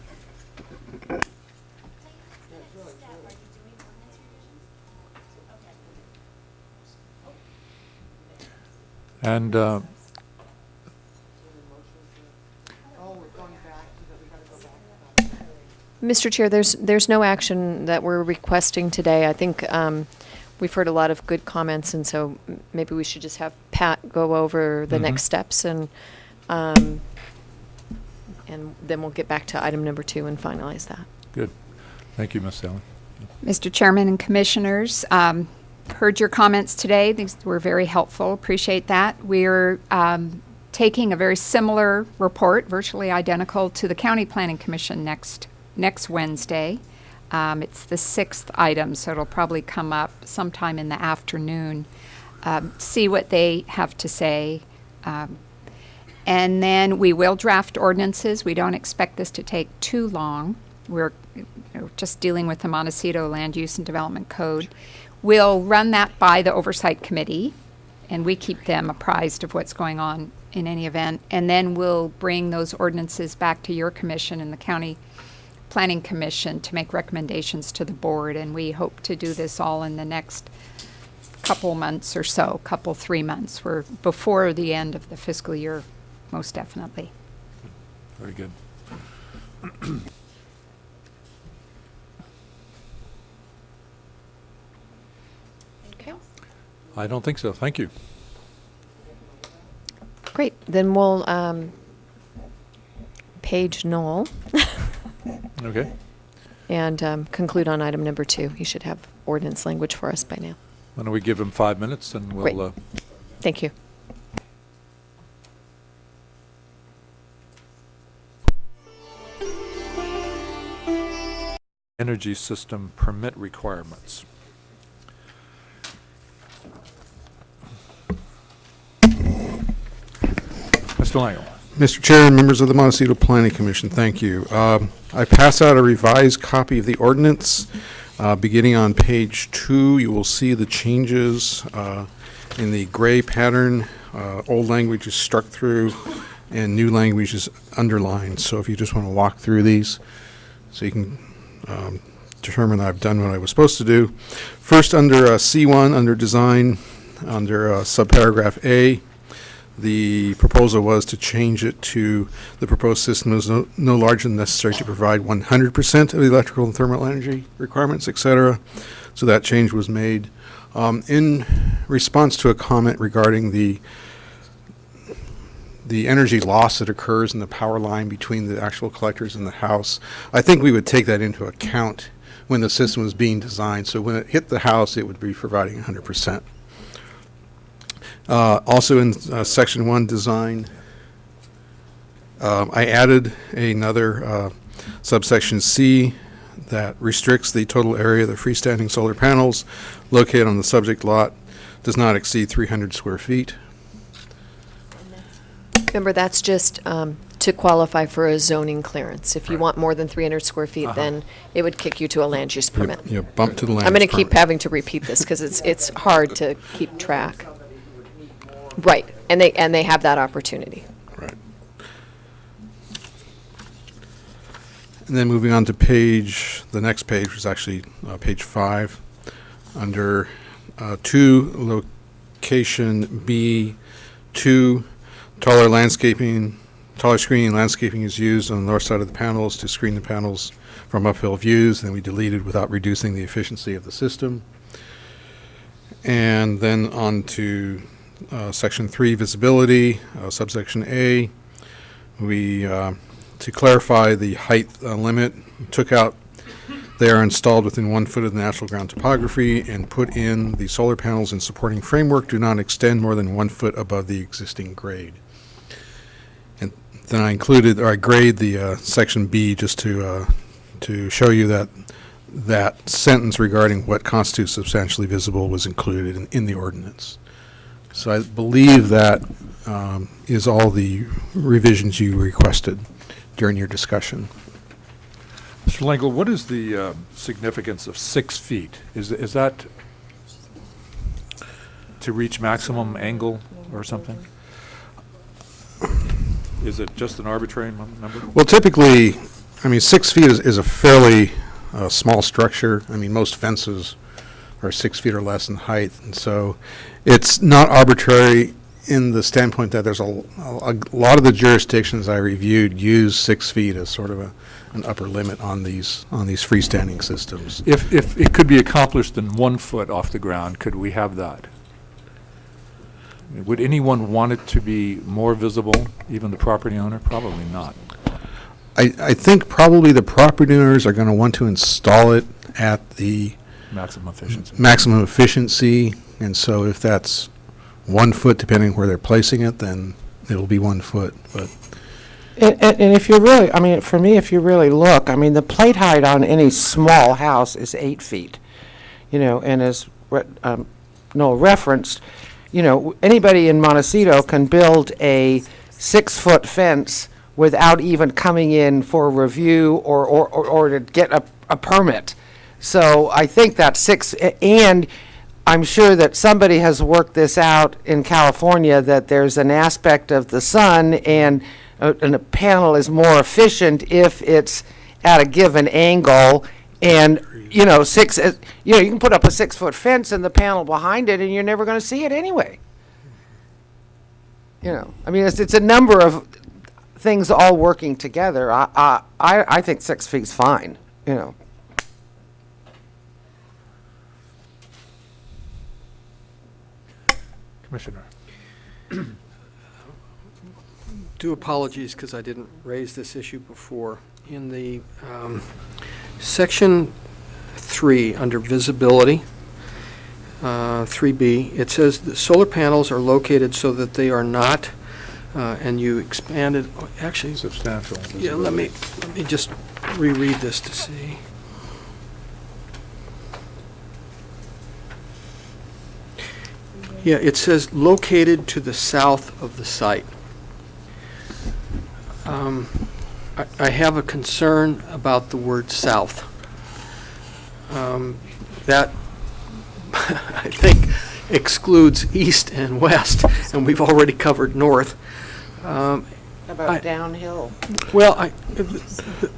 And Mr. Chair, there's no action that we're requesting today. I think we've heard a lot of good comments, and so maybe we should just have Pat go over the next steps, and then we'll get back to item number 2 and finalize that. good. Thank you, Ms. Allen. Mr. Chairman and Commissioners, heard your comments today. These were very helpful. Appreciate that. We're taking a very similar report, virtually identical to the County Planning Commission next Wednesday. It's the 6th item, so it'll probably come up sometime in the afternoon. See what they have to say. And then we will draft ordinances. We don't expect this to take too long. We're just dealing with the Montecito Land Use and Development Code. We'll run that by the Oversight Committee, and we keep them apprised of what's going on in any event. And then we'll bring those ordinances back to your commission and the County Planning Commission to make recommendations to the board. And we hope to do this all in the next couple months or so, 3 months. We're before the end of the fiscal year, most definitely. Very good. Okay. I don't think so. Thank you. Great. Then we'll page Noel Okay. and conclude on item number 2. He should have ordinance language for us by now. Why don't we give him 5 minutes and Great. we'll Thank you. energy system permit requirements. Mr. Langle. Mr. Chair and members of the Montecito Planning Commission, thank you. I pass out a revised copy of the ordinance. Beginning on page 2, you will see the changes in the gray pattern. Old language is struck through and new language is underlined. So if you just want to walk through these so you can determine I've done what I was supposed to do. First, under C1, under design, under subparagraph A, the proposal was to change it to the proposed system is no larger than necessary to provide 100% of the electrical and thermal energy requirements, etc. So that change was made. In response to a comment regarding the energy loss that occurs in the power line between the actual collectors and the house, I think we would take that into account when the system was being designed. So when it hit the house, it would be providing 100%. Also in section 1 design, I added another subsection C that restricts the total area of the freestanding solar panels located on the subject lot does not exceed 300 square feet. Remember, that's just to qualify for a zoning clearance. If you want more than 300 square feet, then it would kick you to a land use permit. You bump to the land I'm going to use keep permit. having to repeat this because it's hard to keep track. Right, and they have that opportunity. Right. And then moving on to the next page, which is actually page 5, under 2, location B2, taller screening landscaping is used on the north side of the panels to screen the panels from uphill views, then we deleted without reducing the efficiency of the system. And then on to section 3, visibility, subsection A, we, to clarify the height limit, took out they are installed within 1 foot of the natural ground topography and put in the solar panels and supporting framework do not extend more than 1 foot above the existing grade. And then I grade the section B just to show you that sentence regarding what constitutes substantially visible was included in the ordinance. So I believe that is all the revisions you requested during your discussion. Mr. Langle, what is the significance of 6 feet? Is that to reach maximum angle or something? Is it just an arbitrary number? Well, typically, I mean, 6 feet is a fairly small structure. I mean, most fences are 6 feet or less in height, and so it's not arbitrary in the standpoint that there's a lot of the jurisdictions I reviewed use 6 feet as sort of an upper limit on these freestanding systems. If it could be accomplished in 1 foot off the ground, could we have that? Would anyone want it to be more visible, even the property owner? Probably not. I think probably the property owners are going to want to install it at the maximum efficiency. And so if that's 1 foot, depending where they're placing it, then it'll be 1 foot. But And if you really, I mean, for me, if you really look, I mean, the plate height on any small house is 8 feet, you know, and as Noel referenced, you know, anybody in Montecito can build a 6-foot fence without even coming in for review or to get a permit. So I think that 6, and I'm sure that somebody has worked this out in California, that there's an aspect of the sun and a panel is more efficient if it's at a given angle. And, you know, you can put up a 6-foot fence and the panel behind it and you're never going to see it anyway. You know, I mean, it's a number of things all working together. I think 6 feet's fine, you know. Commissioner. Do apologies because I didn't raise this issue before. In the Section 3, under visibility, 3B, it says that solar panels are located so that they are not, and you expanded, actually. Substantial. Yeah, let me just reread this to see. Yeah, it says located to the south of the site. I have a concern about the word south. That, I think, excludes east and west, and we've already covered north. About downhill. Well,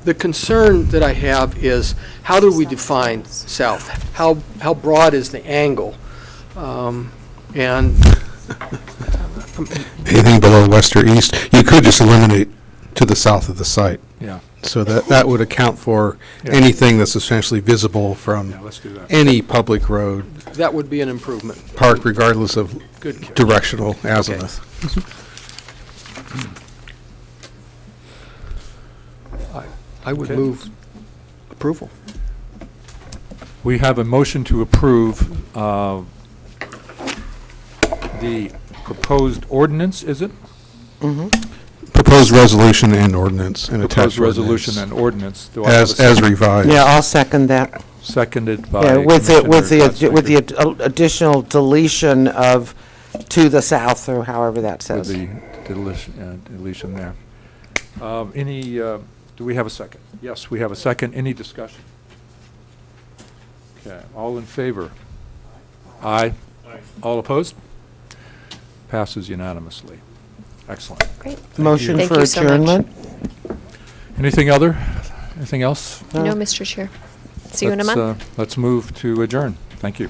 the concern that I have is, how do we define south? How broad is the angle? And anything below west or east, you could just eliminate to the south of the site. Yeah. So that would account for anything that's essentially visible from let's do that. any public road, that would be an improvement. park, regardless of Good catch. directional azimuth. I would Okay. move approval. We have a motion to approve the proposed ordinance, is it? Proposed resolution and ordinance and attached Proposed resolution and ordinance. Do I have a as second? revised. Yeah, I'll second that. Seconded by Yeah, with Commissioner the additional deletion of to the south, or however that With says. the deletion there. Do we have a second? Yes, we have a second. Any discussion? Okay, all in favor? Aye. All opposed? Passes unanimously. Excellent. Great. Motion Thank for you so much. adjournment? Anything else? No, Mr. Chair. See you in a month. Let's move to adjourn. Thank you.